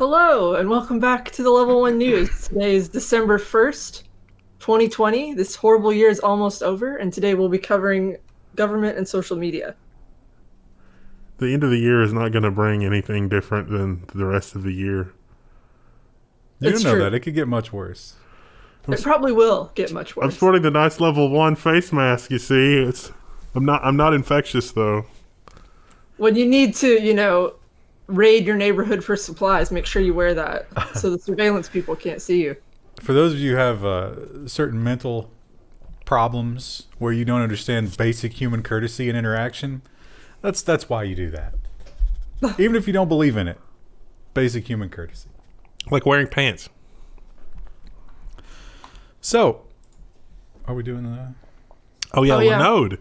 Hello, and welcome back to the Level 1 News. Today is December 1st, 2020. This horrible year is almost over, and today we'll be covering government and social media. The end of the year is not going to bring anything different than the rest of the year. You It's don't know true. that. It could get much worse. It probably will get much I'm worse. sporting the nice Level 1 face mask, you see. I'm not infectious, though. When you need to, raid your neighborhood for supplies, make sure you wear that so the surveillance people can't see you. For those of you who have certain mental problems where you don't understand basic human courtesy and interaction, that's why you do that. Even if you don't believe in it, basic human courtesy. Like wearing pants. So, are we doing that? Oh, yeah, Oh, yeah. Linode.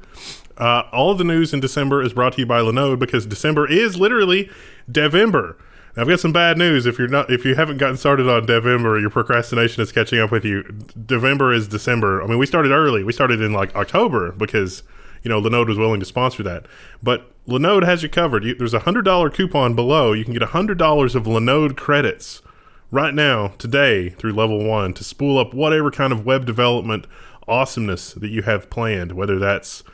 All of the news in December is brought to you by Linode because December is literally Devember. Now, I've got some bad news. If you haven't gotten started on Devember, your procrastination is catching up with you. Devember is December. I mean, we started early. We started in like October because Linode was willing to sponsor that. But Linode has you covered. There's a $100 coupon below. You can get $100 of Linode credits right now, today, through Level 1 to spool up whatever kind of web development awesomeness that you have planned, whether that's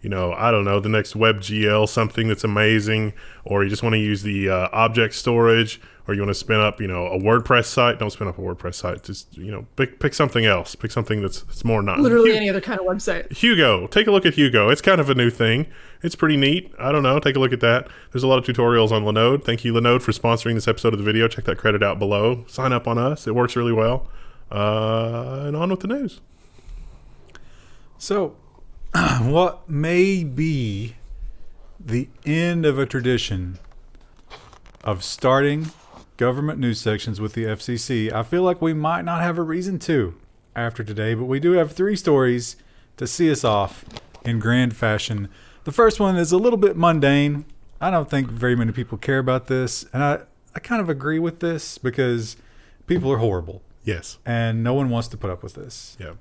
I don't know, the next WebGL, something that's amazing, or you just want to use the object storage, or you want to spin up, a WordPress site. Don't spin up a WordPress site. Just, pick something else. Pick something that's more not. Literally any other kind of website. Hugo. Take a look at Hugo. It's kind of a new thing. It's pretty neat. I don't know. Take a look at that. There's a lot of tutorials on Linode. Thank you, Linode, for sponsoring this episode of the video. Check that credit out below. Sign up on us. It works really well. And on with the news. So, what may be the end of a tradition of starting government news sections with the FCC, I feel like we might not have a reason to after today, but we do have 3 stories to see us off in grand fashion. The first one is a little bit mundane. I don't think very many people care about this, and I kind of agree with this because people are horrible. Yes. And no one wants to put up with this. Yeah.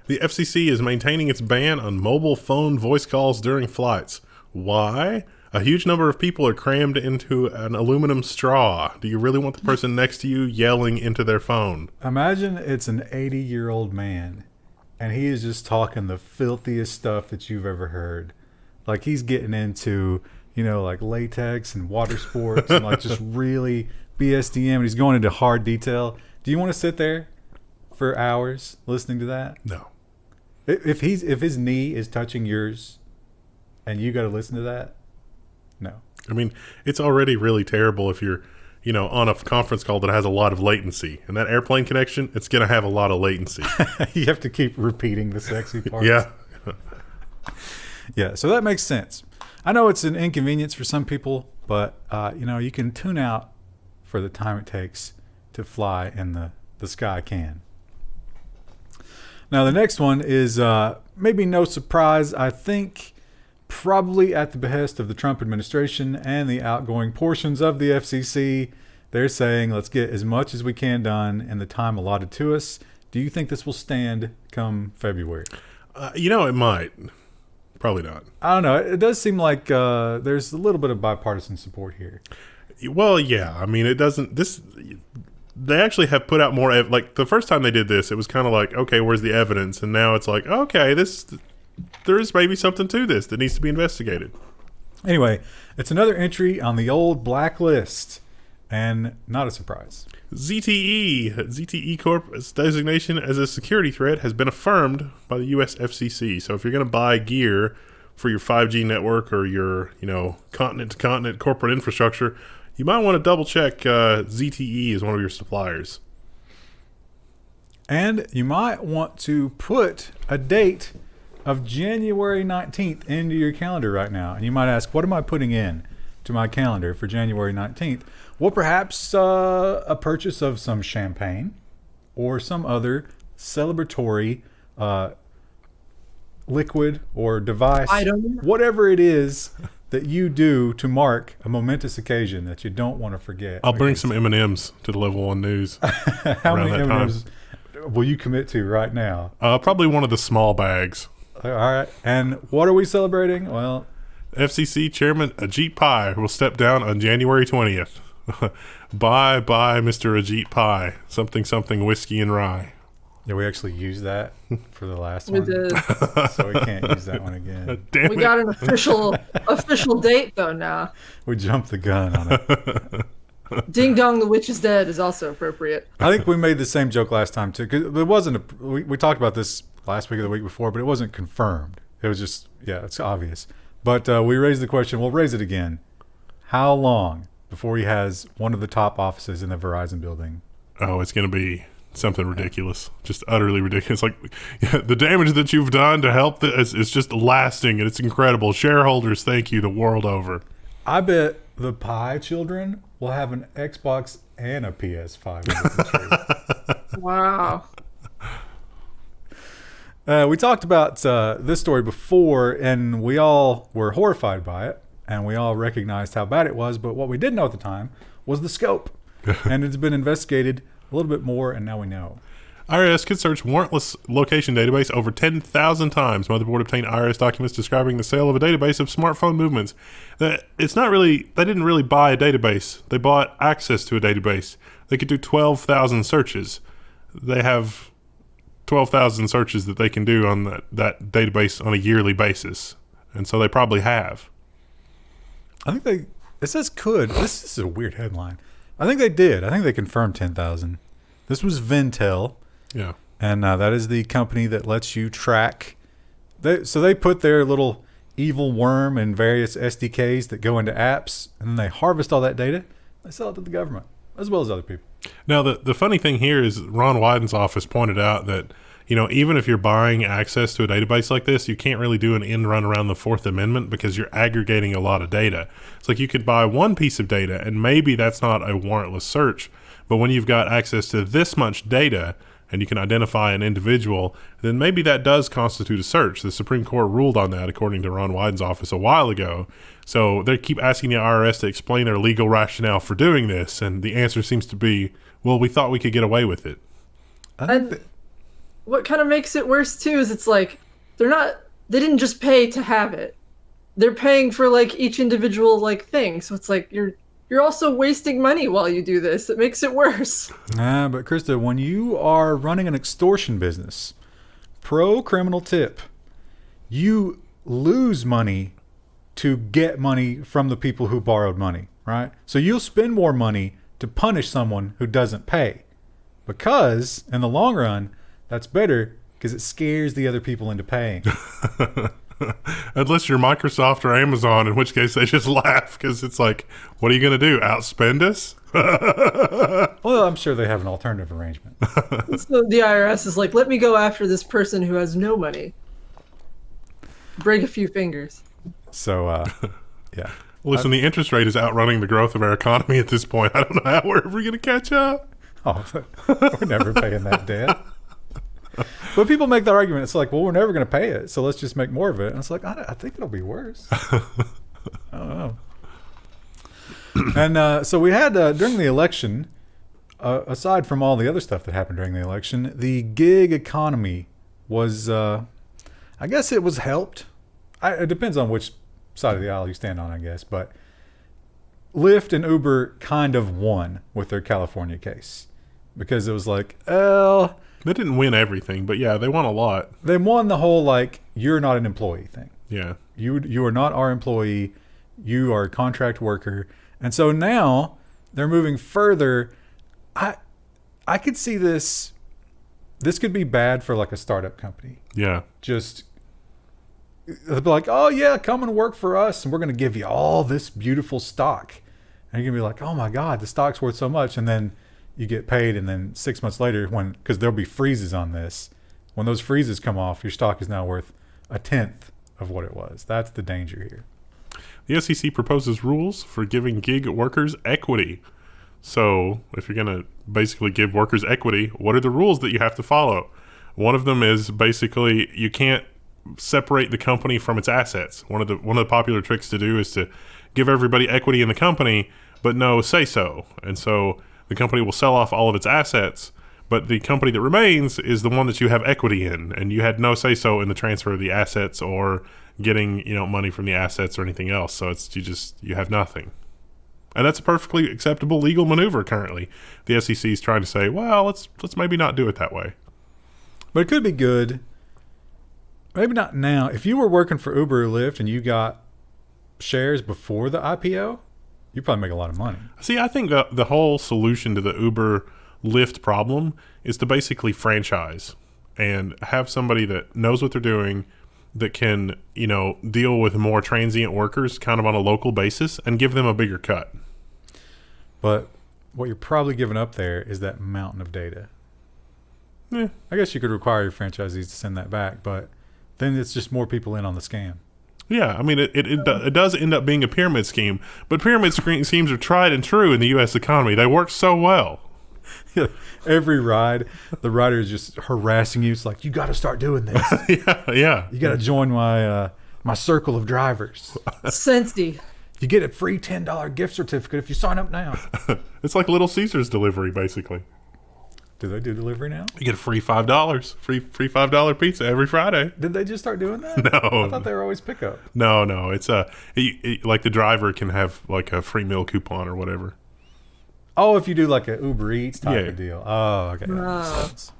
The FCC is maintaining its ban on mobile phone voice calls during flights. Why? A huge number of people are crammed into an aluminum straw. Do you really want the person next to you yelling into their phone? Imagine it's an 80-year-old man, and he is just talking the filthiest stuff that you've ever heard. Like he's getting into, like latex and water sports and like just really BSDM, and he's going into hard detail. Do you want to sit there for hours listening to that? No. If his knee is touching yours and you got to listen to that, no. I mean, it's already really terrible if you're, on a conference call that has a lot of latency. And that airplane connection, it's going to have a lot of latency. You have to keep repeating the sexy parts. Yeah. Yeah, so that makes sense. I know it's an inconvenience for some people, but, you can tune out for the time it takes to fly in the sky can. Now, the next one is maybe no surprise. I think probably at the behest of the Trump administration and the outgoing portions of the FCC, they're saying, let's get as much as we can done in the time allotted to us. Do you think this will stand come February? It might. Probably not. I don't know. It does seem like there's a little bit of bipartisan support here. Well, yeah. I mean, it doesn't... They actually have put out more... Like, the first time they did this, it was kind of like, okay, where's the evidence? And now it's like, okay, there is maybe something to this that needs to be investigated. Anyway, it's another entry on the old blacklist, and not a surprise. ZTE Corp's designation as a security threat has been affirmed by the U.S. FCC. So if you're going to buy gear for your 5G network or your, continent-to-continent corporate infrastructure, you might want to double-check ZTE as one of your suppliers. And you might want to put a date of January 19th into your calendar right now. And you might ask, what am I putting in to my calendar for January 19th? Well, perhaps a purchase of some champagne or some other celebratory liquid or device, Item. whatever it is that you do to mark a momentous occasion that you don't want to forget. I'll bring some M&Ms to the Level 1 News. How many M&Ms will you commit to right now? Probably one of the small bags. All right. And what are we celebrating? Well, FCC Chairman Ajit Pai will step down on January 20th. Bye, Mr. Ajit Pai. Something whiskey and rye. Yeah, we actually used that for the last We one. did. So we can't use that one again. Damn We it. got an official date though now. We jumped the gun on it. Ding dong, the witch is dead is also appropriate. I think we made the same joke last time too. 'Cause it wasn't. We talked about this last week or the week before, but it wasn't confirmed. It was just it's obvious. But we raised the question. We'll raise it again. How long before he has one of the top offices in the Verizon building? Oh, it's going to be something ridiculous. Just utterly ridiculous. Like, the damage that you've done to help this is just lasting, and it's incredible. Shareholders, thank you the world over. I bet the Pi children will have an Xbox and a PS5 in the tree. Wow. We talked about this story before, and we all were horrified by it, and we all recognized how bad it was, but what we didn't know at the time was the scope. And it's been investigated a little bit more, and now we know. IRS could search warrantless location database over 10,000 times. Motherboard obtained IRS documents describing the sale of a database of smartphone movements. It's not really, they didn't really buy a database. They bought access to a database. They could do 12,000 searches. They have 12,000 searches that they can do on that database on a yearly basis. And so they probably have. I think it says could. This is a weird headline. I think they did. I think they confirmed 10,000. This was Ventel. Yeah. And that is the company that lets you track. So they put their little evil worm in various SDKs that go into apps, and then they harvest all that data. They sell it to the government, as well as other people. Now, the funny thing here is Ron Wyden's office pointed out that, even if you're buying access to a database like this, you can't really do an end run around the Fourth Amendment because you're aggregating a lot of data. It's like you could buy one piece of data, and maybe that's not a warrantless search. But when you've got access to this much data and you can identify an individual, then maybe that does constitute a search. The Supreme Court ruled on that, according to Ron Wyden's office a while ago. So they keep asking the IRS to explain their legal rationale for doing this, and the answer seems to be, well, we thought we could get away with it. And what kind of makes it worse too is it's like they didn't just pay to have it. They're paying for like each individual like thing. So it's like you're also wasting money while you do this. It makes it worse. But Krista, when you are running an extortion business, pro criminal tip, you lose money to get money from the people who borrowed money, right? So you'll spend more money to punish someone who doesn't pay, because in the long run, that's better because it scares the other people into paying. Unless you're Microsoft or Amazon, in which case they just laugh because it's like, what are you going to do? Outspend us? Well, I'm sure they have an alternative arrangement. So the IRS is like, let me go after this person who has no money. Break a few fingers. So, yeah. Listen, the interest rate is outrunning the growth of our economy at this point. I don't know how we're ever going to catch up. Oh, we're never paying that debt. But people make that argument. It's like, well, we're never going to pay it, so let's just make more of it. And it's like, I think it'll be worse. I don't know. And so we had, during the election, aside from all the other stuff that happened during the election, the gig economy was, I guess it was helped. It depends on which side of the aisle you stand on, I guess. But Lyft and Uber kind of won with their California case. Because it was like, oh... They didn't win everything, but yeah, they won a lot. They won the whole, like, you're not an employee thing. Yeah. You are not our employee. You are a contract worker. And so now they're moving further. I could see this. This could be bad for, like, a startup company. Yeah. Just, they'll be like, oh, yeah, come and work for us, and we're going to give you all this beautiful stock. And you're going to be like, oh, my God, the stock's worth so much. And then you get paid, and then 6 months later, because there'll be freezes on this, when those freezes come off, your stock is now worth 1/10 of what it was. That's the danger here. The FCC proposes rules for giving gig workers equity. So if you're going to basically give workers equity, what are the rules that you have to follow? One of them is basically you can't separate the company from its assets. One of the popular tricks to do is to give everybody equity in the company, but no say so. And so the company will sell off all of its assets, but the company that remains is the one that you have equity in, and you had no say so in the transfer of the assets or getting money from the assets or anything else. So it's you have nothing. And that's a perfectly acceptable legal maneuver currently. The FCC is trying to say, well, let's maybe not do it that way. But it could be good. Maybe not now. If you were working for Uber or Lyft and you got shares before the IPO, you probably make a lot of money. See, I think the whole solution to the Uber Lyft problem is to basically franchise and have somebody that knows what they're doing, that can, deal with more transient workers kind of on a local basis and give them a bigger cut. But what you're probably giving up there is that mountain of data. Yeah. I guess you could require your franchisees to send that back, but then it's just more people in on the scam. Yeah, I mean, it does end up being a pyramid scheme, but pyramid schemes are tried and true in the U.S. economy. They work so well. Every ride, the rider is just harassing you. It's like, you got to start doing this. Yeah. You got to join my circle of drivers. Sensi. You get a free $10 gift certificate if you sign up now. It's like Little Caesars delivery, basically. Do they do delivery now? You get a free $5, free $5 pizza every Friday. Did they just start doing that? No. I thought they were always pickup. No. It's like the driver can have like a free meal coupon or whatever. Oh, if you do like an Uber Eats type of deal. Oh, okay. That makes sense.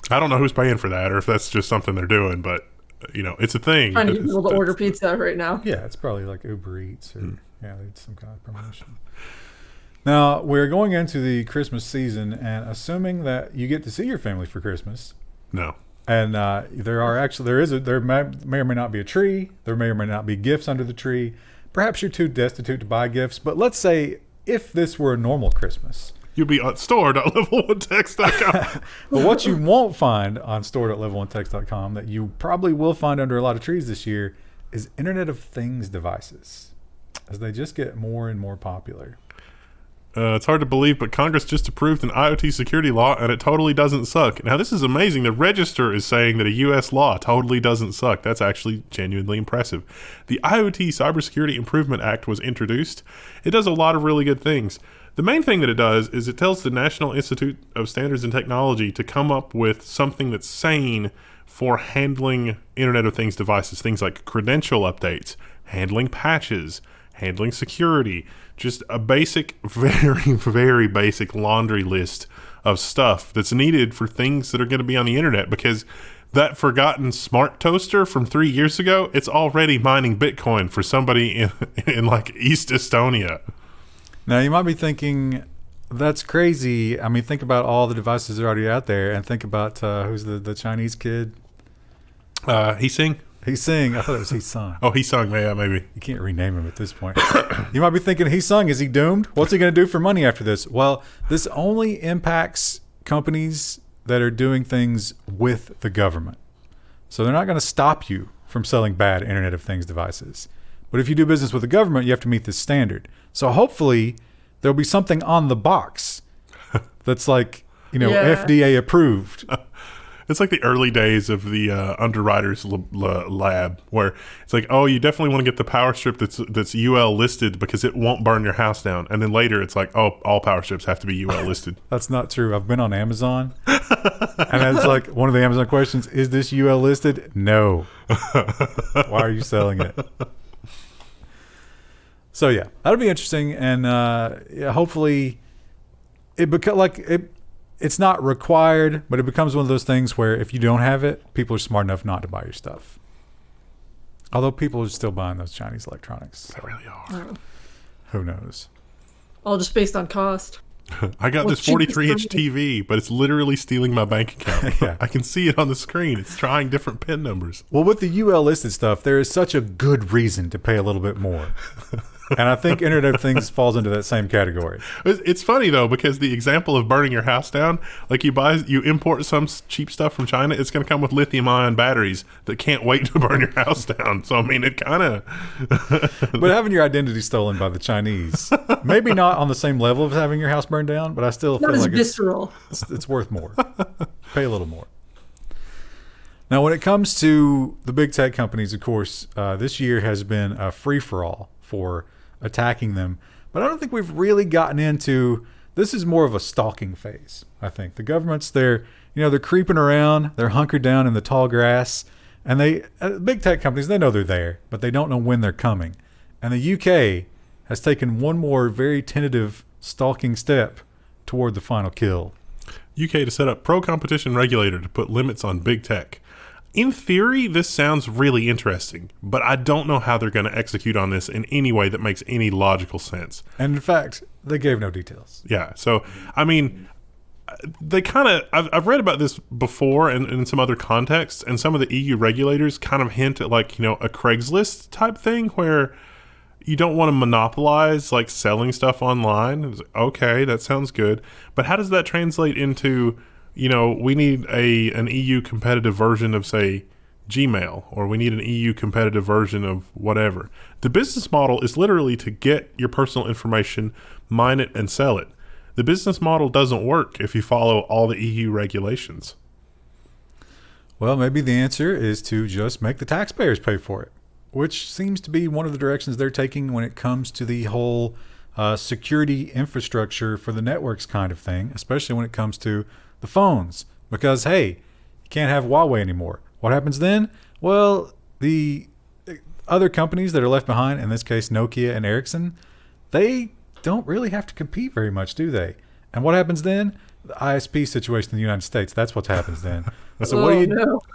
I don't know who's paying for that or if that's just something they're doing, but it's a thing. Trying to get people to order pizza right now. Yeah, it's probably like Uber Eats or it's some kind of promotion. Now, we're going into the Christmas season, and assuming that you get to see your family for Christmas. No. And there may or may not be a tree. There may or may not be gifts under the tree. Perhaps you're too destitute to buy gifts. But let's say if this were a normal Christmas. You'll be on store.level1text.com. But what you won't find on store.level1text.com that you probably will find under a lot of trees this year is Internet of Things devices, as they just get more and more popular. It's hard to believe, but Congress just approved an IoT security law, and it totally doesn't suck. Now, this is amazing. The Register is saying that a U.S. law totally doesn't suck. That's actually genuinely impressive. The IoT Cybersecurity Improvement Act was introduced. It does a lot of really good things. The main thing that it does is it tells the National Institute of Standards and Technology to come up with something that's sane for handling Internet of Things devices, things like credential updates, handling patches, handling security, just a basic, very, very basic laundry list of stuff that's needed for things that are going to be on the internet, because that forgotten smart toaster from 3 years ago, it's already mining Bitcoin for somebody in like East Estonia. Now, you might be thinking, that's crazy. I mean, think about all the devices that are already out there, and think about who's the Chinese kid? He-Sing? He-Sing. I thought it was He-Sung. Oh, He-Sung. Yeah, maybe. You can't rename him at this point. You might be thinking, He-Sung, is he doomed? What's he going to do for money after this? Well, this only impacts companies that are doing things with the government. So they're not going to stop you from selling bad Internet of Things devices. But if you do business with the government, you have to meet this standard. So hopefully there'll be something on the box that's like, FDA approved. It's like the early days of the underwriters lab, where it's like, oh, you definitely want to get the power strip that's UL listed because it won't burn your house down. And then later it's like, oh, all power strips have to be UL listed. That's not true. I've been on Amazon, and it's like one of the Amazon questions, is this UL listed? No. Why are you selling it? So yeah, that'll be interesting, and hopefully it's not required, but it becomes one of those things where if you don't have it, people are smart enough not to buy your stuff. Although people are still buying those Chinese electronics. They really are. Who knows? All just based on cost. I got this 43-inch TV, but it's literally stealing my bank account. Yeah. I can see it on the screen. It's trying different PIN numbers. Well, with the UL listed stuff, there is such a good reason to pay a little bit more. And I think Internet of Things falls into that same category. It's funny though, because the example of burning your house down, like you import some cheap stuff from China, it's going to come with lithium-ion batteries that can't wait to burn your house down. So I mean, it kind of. But having your identity stolen by the Chinese, maybe not on the same level of having your house burned down, but I still feel like visceral. It's worth more. Pay a little more. Now, when it comes to the big tech companies, of course, this year has been a free-for-all for attacking them, but I don't think we've really gotten into this. Is more of a stalking phase. I think the governments, they're creeping around, they're hunkered down in the tall grass, and big tech companies, they know they're there, but they don't know when they're coming. And the UK has taken one more very tentative stalking step toward the final kill. UK to set up pro-competition regulator to put limits on big tech. In theory, this sounds really interesting, but I don't know how they're going to execute on this in any way that makes any logical sense. And in fact, they gave no details. Yeah, so, I mean, they kind of, I've read about this before and in some other contexts, and some of the EU regulators kind of hint at, like, you know, a Craigslist type thing where you don't want to monopolize, like, selling stuff online. It was like, okay, that sounds good. But how does that translate into, you know, we need an EU competitive version of, say, Gmail, or we need an EU competitive version of whatever. The business model is literally to get your personal information, mine it, and sell it. The business model doesn't work if you follow all the EU regulations. Well, maybe the answer is to just make the taxpayers pay for it, which seems to be one of the directions they're taking when it comes to the whole security infrastructure for the networks kind of thing, especially when it comes to the phones. Because, hey, you can't have Huawei anymore. What happens then? Well, the other companies that are left behind, in this case Nokia and Ericsson, they don't really have to compete very much, do they? And what happens then? The ISP situation in the United States. That's what happens then. So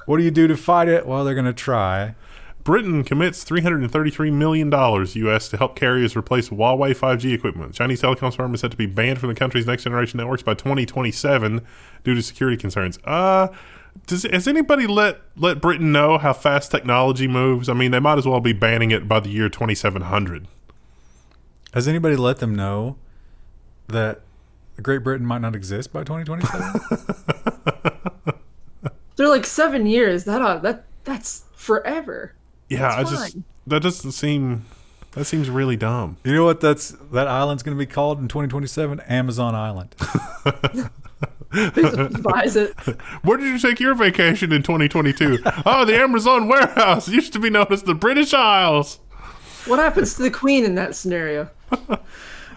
what do you do to fight it? Well, they're going to try. Britain commits $333 million US to help carriers replace Huawei 5G equipment. The Chinese telecoms firm is set to be banned from the country's next generation networks by 2027 due to security concerns. Has anybody let Britain know how fast technology moves? I mean, they might as well be banning it by the year 2700. Has anybody let them know that Great Britain might not exist by 2027? They're like 7 years. That's forever. Yeah, That's fine. That seems really dumb. You know what that island's going to be called in 2027? Amazon Island. Bezos buys it. Where did you take your vacation in 2022? Oh, the Amazon warehouse. It used to be known as the British Isles. What happens to the Queen in that scenario?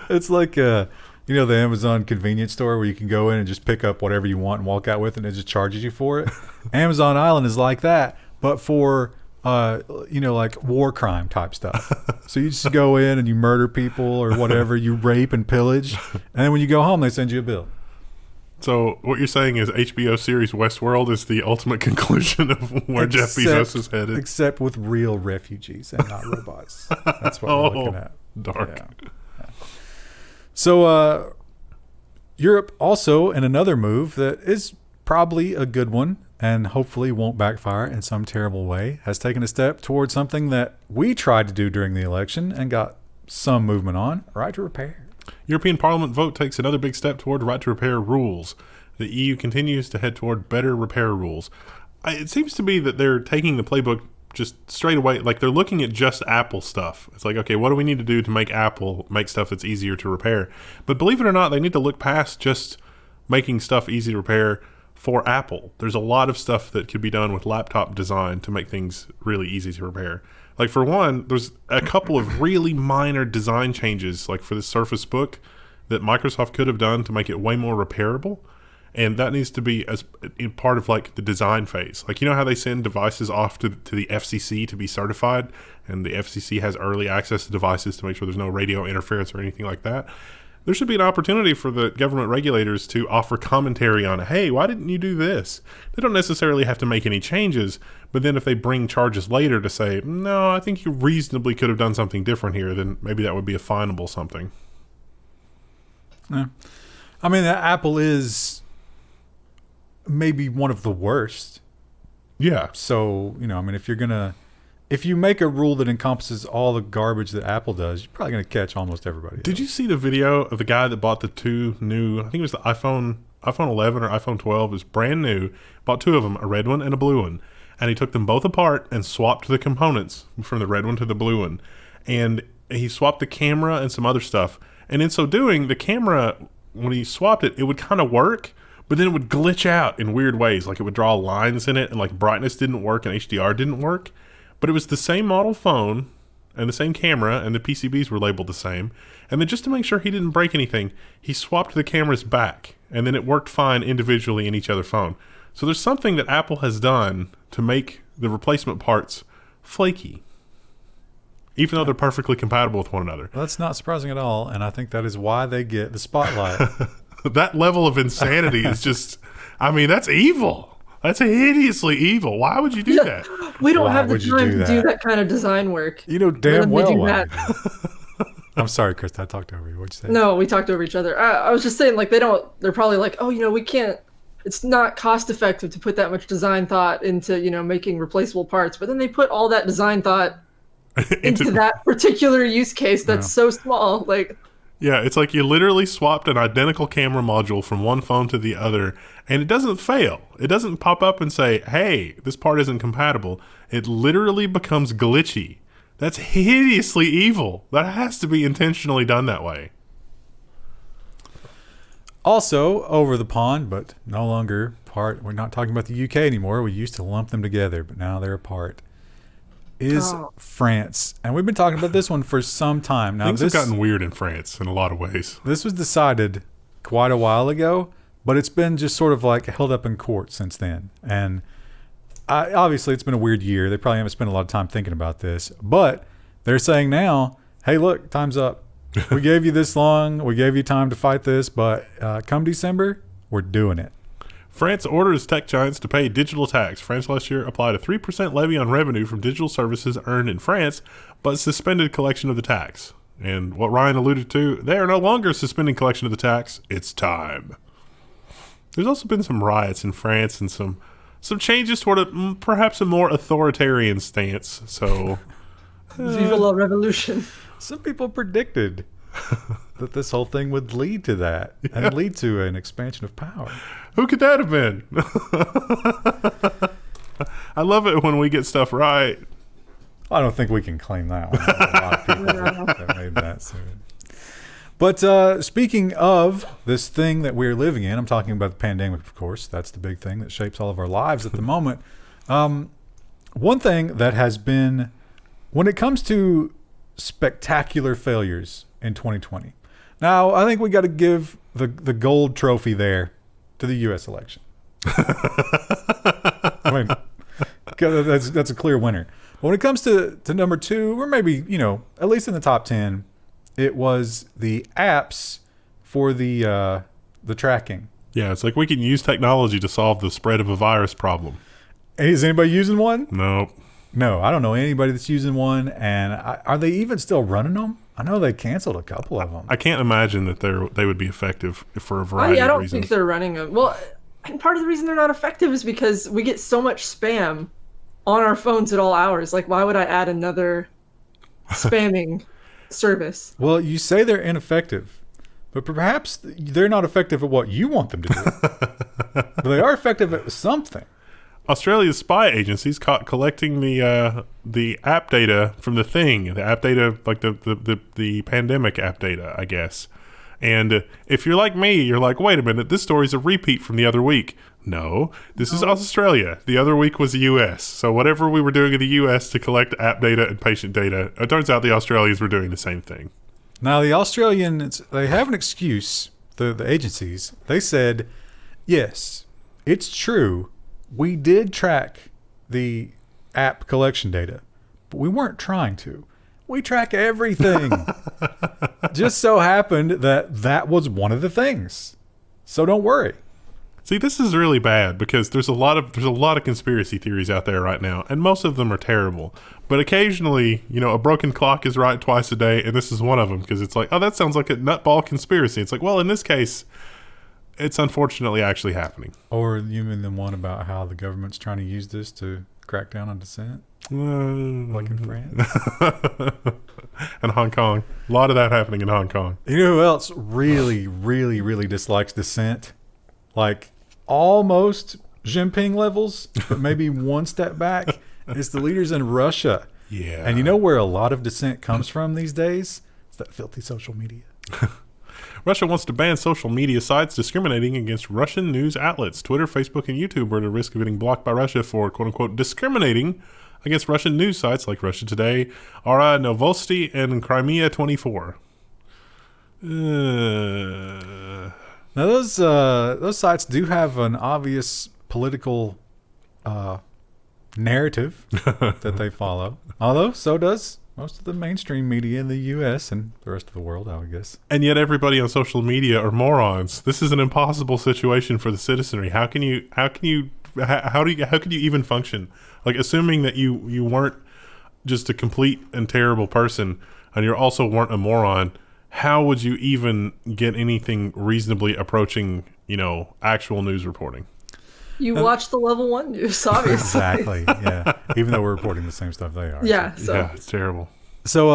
It's like the Amazon convenience store where you can go in and just pick up whatever you want and walk out with it, and it just charges you for it. Amazon Island is like that, but for like war crime type stuff. So you just go in and you murder people or whatever, you rape and pillage, and then when you go home, they send you a bill. So what you're saying is HBO series Westworld is the ultimate conclusion of where Jeff Bezos is headed. Except with real refugees and not robots. That's what we're looking at. Dark. Yeah. So Europe also, in another move that is probably a good one and hopefully won't backfire in some terrible way, has taken a step towards something that we tried to do during the election and got some movement on: right to repair. European Parliament vote takes another big step toward right to repair rules. The EU continues to head toward better repair rules. It seems to be that they're taking the playbook just straight away. Like, they're looking at just Apple stuff. It's like, okay, what do we need to do to make Apple make stuff that's easier to repair? But believe it or not, they need to look past just making stuff easy to repair for Apple. There's a lot of stuff that could be done with laptop design to make things really easy to repair. Like, for one, there's a couple of really minor design changes, like for the Surface Book, that Microsoft could have done to make it way more repairable. And that needs to be as in part of, like, the design phase. Like, you know how they send devices off to the FCC to be certified, and the FCC has early access to devices to make sure there's no radio interference or anything like that? There should be an opportunity for the government regulators to offer commentary on, hey, why didn't you do this? They don't necessarily have to make any changes, but then if they bring charges later to say, no, I think you reasonably could have done something different here, then maybe that would be a finable something. Yeah. I mean, Apple is maybe one of the worst. Yeah. So, if you make a rule that encompasses all the garbage that Apple does, you're probably going to catch almost everybody. Did you see the video of the guy that bought the two new, I think it was the iPhone 11 or iPhone 12, it was brand new, bought two of them, a red one and a blue one. And he took them both apart and swapped the components from the red one to the blue one. And he swapped the camera and some other stuff. And in so doing, the camera, when he swapped it, it would kind of work, but then it would glitch out in weird ways. Like, it would draw lines in it, and, like, brightness didn't work and HDR didn't work. But it was the same model phone and the same camera, and the PCBs were labeled the same. And then just to make sure he didn't break anything, he swapped the cameras back, and then it worked fine individually in each other phone. So there's something that Apple has done to make the replacement parts flaky. even though they're perfectly compatible with one another. Well, that's not surprising at all, and I think that is why they get the spotlight. That level of insanity is just, I mean, that's evil. That's hideously evil. Why would you do that? We don't Why have the would you time do to do that? that kind of design work. You know damn When they well do why. that. They do it. I'm sorry, Chris. I talked over you. What'd you say? No, we talked over each other. I was just saying, like, they're probably like, oh, we can't, it's not cost effective to put that much design thought into, making replaceable parts. But then they put all that design thought into that particular use case that's so small. Like, yeah, it's like you literally swapped an identical camera module from one phone to the other, and it doesn't fail. It doesn't pop up and say, hey, this part isn't compatible. It literally becomes glitchy. That's hideously evil. That has to be intentionally done that way. Also, over the pond, but no longer part. We're not talking about the UK anymore. We used to lump them together, but now they're apart. Is France. And we've been talking about this one for some time. Now, Things have gotten weird in France in a lot of ways. This was decided quite a while ago, but it's been just sort of like held up in court since then. And obviously, it's been a weird year. They probably haven't spent a lot of time thinking about this. But they're saying now, hey, look, time's up. We gave you this long. We gave you time to fight this. But come December, we're doing it. France orders tech giants to pay digital tax. France last year applied a 3% levy on revenue from digital services earned in France, but suspended collection of the tax. And what Ryan alluded to, they are no longer suspending collection of the tax. It's time. There's also been some riots in France and some changes toward perhaps a more authoritarian stance. So, Viva la revolution. Some people predicted that this whole thing would lead to that and lead to an expansion of power. Who could that have been? I love it when we get stuff right. I don't think we can claim that one. There's a lot of people that made that soon. But speaking of this thing that we're living in, I'm talking about the pandemic, of course. That's the big thing that shapes all of our lives at the moment. One thing that has been, when it comes to spectacular failures in 2020, now I think we got to give the gold trophy there to the U.S. election. I mean, that's a clear winner. But when it comes to number two, or maybe, at least in the top 10, it was the apps for the tracking. Yeah, it's like we can use technology to solve the spread of a virus problem. Is anybody using one? Nope. No, I don't know anybody that's using one. And are they even still running them? I know they canceled a couple of them. I can't imagine that they would be effective for a variety I of don't reasons. think they're running them. Well, and part of the reason they're not effective is because we get so much spam on our phones at all hours. Like, why would I add another spamming service? Well, you say they're ineffective, but perhaps they're not effective at what you want them to do. But they are effective at something. Australia's spy agencies caught collecting the app data from the thing, the app data, like the pandemic app data, I guess. And if you're like me, you're like, wait a minute, this story's a repeat from the other week. No, this is Australia. The other week was the U.S. So whatever we were doing in the U.S. to collect app data and patient data, it turns out the Australians were doing the same thing. Now, the Australians, they have an excuse, the agencies. They said, yes, it's true. We did track the app collection data, but we weren't trying to. We track everything. Just so happened that was one of the things. So don't worry. See, this is really bad because there's a lot of conspiracy theories out there right now, and most of them are terrible. But occasionally, a broken clock is right twice a day, and this is one of them because it's like, oh, that sounds like a nutball conspiracy. It's like, well, in this case, it's unfortunately actually happening. Or you mean the one about how the government's trying to use this to crack down on dissent? Like in France? And Hong Kong. A lot of that happening in Hong Kong. You know who else really, really, really dislikes dissent? Like almost Jinping levels, but maybe one step back. It's the leaders in Russia. Yeah. And you know where a lot of dissent comes from these days? It's that filthy social media. Russia wants to ban social media sites discriminating against Russian news outlets. Twitter, Facebook, and YouTube are at risk of getting blocked by Russia for, quote-unquote, discriminating against Russian news sites like Russia Today, RA Novosti, and Crimea 24. Now, those sites do have an obvious political narrative that they follow. Although, so does most of the mainstream media in the U.S. and the rest of the world, I would guess. And yet everybody on social media are morons. This is an impossible situation for the citizenry. How can you even function? Like, assuming that you weren't just a complete and terrible person, and you also weren't a moron, how would you even get anything reasonably approaching, actual news reporting? You watch the Level 1 news, obviously. Exactly. Yeah. Even though we're reporting the same stuff they are. Yeah. So. Yeah, it's terrible. So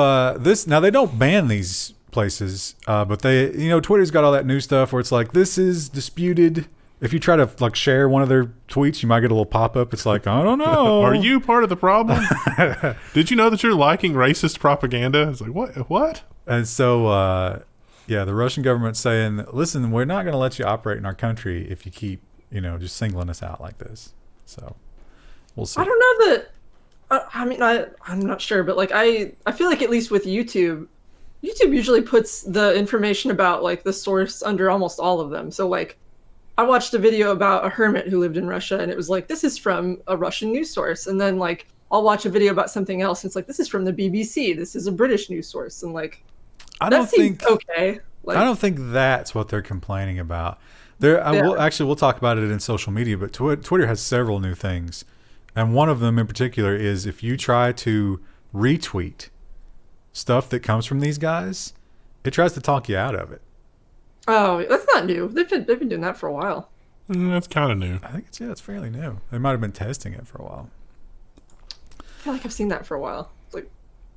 now they don't ban these places, but they, Twitter's got all that new stuff where it's like, this is disputed. If you try to like share one of their tweets, you might get a little pop up. It's like, I don't know. Are you part of the problem? Did you know that you're liking racist propaganda? It's like, what? And so, the Russian government's saying, listen, we're not going to let you operate in our country if you keep, just singling us out like this. So we'll see. I don't know that. I'm not sure, but like I feel like at least with YouTube usually puts the information about like the source under almost all of them. So like I watched a video about a hermit who lived in Russia, and it was like, this is from a Russian news source. And then like I'll watch a video about something else, and it's like, this is from the BBC. This is a British news source, and like that seems okay. Like, I don't think that's what they're complaining about. We'll talk about it in social media, but Twitter has several new things. And one of them in particular is if you try to retweet stuff that comes from these guys, it tries to talk you out of it. Oh, that's not new. They've been doing that for a while. That's kind of new. I think it's fairly new. They might have been testing it for a while. I feel like I've seen that for a while.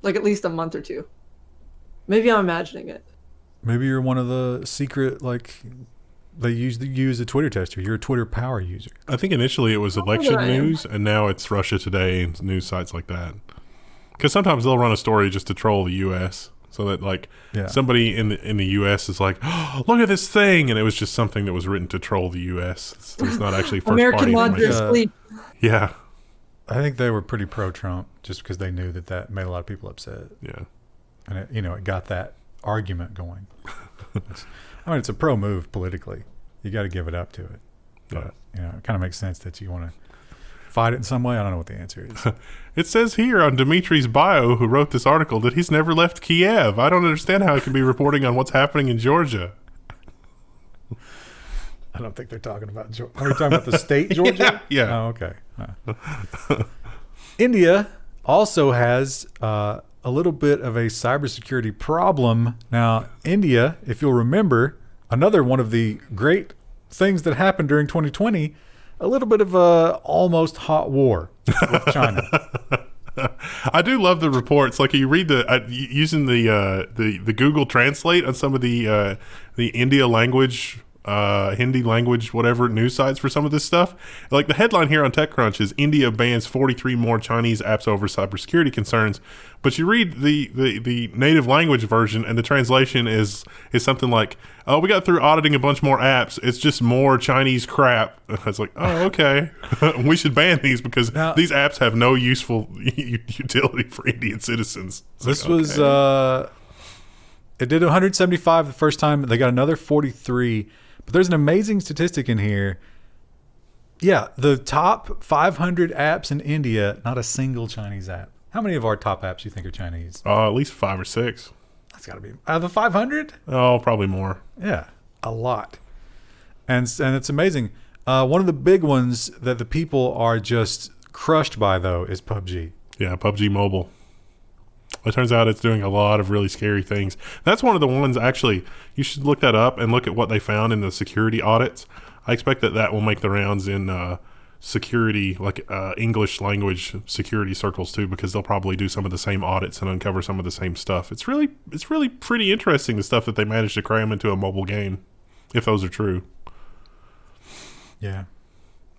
Like at least a month or two. Maybe I'm imagining it. Maybe you're one of the secret, like, they use a Twitter tester. You're a Twitter power user. I think initially it was election news, and now it's Russia Today and news sites like that. Because sometimes they'll run a story just to troll the U.S. so that like somebody in the U.S. is like, oh, look at this thing, and it was just something that was written to troll the U.S. It's not actually first American party information. Yeah. I think they were pretty pro-Trump just because they knew that made a lot of people upset. Yeah. And it got that argument going. It's a pro move politically. You got to give it up to it. But, it kind of makes sense that you want to fight it in some way. I don't know what the answer is. It says here on Dimitri's bio, who wrote this article, that he's never left Kiev. I don't understand how he can be reporting on what's happening in Georgia. I don't think they're talking about Georgia. Are we talking about the state Georgia? Yeah. Oh, okay. India also has a little bit of a cybersecurity problem. Now, India, if you'll remember, another one of the great things that happened during 2020, a little bit of a almost hot war with China. I do love the reports. Like you read using the Google Translate on some of the India language, Hindi language, whatever news sites for some of this stuff. Like the headline here on TechCrunch is India bans 43 more Chinese apps over cybersecurity concerns. But you read the native language version, and the translation is something like, "Oh, we got through auditing a bunch more apps. It's just more Chinese crap." It's like, oh, okay. We should ban these because these apps have no useful utility for Indian citizens. This was it did 175 the first time. They got another 43. But there's an amazing statistic in here. Yeah, the top 500 apps in India, not a single Chinese app. How many of our top apps you think are Chinese? At least 5 or 6. That's got to be out of the 500. Oh, probably more. Yeah, a lot. And it's amazing. One of the big ones that the people are just crushed by, though, is PUBG. Yeah, PUBG Mobile. It turns out it's doing a lot of really scary things. That's one of the ones, actually, you should look that up and look at what they found in the security audits. I expect that will make the rounds in security, like English language security circles too, because they'll probably do some of the same audits and uncover some of the same stuff. It's really pretty interesting, the stuff that they managed to cram into a mobile game, if those are true. Yeah.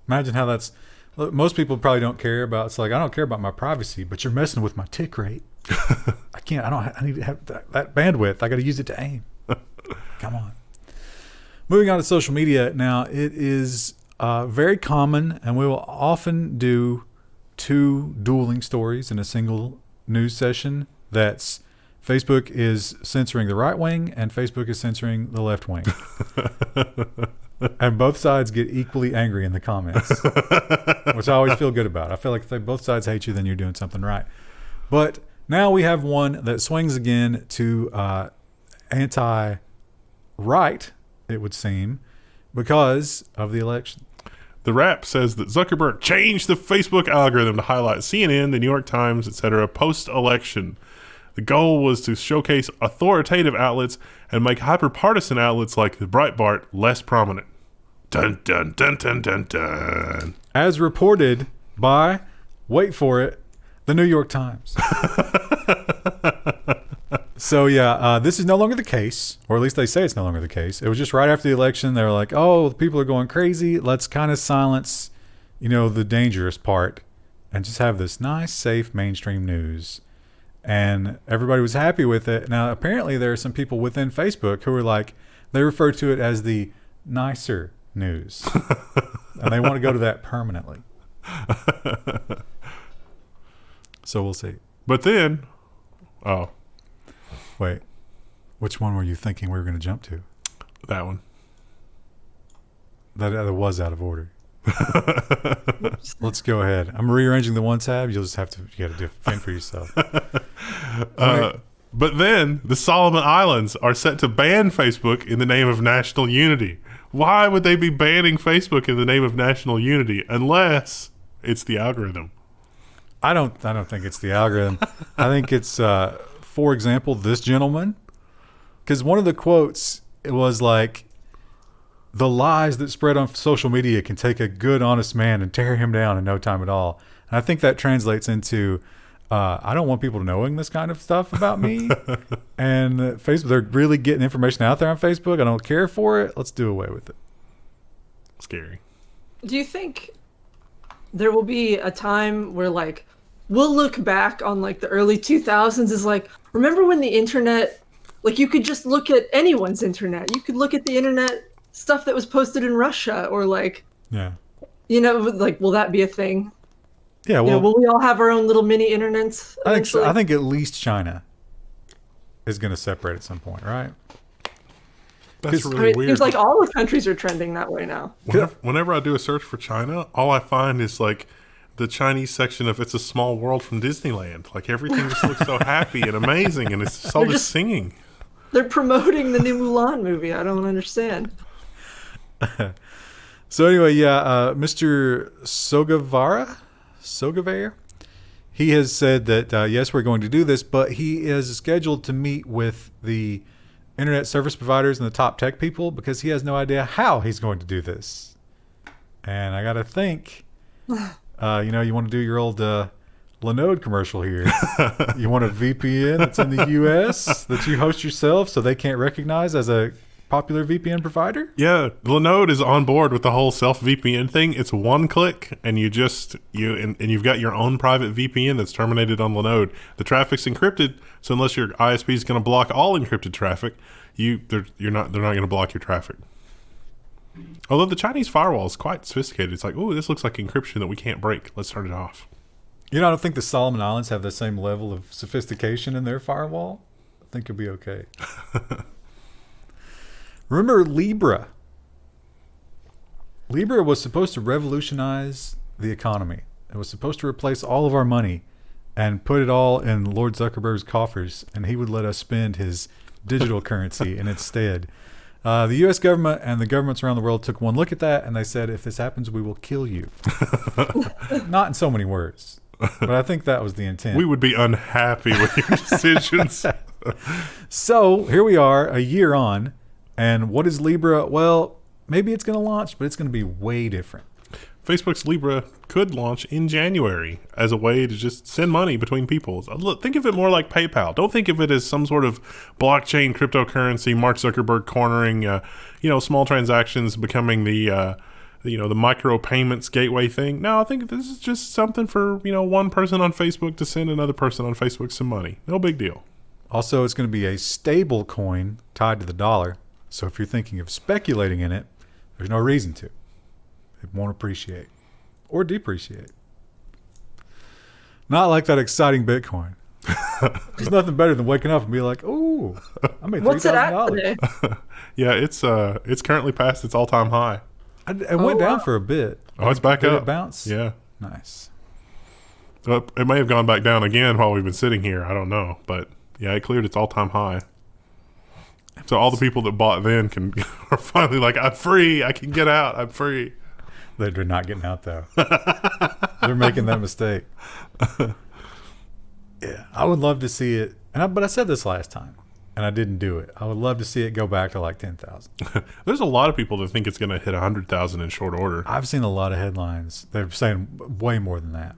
Imagine how that's... Look, most people probably don't care about... It's like, I don't care about my privacy, but you're messing with my tick rate. I need to have that bandwidth. I got to use it to aim. Come on. Moving on to social media. Now, it is very common, and we will often do 2 dueling stories in a single news session. That's Facebook is censoring the right wing, and Facebook is censoring the left wing. And both sides get equally angry in the comments, which I always feel good about. I feel like if both sides hate you, then you're doing something right. But Now we have one that swings again to anti-right, it would seem, because of the election. The Wrap says that Zuckerberg changed the Facebook algorithm to highlight CNN, the New York Times, etc. post-election. The goal was to showcase authoritative outlets and make hyper-partisan outlets like the Breitbart less prominent. Dun, dun, dun, dun, dun, dun. As reported by, wait for it, the New York Times. So, this is no longer the case, or at least they say it's no longer the case. It was just right after the election. They were like, oh, people are going crazy. Let's kind of silence, the dangerous part and just have this nice, safe mainstream news. And everybody was happy with it. Now, apparently there are some people within Facebook who are like, they refer to it as the nicer news. And they want to go to that permanently. So we'll see. But then, wait, which one were you thinking we were going to jump to? That one. That was out of order. Let's go ahead. I'm rearranging the one tab. You got to defend for yourself. But then the Solomon Islands are set to ban Facebook in the name of national unity. Why would they be banning Facebook in the name of national unity unless it's the algorithm? I don't think it's the algorithm. I think it's, for example, this gentleman. Because one of the quotes, it was like, the lies that spread on social media can take a good, honest man and tear him down in no time at all. And I think that translates into, I don't want people knowing this kind of stuff about me. And Facebook, they're really getting information out there on Facebook. I don't care for it. Let's do away with it. Scary. Do you think there will be a time where, like, we'll look back on, like, the early 2000s as, like, remember when the internet, like, you could just look at anyone's internet. You could look at the internet stuff that was posted in Russia, or like, like, will that be a thing? Yeah, well, will we all have our own little mini internets? I think so. I think at least China is going to separate at some point, right? That's really weird. It seems like all the countries are trending that way now. Whenever I do a search for China, all I find is like the Chinese section of It's a Small World from Disneyland. Like everything just looks so happy and amazing, and it's all just singing. They're promoting the new Mulan movie. I don't understand. So anyway, Mr. Sogavare, he has said that, yes, we're going to do this, but he is scheduled to meet with the internet service providers and the top tech people because he has no idea how he's going to do this. And I got to think, you want to do your old Linode commercial here. You want a VPN that's in the U.S. that you host yourself so they can't recognize as a popular VPN provider? Yeah, Linode is on board with the whole self VPN thing. It's one click, and you've got your own private VPN that's terminated on Linode. The traffic's encrypted, so unless your ISP is going to block all encrypted traffic, they're not going to block your traffic. Although the Chinese firewall is quite sophisticated. It's like, oh, this looks like encryption that we can't break. Let's turn it off. I don't think the Solomon Islands have the same level of sophistication in their firewall. I think you'll be okay. Remember Libra? Libra was supposed to revolutionize the economy. It was supposed to replace all of our money and put it all in Lord Zuckerberg's coffers, and he would let us spend his digital currency in its stead. The U.S. government and the governments around the world took one look at that, and they said, if this happens, we will kill you. Not in so many words, but I think that was the intent. We would be unhappy with your decisions. So here we are, a year on. And what is Libra? Well, maybe it's going to launch, but it's going to be way different. Facebook's Libra could launch in January as a way to just send money between people. Look, think of it more like PayPal. Don't think of it as some sort of blockchain cryptocurrency, Mark Zuckerberg cornering, small transactions becoming the micro payments gateway thing. No, I think this is just something for, one person on Facebook to send another person on Facebook some money. No big deal. Also, it's going to be a stable coin tied to the dollar. So if you're thinking of speculating in it, there's no reason to. It won't appreciate or depreciate. Not like that exciting Bitcoin. There's nothing better than waking up and be like, "Ooh, I made $3,000." What's it at today? Yeah, it's currently past its all-time high. It went down for a bit. Oh, it's back Did up. It bounce? Yeah, nice. It may have gone back down again while we've been sitting here. I don't know. But yeah, it cleared its all-time high. So all the people that bought then are finally like, I'm free. I can get out. I'm free. They're not getting out, though. They're making that mistake. Yeah, I would love to see it. But I said this last time, and I didn't do it. I would love to see it go back to like 10,000. There's a lot of people that think it's going to hit 100,000 in short order. I've seen a lot of headlines. They're saying way more than that.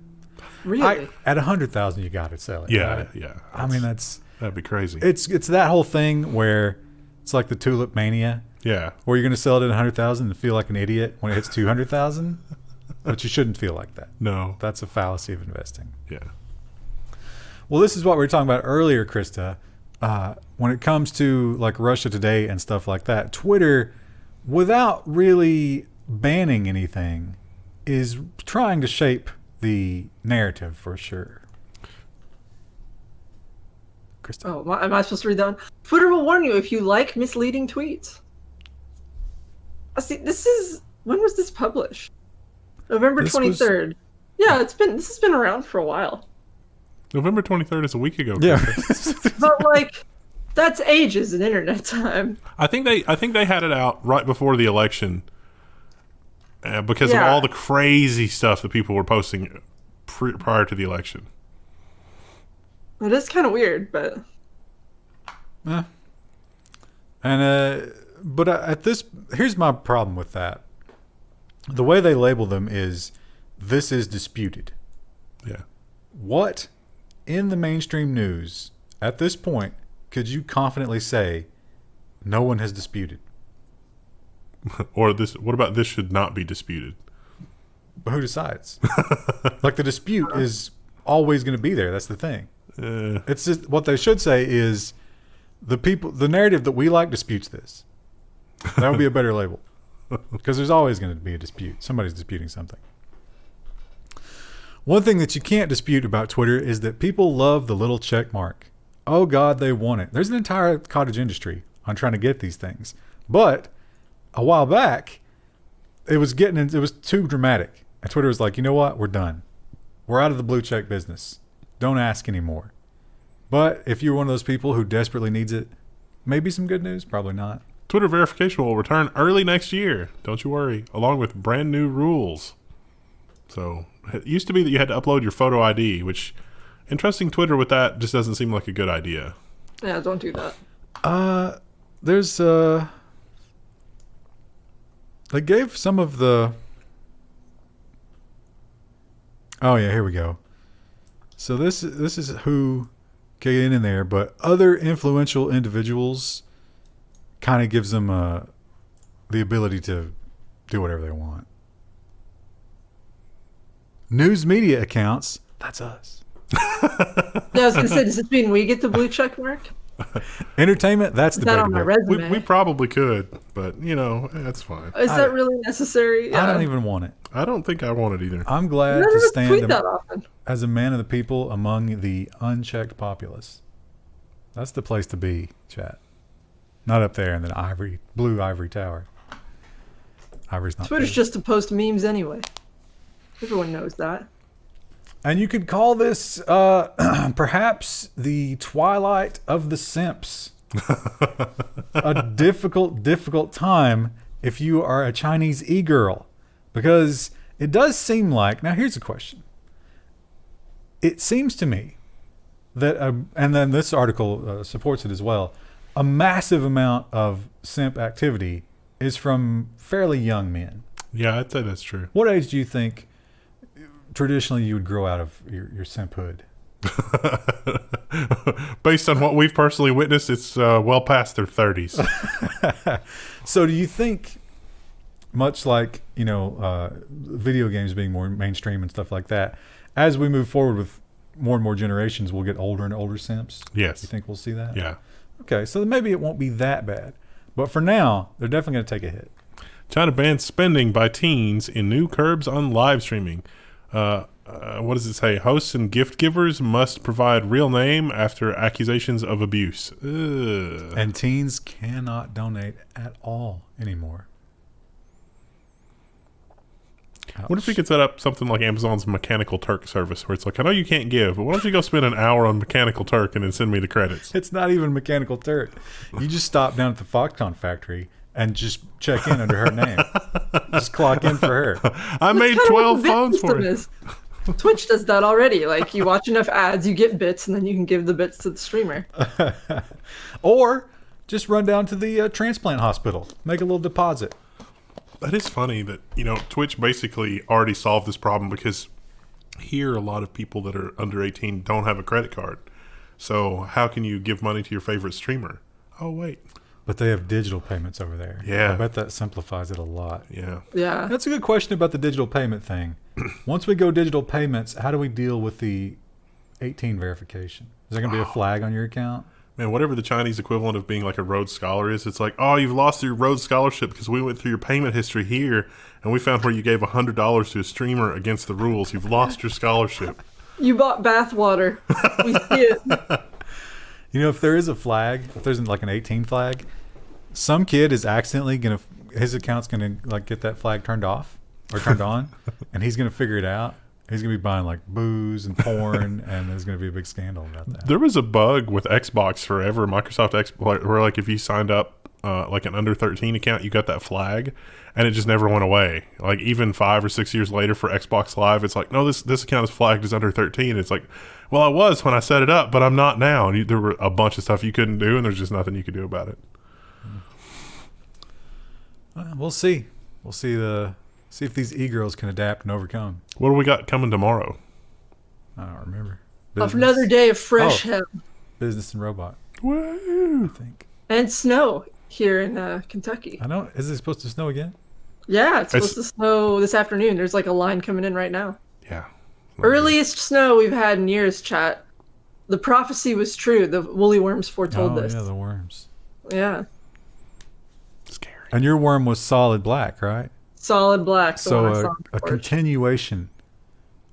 Really? At 100,000, you got to sell it. Yeah, right? yeah. I mean, that'd be crazy. It's that whole thing where it's like the tulip mania. Yeah. Where you're going to sell it at 100,000 and feel like an idiot when it hits 200,000. But you shouldn't feel like that. No. That's a fallacy of investing. Yeah. Well, this is what we were talking about earlier, Krista. When it comes to like Russia Today and stuff like that, Twitter, without really banning anything, is trying to shape the narrative for sure. Krista. Oh, am I supposed to read that one? Twitter will warn you if you like misleading tweets. See, when was this published? November 23rd. Yeah, this has been around for a while. November 23rd is a week ago. Yeah. But like, that's ages in internet time. I think they had it out right before the election because of all the crazy stuff that people were posting prior to the election. It is kind of weird, but Yeah. And here's my problem with that. The way they label them is, this is disputed. Yeah. What in the mainstream news at this point could you confidently say no one has disputed? Or what about this should not be disputed? But who decides? Like, the dispute is always going to be there. That's the thing. It's just, what they should say is, the narrative that we like disputes this. That would be a better label. Because there's always going to be a dispute. Somebody's disputing something. One thing that you can't dispute about Twitter is that people love the little check mark. Oh God, they want it. There's an entire cottage industry on trying to get these things. But a while back, it was too dramatic. And Twitter was like, you know what? We're done. We're out of the blue check business. Don't ask anymore. But if you're one of those people who desperately needs it, maybe some good news, probably not. Twitter verification will return early next year. Don't you worry. Along with brand new rules. So it used to be that you had to upload your photo ID, which entrusting Twitter with that just doesn't seem like a good idea. yeah, don't do that. They gave some of the. Oh yeah, here we go. So this is who can get in there, but other influential individuals kind of gives them the ability to do whatever they want. News media accounts, that's us. Yeah, I was gonna say, does this mean we get the blue check mark? Entertainment, that's Is that on my debatable. resume? We probably could, but that's fine. Is that really necessary? I don't even want it. I don't think I want it either. I'm glad None to of us stand tweet that often. as a man of the people among the unchecked populace. That's the place to be, chat. Not up there in the blue ivory tower. Ivory's not Twitter's there. just to post memes anyway. Everyone knows that. And you could call this perhaps the twilight of the simps. A difficult time if you are a Chinese e-girl. Because it does seem like, now here's a question. It seems to me that, and then this article supports it as well, a massive amount of simp activity is from fairly young men. Yeah, I'd say that's true. What age do you think traditionally you would grow out of your simphood? Based on what we've personally witnessed, it's well past their 30s. So do you think, much like, video games being more mainstream and stuff like that, as we move forward with more and more generations, we'll get older and older simps? Yes. You think we'll see that? Yeah. Okay, so maybe it won't be that bad. But for now, they're definitely going to take a hit. China bans spending by teens in new curbs on live streaming. What does it say? Hosts and gift givers must provide real name after accusations of abuse. Ugh. And teens cannot donate at all anymore. What if we could set up something like Amazon's Mechanical Turk service, where it's like, I know you can't give, but why don't you go spend an hour on Mechanical Turk and then send me the credits? It's not even Mechanical Turk. You just stop down at the Foxconn factory and just check in under her name. Just clock in for her. I made 12 phones for you. Twitch does that already. Like, you watch enough ads, you get bits, and then you can give the bits to the streamer. Or just run down to the transplant hospital. Make a little deposit. That is funny that, Twitch basically already solved this problem, because here a lot of people that are under 18 don't have a credit card. So how can you give money to your favorite streamer? Oh, wait. But they have digital payments over there. Yeah. I bet that simplifies it a lot. Yeah. Yeah. That's a good question about the digital payment thing. Once we go digital payments, how do we deal with the 18 verification? Is there going to be a flag on your account? Man, whatever the Chinese equivalent of being like a Rhodes Scholar is, it's like, oh, you've lost your Rhodes Scholarship because we went through your payment history here and we found where you gave $100 to a streamer against the rules. You've lost your scholarship. You bought bathwater. We see it. If there is a flag, if there's like an 18 flag, some kid is accidentally his account's gonna like get that flag turned off or turned on, and he's gonna figure it out. He's gonna be buying like booze and porn, and there's gonna be a big scandal about that. There was a bug with Xbox forever, Microsoft Xbox, where like if you signed up like an under 13 account, you got that flag, and it just never went away. Like even 5 or 6 years later for Xbox Live, it's like, no, this account is flagged as under 13. It's like, well, I was when I set it up, but I'm not now. And there were a bunch of stuff you couldn't do, and there's just nothing you could do about it. We'll see. We'll see if these e-girls can adapt and overcome. What do we got coming tomorrow? I don't remember. Of another day of fresh hell. Business and Robot. Woo! I think. And snow here in Kentucky. I know. Is it supposed to snow again? Yeah, it's supposed to snow this afternoon. There's like a line coming in right now. Yeah. Earliest snow we've had in years, chat. The prophecy was true. The woolly worms foretold this. Yeah, the worms. Yeah. Scary. And your worm was solid black, right? Solid black. So a continuation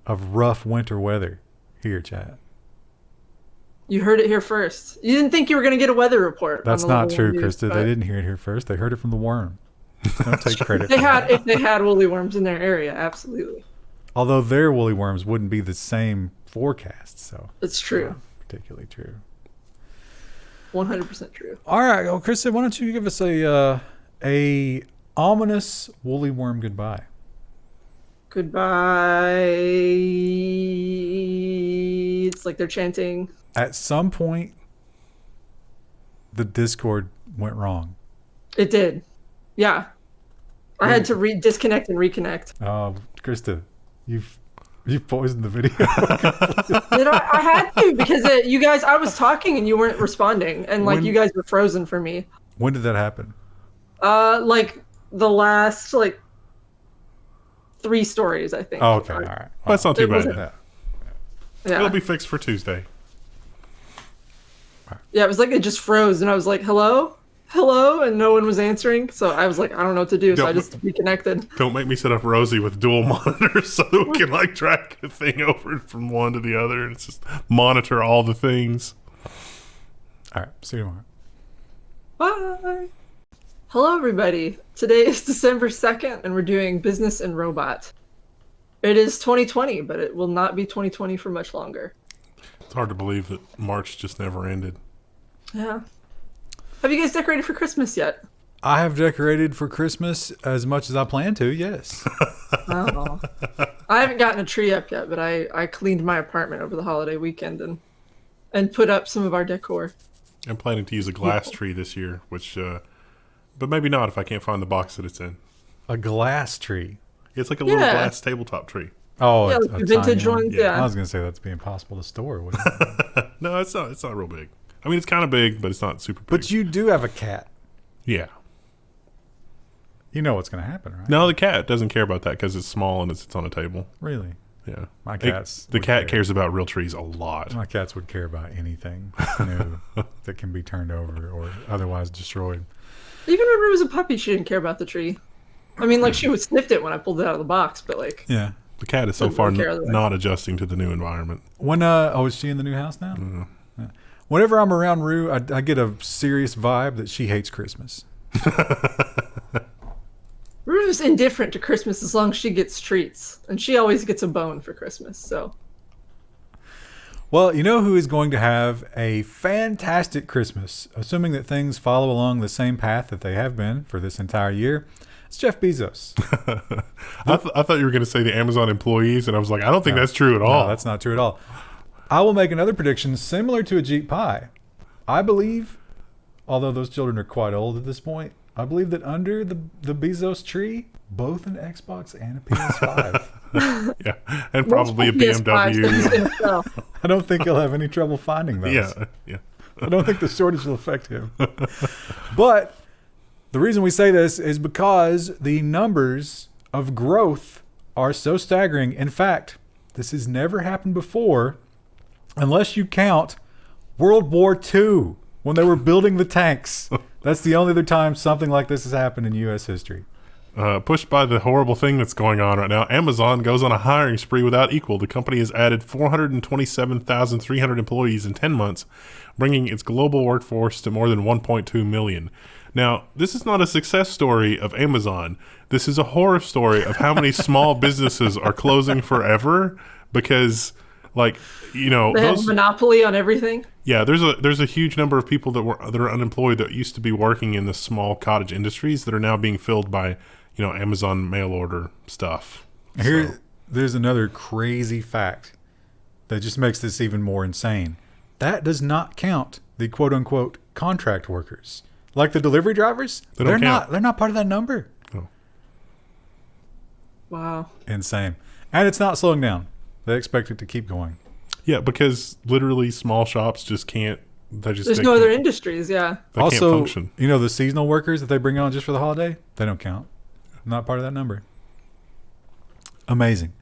of rough winter weather here, chat. You heard it here first. You didn't think you were going to get a weather report. That's not true, Krista. They didn't hear it here first. They heard it from the worm. Don't take credit. If they had woolly worms in their area, absolutely. Although their woolly worms wouldn't be the same forecast, so it's true. Particularly true. 100% true. All right, well, Krista, why don't you give us a ominous woolly worm goodbye? Goodbye. It's like they're chanting. At some point, the Discord went wrong. It did. Yeah. I had to disconnect and reconnect. Krista, you've poisoned the video. I had to because you guys, I was talking and you weren't responding, and you guys were frozen for me. When did that happen? Like the last 3 stories, I think. Oh, okay, all right. Well, that's not too bad. Yeah. It'll be fixed for Tuesday. Yeah, it was like it just froze, and I was like, "Hello, hello," and no one was answering. So I was like, "I don't know what to do," so I just reconnected. Don't make me set up Rosie with dual monitors so that we can track the thing over from one to the other, and it's just monitor all the things. All right, see you tomorrow. Bye. Hello, everybody. Today is December 2nd, and we're doing Business and Robot. It is 2020, but it will not be 2020 for much longer. It's hard to believe that March just never ended. Yeah. Have you guys decorated for Christmas yet? I have decorated for Christmas as much as I plan to, yes. Oh. I haven't gotten a tree up yet, but I cleaned my apartment over the holiday weekend and put up some of our decor. I'm planning to use a glass tree this year, which, but maybe not if I can't find the box that it's in. A glass tree? It's like a little glass tabletop tree. Oh, yeah, like vintage ones, yeah. I was going to say that's be impossible to store, wouldn't it? No, it's not real big. I mean, it's kind of big, but it's not super big. But you do have a cat. Yeah. You know what's going to happen, right? No, the cat doesn't care about that because it's small and it sits on a table. Really? Yeah. My cats. The cat cares about real trees a lot. My cats would care about anything new that can be turned over or otherwise destroyed. Even when Rue was a puppy, she didn't care about the tree. I mean, she would sniffed it when I pulled it out of the box, but yeah. The cat is so far not adjusting to the new environment. When is she in the new house now? Mm-hmm. Yeah. Whenever I'm around Rue, I get a serious vibe that she hates Christmas. We're just indifferent to Christmas as long as she gets treats. And she always gets a bone for Christmas, so. Well, you know who is going to have a fantastic Christmas, assuming that things follow along the same path that they have been for this entire year? It's Jeff Bezos. I thought you were going to say the Amazon employees, and I was like, I don't think that's true at all. No, that's not true at all. I will make another prediction similar to Ajit Pai. I believe, although those children are quite old at this point, I believe that under the Bezos tree, both an Xbox and a PS5. Yeah, and probably a BMW. I don't think he'll have any trouble finding those. Yeah. I don't think the shortage will affect him. But the reason we say this is because the numbers of growth are so staggering. In fact, this has never happened before, unless you count World War II, when they were building the tanks. That's the only other time something like this has happened in U.S. history. Pushed by the horrible thing that's going on right now, Amazon goes on a hiring spree without equal. The company has added 427,300 employees in 10 months, bringing its global workforce to more than 1.2 million. Now, this is not a success story of Amazon. This is a horror story of how many small businesses are closing forever because, like, you know, they have a monopoly on everything. Yeah, there's a huge number of people that are unemployed that used to be working in the small cottage industries that are now being filled by, you know, Amazon mail order stuff. There's another crazy fact that just makes this even more insane. That does not count the quote unquote contract workers, like the delivery drivers. They're not part of that number. Oh. Wow. Insane, and it's not slowing down. They expect it to keep going. Yeah, because literally small shops just can't. There's no other industries. Yeah. They can't function. You know, the seasonal workers that they bring on just for the holiday, they don't count. Not part of that number. Amazing.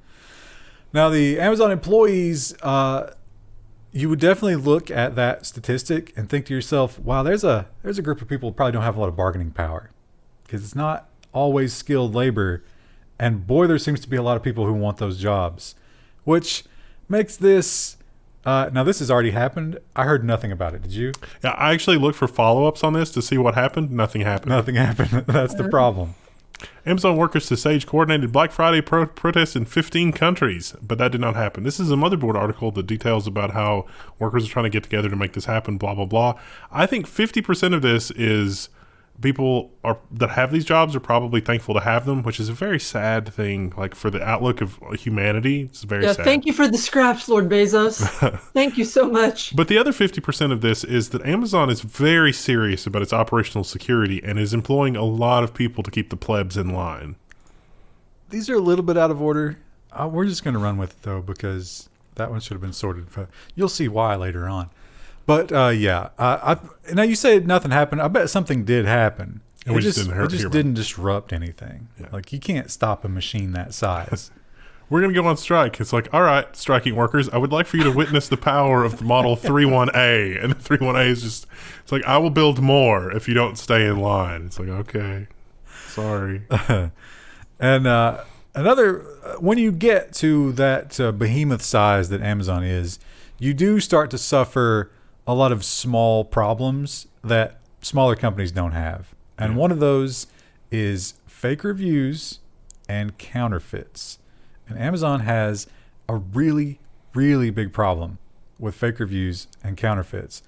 Now, the Amazon employees, you would definitely look at that statistic and think to yourself, wow, there's a group of people who probably don't have a lot of bargaining power because it's not always skilled labor. And boy, there seems to be a lot of people who want those jobs, which makes this... now, this has already happened. I heard nothing about it. Did you? Yeah, I actually looked for follow-ups on this to see what happened. Nothing happened. Nothing happened. That's the problem. Amazon workers to stage coordinated Black Friday protests in 15 countries, but that did not happen. This is a Motherboard article that details about how workers are trying to get together to make this happen, blah, blah, blah. I think 50% of this is people that have these jobs are probably thankful to have them, which is a very sad thing. Like, for the outlook of humanity, it's very sad. Thank you for the scraps, Lord Bezos. Thank you so much. But the other 50% of this is that Amazon is very serious about its operational security and is employing a lot of people to keep the plebs in line. These are a little bit out of order. We're just going to run with it, though, because that one should have been sorted. You'll see why later on. But yeah, now you say nothing happened. I bet something did happen. And it just didn't disrupt anything. Yeah. Like, you can't stop a machine that size. We're going to go on strike. It's like, all right, striking workers, I would like for you to witness the power of the Model 31A. And the 31A is just, it's like, I will build more if you don't stay in line. It's like, okay, sorry. And when you get to that behemoth size that Amazon is, you do start to suffer a lot of small problems that smaller companies don't have. And one of those is fake reviews and counterfeits. And Amazon has a really, really big problem with fake reviews and counterfeits.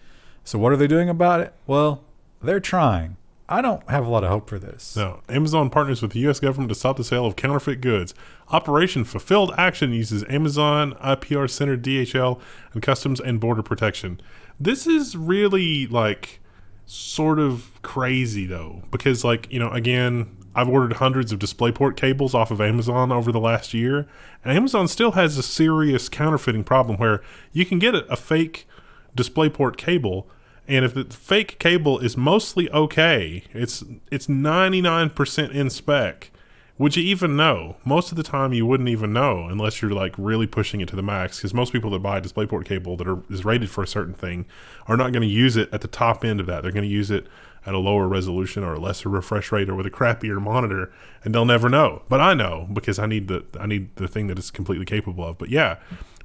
So what are they doing about it? Well, they're trying. I don't have a lot of hope for this. No. Amazon partners with the U.S. government to stop the sale of counterfeit goods. Operation Fulfilled Action uses Amazon, IPR Center, DHL, and Customs and Border Protection. This is really, like, sort of crazy, though, because, like, you know, again, I've ordered hundreds of DisplayPort cables off of Amazon over the last year, and Amazon still has a serious counterfeiting problem where you can get a fake DisplayPort cable, and if the fake cable is mostly okay, it's 99% in spec. Would you even know? Most of the time you wouldn't even know unless you're like really pushing it to the max, because most people that buy a DisplayPort cable that is rated for a certain thing are not going to use it at the top end of that. They're going to use it at a lower resolution or a lesser refresh rate or with a crappier monitor, and they'll never know. But I know because I need the thing that it's completely capable of. But yeah,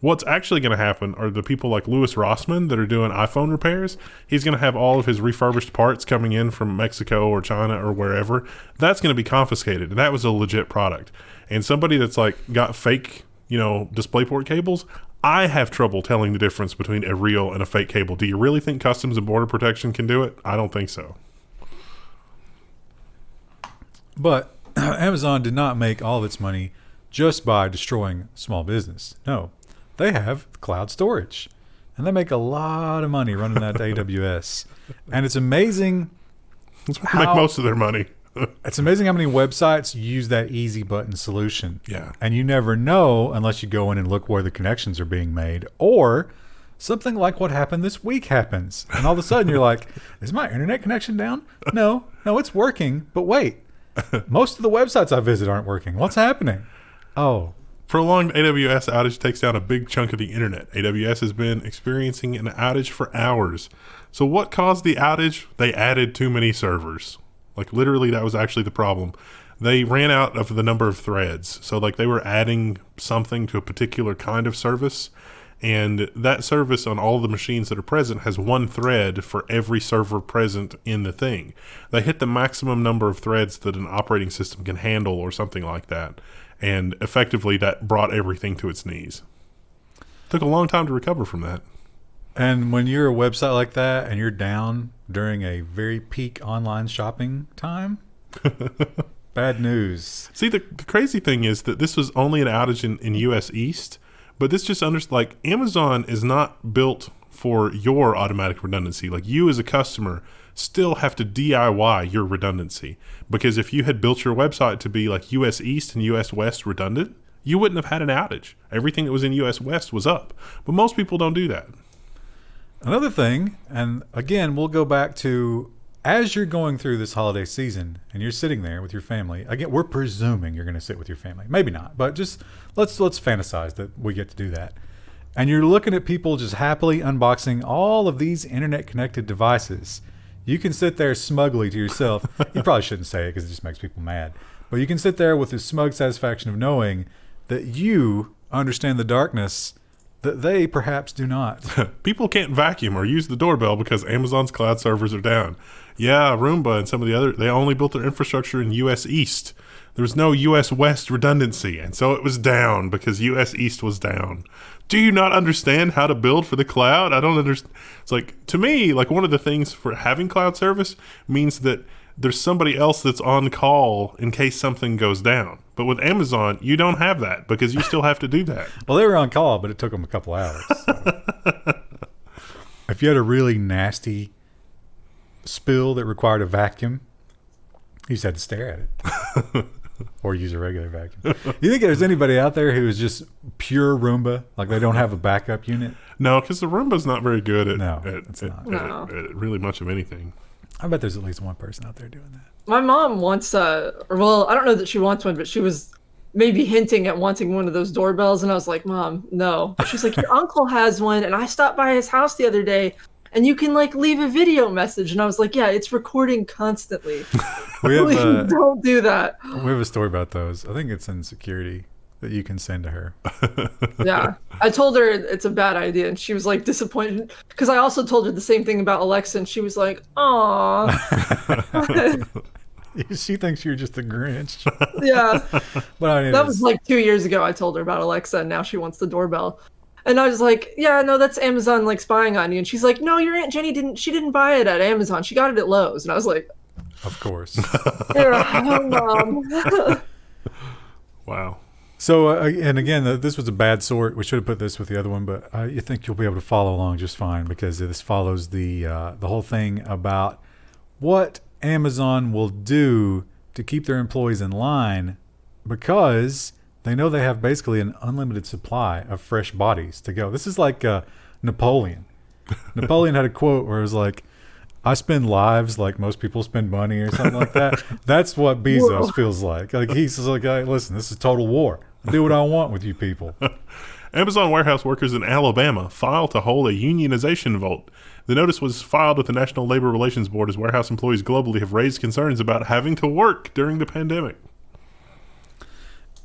what's actually going to happen are the people like Louis Rossmann that are doing iPhone repairs. He's going to have all of his refurbished parts coming in from Mexico or China or wherever. That's going to be confiscated, and that was a legit product. And somebody that's like got fake, DisplayPort cables, I have trouble telling the difference between a real and a fake cable. Do you really think Customs and Border Protection can do it? I don't think so. But Amazon did not make all of its money just by destroying small business. No, they have cloud storage, and they make a lot of money running that to AWS. And it's amazing That's where they make most of their money. It's amazing how many websites use that easy button solution. Yeah. And you never know unless you go in and look where the connections are being made, or something like what happened this week happens. And all of a sudden you're like, is my internet connection down? No, it's working. But wait, most of the websites I visit aren't working. What's happening? Oh. Prolonged AWS outage takes down a big chunk of the internet. AWS has been experiencing an outage for hours. So what caused the outage? They added too many servers. Like literally that was actually the problem. They ran out of the number of threads. So like they were adding something to a particular kind of service, and that service on all the machines that are present has one thread for every server present in the thing. They hit the maximum number of threads that an operating system can handle or something like that. And effectively that brought everything to its knees. Took a long time to recover from that. And when you're a website like that and you're down during a very peak online shopping time, bad news. See, the crazy thing is that this was only an outage in US East, but this just like Amazon is not built for your automatic redundancy. Like you as a customer still have to DIY your redundancy, because if you had built your website to be like US East and US West redundant, you wouldn't have had an outage. Everything that was in US West was up, but most people don't do that. Another thing, and again, we'll go back to as you're going through this holiday season and you're sitting there with your family. Again, we're presuming you're going to sit with your family. Maybe not, but just let's fantasize that we get to do that. And you're looking at people just happily unboxing all of these internet-connected devices. You can sit there smugly to yourself. You probably shouldn't say it because it just makes people mad. But you can sit there with the smug satisfaction of knowing that you understand the darkness that they perhaps do not. People can't vacuum or use the doorbell because Amazon's cloud servers are down. Yeah, Roomba and some of the other, they only built their infrastructure in US East. There was no US West redundancy, and so it was down because US East was down. Do you not understand how to build for the cloud? I don't understand. It's like, to me, like one of the things for having cloud service means that there's somebody else that's on call in case something goes down. But with Amazon, you don't have that because you still have to do that. Well, they were on call, but it took them a couple hours. So. If you had a really nasty spill that required a vacuum, you just had to stare at it. Or use a regular vacuum. You think there's anybody out there who is just pure Roomba? Like they don't have a backup unit? No, because the Roomba's not very good at really much of anything. I bet there's at least one person out there doing that. My mom wants I don't know that she wants one, but she was maybe hinting at wanting one of those doorbells, and I was like, Mom, no. She's like, your uncle has one, and I stopped by his house the other day, and you can like leave a video message. And I was like, yeah, it's recording constantly. Don't do that. We have a story about those. I think it's in security that you can send to her. Yeah. I told her it's a bad idea, and she was like disappointed because I also told her the same thing about Alexa, and she was like, aw. She thinks you're just a Grinch. Yeah. But that was like 2 years ago I told her about Alexa, and now she wants the doorbell. And I was like, yeah, no, that's Amazon like spying on you. And she's like, no, your Aunt Jenny didn't buy it at Amazon. She got it at Lowe's. And I was like, of course. Yeah, Mom. Wow. So, and again, this was a bad sort. We should have put this with the other one, but I think you'll be able to follow along just fine because this follows the whole thing about what Amazon will do to keep their employees in line because they know they have basically an unlimited supply of fresh bodies to go. This is like Napoleon. Napoleon had a quote where it was like, I spend lives like most people spend money or something like that. That's what Bezos feels like. Like he's like, hey, listen, this is total war. I do what I want with you people. Amazon warehouse workers in Alabama filed to hold a unionization vote. The notice was filed with the National Labor Relations Board as warehouse employees globally have raised concerns about having to work during the pandemic.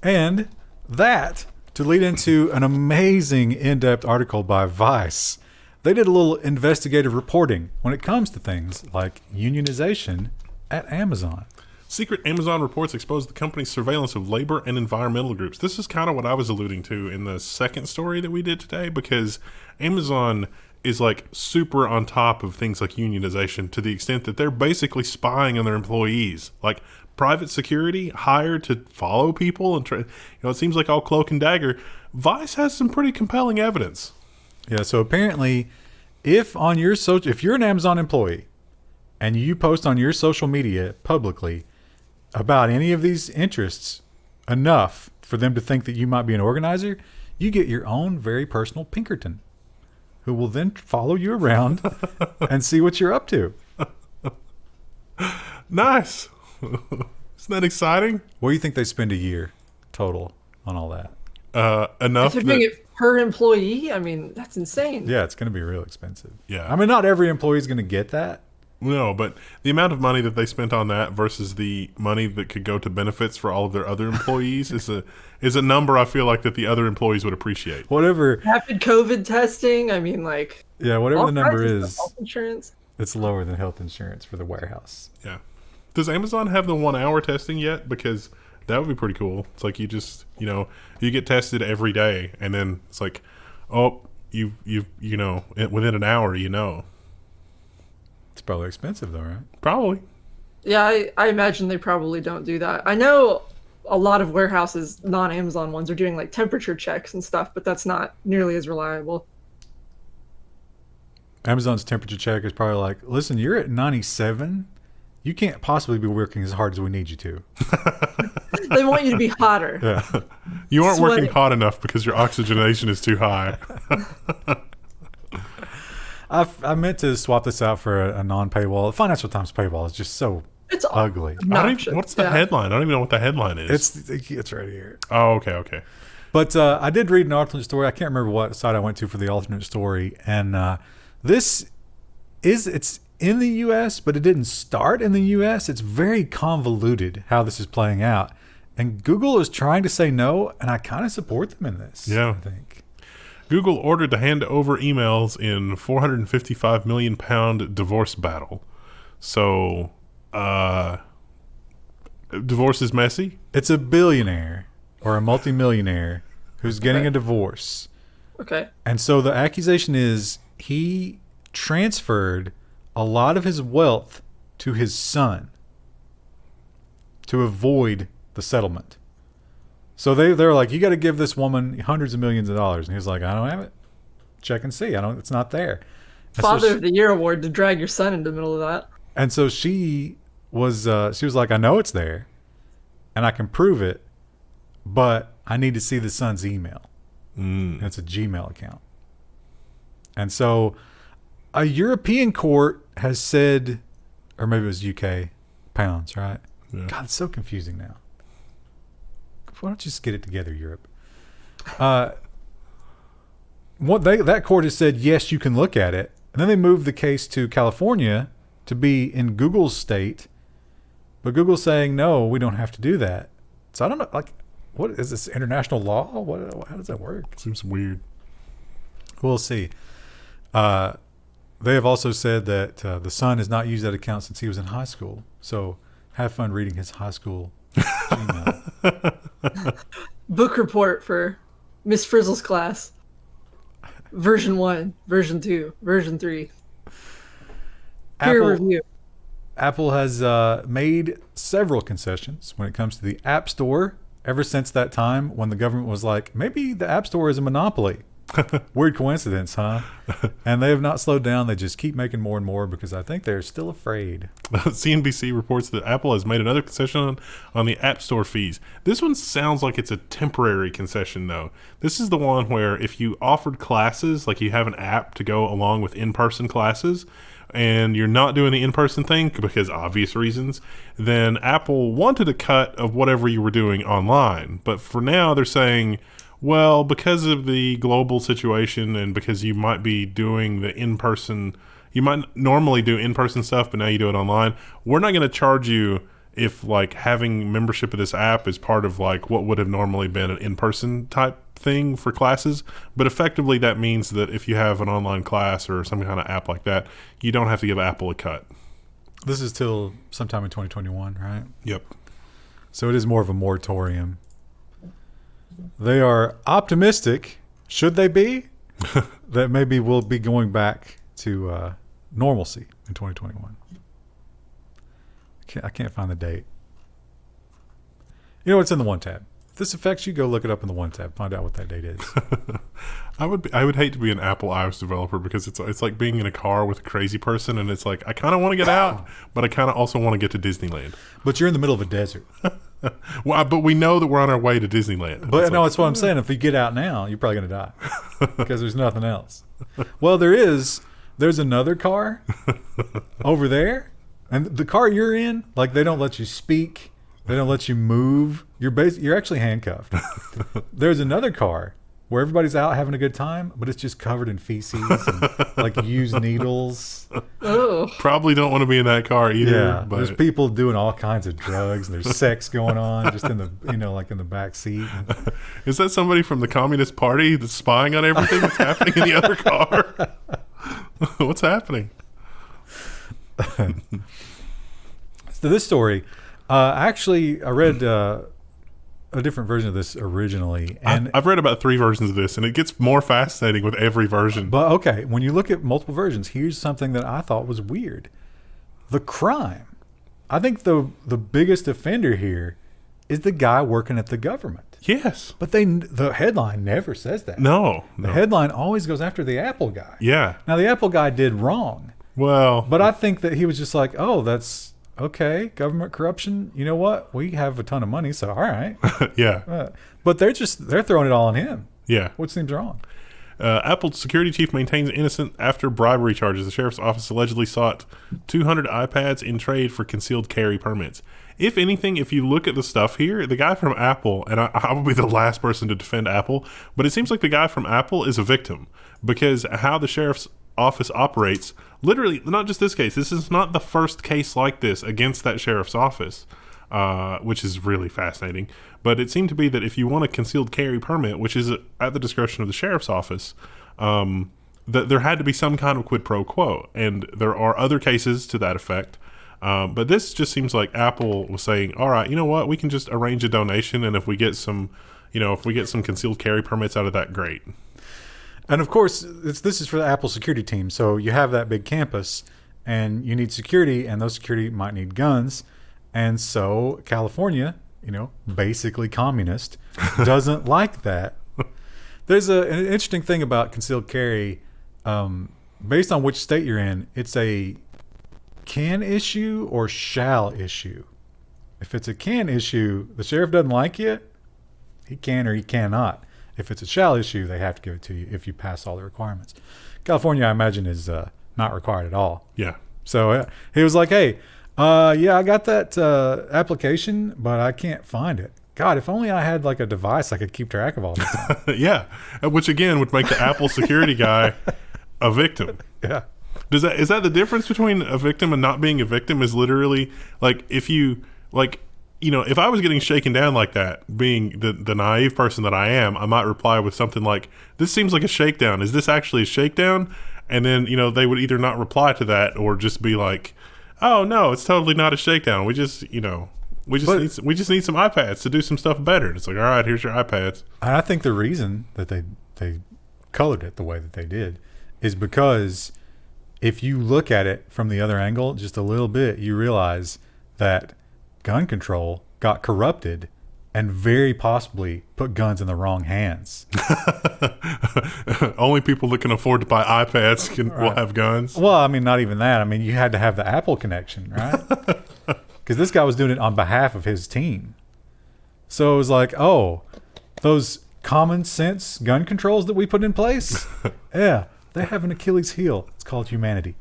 And that to lead into an amazing in-depth article by Vice. They did a little investigative reporting when it comes to things like unionization at Amazon. Secret Amazon reports exposed the company's surveillance of labor and environmental groups. This is kind of what I was alluding to in the second story that we did today, because Amazon is like super on top of things like unionization to the extent that they're basically spying on their employees. Like private security hired to follow people and it seems like all cloak and dagger. Vice has some pretty compelling evidence. Yeah, so apparently if you're an Amazon employee and you post on your social media publicly about any of these interests enough for them to think that you might be an organizer, you get your own very personal Pinkerton, who will then follow you around and see what you're up to. Nice. Isn't that exciting? What do you think they spend a year total on all that? Enough. If you're doing it per employee, I mean, that's insane. Yeah, it's going to be real expensive. Yeah. I mean, not every employee is going to get that. No, but the amount of money that they spent on that versus the money that could go to benefits for all of their other employees is a number I feel like that the other employees would appreciate. Whatever. Rapid COVID testing. I mean, like. Yeah, whatever the number is. Health insurance. It's lower than health insurance for the warehouse. Yeah. Does Amazon have the 1 hour testing yet? Because that would be pretty cool. It's like you just, you get tested every day and then it's like, oh, within an hour, It's probably expensive though, right? Probably. Yeah, I imagine they probably don't do that. I know a lot of warehouses, non-Amazon ones, are doing like temperature checks and stuff, but that's not nearly as reliable. Amazon's temperature check is probably like, listen, you're at 97. You can't possibly be working as hard as we need you to. They want you to be hotter. Yeah. You aren't Sweating. working hot enough because your oxygenation is too high. I meant to swap this out for a non-paywall. Financial Times paywall is just so It's ugly. What's the headline? I don't even know what the headline is. It's right here. Oh, okay. But I did read an alternate story. I can't remember what site I went to for the alternate story. And it's in the U.S., but it didn't start in the U.S. It's very convoluted how this is playing out. And Google is trying to say no, and I kind of support them in this. Yeah. I think. Google ordered to hand over emails in £455 million divorce battle. So, divorce is messy? It's a billionaire or a multimillionaire who's getting a divorce. Okay. And so the accusation is he transferred a lot of his wealth to his son to avoid the settlement. So they're like, you got to give this woman hundreds of millions of dollars. And he was like, I don't have it. Check and see. It's not there. And Father of the Year award to drag your son into the middle of that. And so she was like, I know it's there and I can prove it, but I need to see the son's email. And it's a Gmail account. And so a European court has said, or maybe it was UK pounds, right? Yeah. God, it's so confusing now. Why don't you just get it together, Europe? That court has said, yes, you can look at it. And then they moved the case to California to be in Google's state. But Google's saying, no, we don't have to do that. So I don't know, like, what is this, international law? How does that work? Seems weird. We'll see. They have also said that the son has not used that account since he was in high school. So have fun reading his high school Gmail. Book report for Miss Frizzle's class. Version 1, version 2, version 3. Peer review. Apple has made several concessions when it comes to the App Store ever since that time when the government was like, maybe the App Store is a monopoly. Weird coincidence, huh? And they have not slowed down. They just keep making more and more because I think they're still afraid. CNBC reports that Apple has made another concession on the App Store fees. This one sounds like it's a temporary concession, though. This is the one where if you offered classes, like you have an app to go along with in-person classes, and you're not doing the in-person thing because obvious reasons, then Apple wanted a cut of whatever you were doing online. But for now, they're saying, Well, because of the global situation and because you might be doing the in-person, you might normally do in-person stuff, but now you do it online. We're not going to charge you if like having membership of this app is part of like what would have normally been an in-person type thing for classes. But effectively that means that if you have an online class or some kind of app like that, you don't have to give Apple a cut. This is till sometime in 2021, right? Yep. So it is more of a moratorium. They are optimistic, should they be, that maybe we'll be going back to normalcy in 2021. I can't find the date. You know what's in the one tab. If this affects you, go look it up in the one tab. Find out what that date is. I would hate to be an Apple iOS developer because it's like being in a car with a crazy person, and it's like I kind of want to get out, but I kind of also want to get to Disneyland. But you're in the middle of a desert. Well, but we know that we're on our way to Disneyland. But no, that's what I'm saying. If you get out now, you're probably going to die because there's nothing else. Well, there's another car over there, and the car you're in, like they don't let you speak, they don't let you move. You're actually handcuffed. There's another car where everybody's out having a good time, but it's just covered in feces and like used needles. Oh. Probably don't want to be in that car either. Yeah, but there's people doing all kinds of drugs, and there's sex going on just in the like in the back seat. Is that somebody from the Communist Party that's spying on everything that's happening in the other car? What's happening? So this story, actually, I read a different version of this originally, and I've read about 3 versions of this, and it gets more fascinating with every version. But okay, when you look at multiple versions, here's something that I thought was weird. The crime. I think the biggest offender here is the guy working at the government. Yes. But the headline never says that. No. The headline always goes after the Apple guy. Yeah. Now, the Apple guy did wrong. Well. But I think that he was just like, oh, that's okay. Government corruption. You know what? We have a ton of money, so all right. Yeah. But they're throwing it all on him. Yeah. What seems wrong? Apple's security chief maintains innocent after bribery charges. The sheriff's office allegedly sought 200 iPads in trade for concealed carry permits. If anything, if you look at the stuff here, the guy from Apple, and I will be the last person to defend Apple, but it seems like the guy from Apple is a victim because how the sheriff's office operates, literally, not just this case, this is not the first case like this against that sheriff's office, which is really fascinating. But it seemed to be that if you want a concealed carry permit, which is at the discretion of the sheriff's office, that there had to be some kind of quid pro quo. And there are other cases to that effect. But this just seems like Apple was saying, all right, you know what, we can just arrange a donation, and if we get some concealed carry permits out of that, great. And of course, this is for the Apple security team. So you have that big campus, and you need security, and those security might need guns. And so California, basically communist, doesn't like that. There's an interesting thing about concealed carry. Based on which state you're in, it's a can issue or shall issue. If it's a can issue, the sheriff doesn't like you, he can or he cannot. If it's a shall issue, they have to give it to you if you pass all the requirements. California, I imagine, is not required at all. Yeah. So he was like, hey, I got that application, but I can't find it. God, if only I had like a device I could keep track of all this. Yeah. Which again would make the Apple security guy a victim. Yeah. Is that the difference between a victim and not being a victim? Is literally like if you like, if I was getting shaken down like that, being the naive person that I am, I might reply with something like, this seems like a shakedown. Is this actually a shakedown? And then, they would either not reply to that or just be like, oh no, it's totally not a shakedown. We just need some iPads to do some stuff better. And it's like, all right, here's your iPads. I think the reason that they colored it the way that they did is because if you look at it from the other angle just a little bit, you realize that gun control got corrupted and very possibly put guns in the wrong hands. Only people that can afford to buy iPads will have guns. Well, I mean, not even that. I mean, you had to have the Apple connection, right? Because this guy was doing it on behalf of his team. So it was like, oh, those common sense gun controls that we put in place, yeah, they have an Achilles heel. It's called humanity.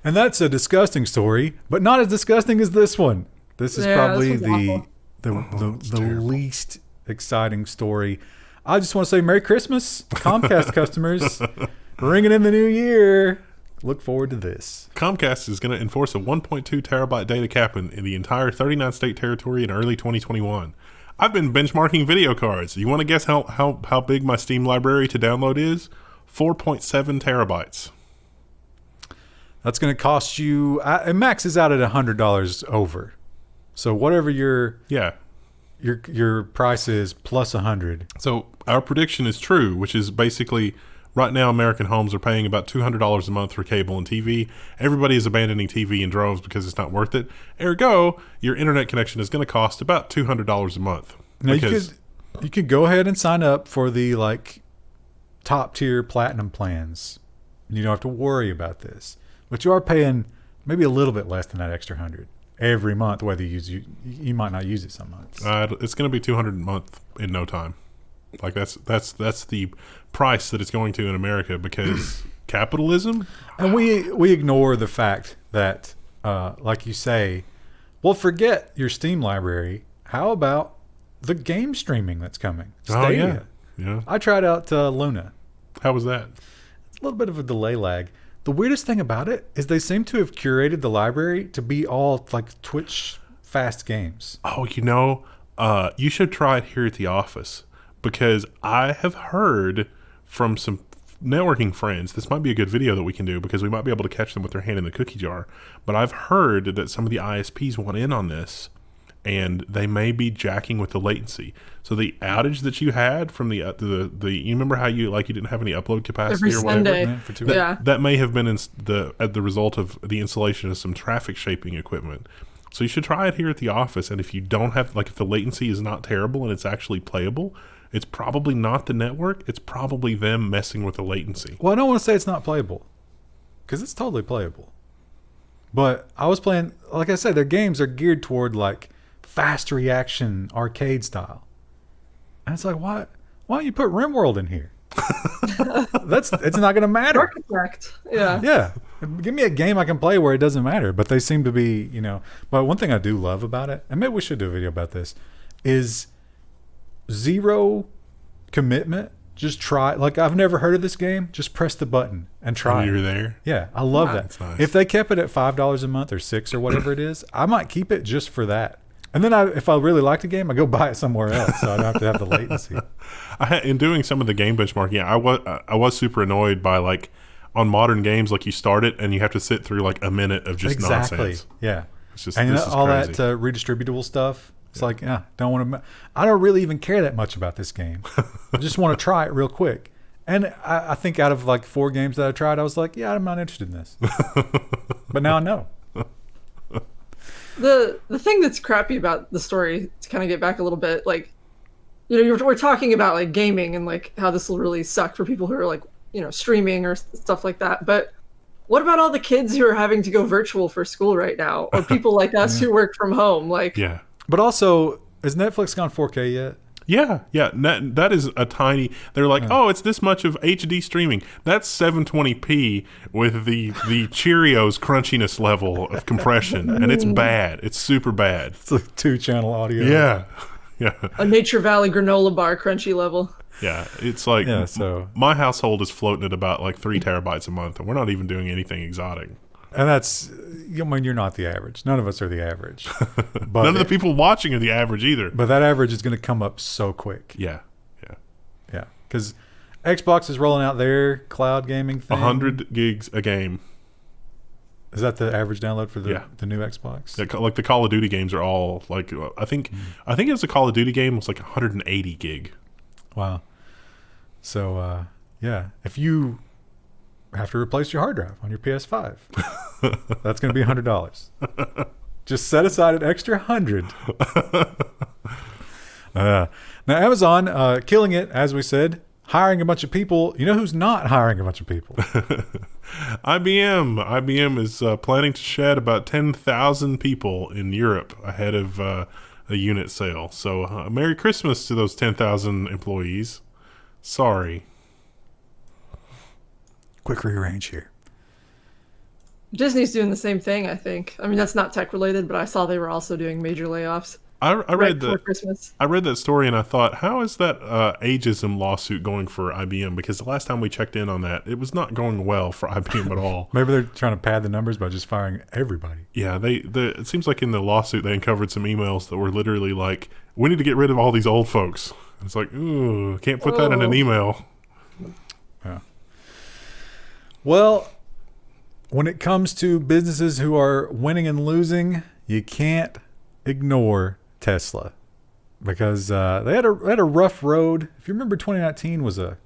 And that's a disgusting story, but not as disgusting as this one. This is probably the least exciting story. I just want to say Merry Christmas, Comcast customers. Ringing in the new year. Look forward to this. Comcast is going to enforce a 1.2 terabyte data cap in the entire 39 state territory in early 2021. I've been benchmarking video cards. You want to guess how big my Steam library to download is? 4.7 terabytes. That's going to cost you. It maxes out at $100 over. So whatever your price is plus 100. So our prediction is true, which is basically right now American homes are paying about $200 a month for cable and TV. Everybody is abandoning TV in droves because it's not worth it. Ergo, your internet connection is going to cost about $200 a month. Now you could go ahead and sign up for the top tier platinum plans. You don't have to worry about this, but you are paying maybe a little bit less than that extra 100 every month. Whether you might not use it some months. It's going to be $200 a month in no time. Like that's the price that it's going to in America because capitalism. And we ignore the fact that, like you say, well, forget your Steam library. How about the game streaming that's coming? Stadia. Oh, yeah. I tried out Luna. How was that? It's a little bit of a delay lag. The weirdest thing about it is they seem to have curated the library to be all like Twitch fast games. Oh, you should try it here at the office because I have heard from some networking friends, this might be a good video that we can do because we might be able to catch them with their hand in the cookie jar. But I've heard that some of the ISPs want in on this and they may be jacking with the latency. So the outage that you had from the you remember how you didn't have any upload capacity every or whatever? Sunday. For 2 weeks. Yeah. That may have been the result of the installation of some traffic shaping equipment. So you should try it here at the office. And if you don't have, if the latency is not terrible and it's actually playable, it's probably not the network. It's probably them messing with the latency. Well, I don't want to say it's not playable because it's totally playable. But I was playing, like I said, their games are geared toward fast reaction arcade style. And it's why don't you put RimWorld in here? It's not going to matter. Architect. Yeah. Yeah. Give me a game I can play where it doesn't matter. But they seem to be, But one thing I do love about it, and maybe we should do a video about this, is zero commitment. Just try. I've never heard of this game. Just press the button and try. You're there. Yeah, I love that. That's nice. If they kept it at $5 a month or $6 or whatever it is, I might keep it just for that. And then if I really like the game, I go buy it somewhere else, so I don't have to have the latency. In doing some of the game benchmarking, I was super annoyed by on modern games, you start it and you have to sit through a minute of just nonsense. Yeah. It's just And this is all crazy. that redistributable stuff. It's don't want to. I don't really even care that much about this game. I just want to try it real quick. And I think out of 4 games that I tried, I was I'm not interested in this. But now I know. The thing that's crappy about the story, to kind of get back a little bit, we're talking about gaming and how this will really suck for people who are streaming or stuff like that. But what about all the kids who are having to go virtual for school right now, or people like us who work from home? Yeah. But also, has Netflix gone 4K yet? Yeah. That is a tiny. They're oh, it's this much of HD streaming. That's 720p with the Cheerios crunchiness level of compression, and it's bad. It's super bad. It's 2-channel audio. Yeah. A Nature Valley granola bar crunchy level. Yeah, it's so my household is floating at about 3 terabytes a month, and we're not even doing anything exotic. And that's, you're not the average. None of us are the average. But None of the people watching are the average either. But that average is going to come up so quick. Yeah. Because Xbox is rolling out their cloud gaming thing. 100 gigs a game. Is that the average download for the new Xbox? Yeah, the Call of Duty games are all I think it was a Call of Duty game was 180 gig. Wow. So if you have to replace your hard drive on your PS5, that's going to be $100. Just set aside an extra 100. Now Amazon killing it, as we said, hiring a bunch of people. You know who's not hiring a bunch of people? IBM is planning to shed about 10,000 people in Europe ahead of a unit sale. So Merry Christmas to those 10,000 employees. Sorry. Quick rearrange here. Disney's doing the same thing, I think. I mean, that's not tech related, but I saw they were also doing major layoffs. I right read before that. Christmas. I read that story and I thought, how is that ageism lawsuit going for IBM? Because the last time we checked in on that, it was not going well for IBM at all. Maybe they're trying to pad the numbers by just firing everybody. Yeah, it seems like in the lawsuit they uncovered some emails that were literally like, we need to get rid of all these old folks. It's like, ooh, can't put that in an email. Yeah. Well, when it comes to businesses who are winning and losing, you can't ignore Tesla, because they had a rough road. If you remember, 2019 was a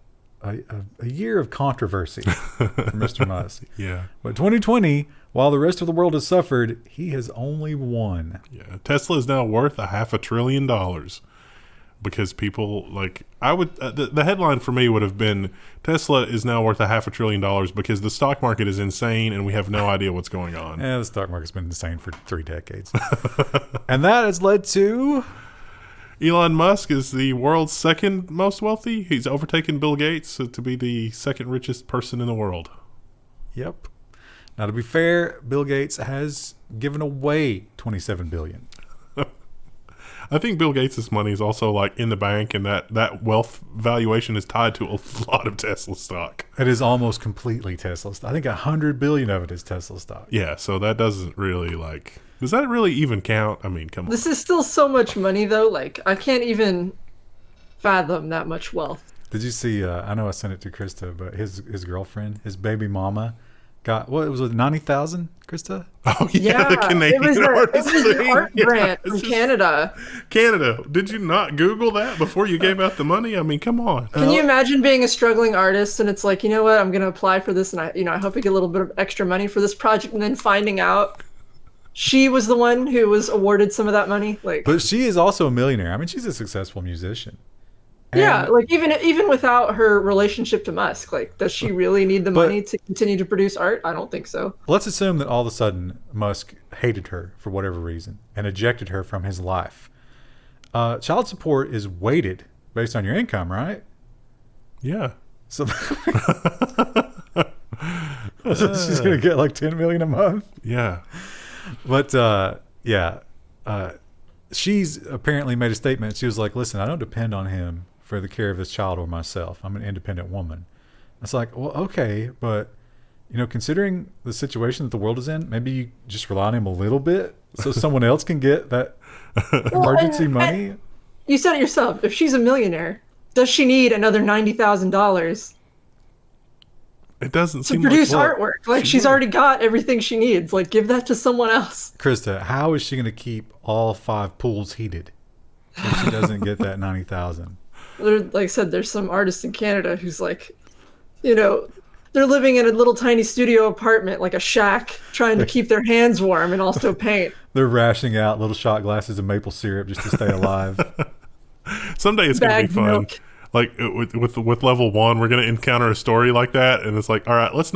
year of controversy for Mr. Musk. Yeah. But 2020, while the rest of the world has suffered, he has only won. Yeah. Tesla is now worth $500 billion because people like the headline for me would have been Tesla is now worth $500 billion because the stock market is insane and we have no idea what's going on. Yeah, the stock market's been insane for 3 decades. And that has led to Elon Musk is the world's second most wealthy. He's overtaken Bill Gates to be the second richest person in the world. Yep. Now, to be fair, Bill Gates has given away $27 billion. I think Bill Gates' money is also like in the bank, and that wealth valuation is tied to a lot of Tesla stock. It is almost completely Tesla stock. I think $100 billion of it is Tesla stock. Yeah, so that doesn't really does that really even count? I mean, come on. This is still so much money, though. Like, I can't even fathom that much wealth. Did you see? I know I sent it to Krista, but his girlfriend, his baby mama, got what? It was 90,000. Krista? Oh yeah, the Canadian it was artist an thing. art Yeah, brand it's from just- Canada. Canada. Did you not Google that before you gave out the money? I mean, come on. Can you imagine being a struggling artist and it's like, you know what, I'm going to apply for this and I hope I get a little bit of extra money for this project, and then finding out she was the one who was awarded some of that money? Like, But she is also a millionaire. I mean, she's a successful musician. yeah, And- like even without her relationship to Musk, like, does she really need the money to continue to produce art? I don't think so. Let's assume that all of a sudden Musk hated her for whatever reason and ejected her from his life. Child support is weighted based on your income, right? Yeah. So she's gonna get like $10 million a month. Yeah. But she's apparently made a statement. She was like, "Listen, I don't depend on him for the care of this child or myself. I'm an independent woman." It's like, well, okay, but considering the situation that the world is in, maybe you just rely on him a little bit so someone else can get that emergency money. You said it yourself. If she's a millionaire, does she need another $90,000 It doesn't to seem produce like artwork? Like, she's already got everything she needs. Like, give that to someone else. Krista, how is she going to keep all 5 pools heated if she doesn't get that 90,000? Like I said, there's some artist in Canada who's like, they're living in a little tiny studio apartment, like a shack, trying to keep their hands warm and also paint. They're rationing out little shot glasses of maple syrup just to stay alive. Someday it's going to be Bagged fun. milk. Like with level 1, we're going to encounter a story like that, and it's like, all right, let's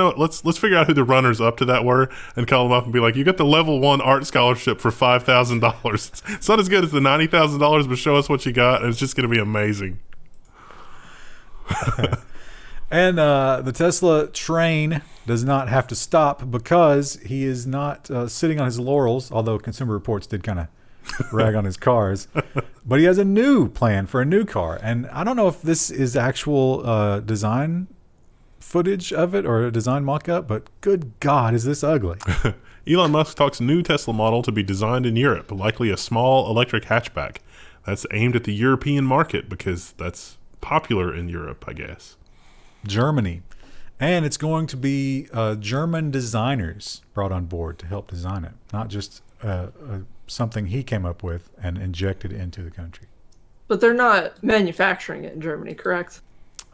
figure out who the runners up to that were, and call them up and be like, you got the level 1 art scholarship for $5,000. It's not as good as the $90,000, but show us what you got, and it's just going to be amazing. And the Tesla train does not have to stop because he is not sitting on his laurels, although Consumer Reports did kind of rag on his cars. But he has a new plan for a new car. And I don't know if this is actual design footage of it or a design mock-up, but good God, is this ugly. Elon Musk talks new Tesla model to be designed in Europe, likely a small electric hatchback. That's aimed at the European market because that's popular in Europe, I guess. Germany. And it's going to be German designers brought on board to help design it, not just something he came up with and injected into the country. But they're not manufacturing it in Germany, correct?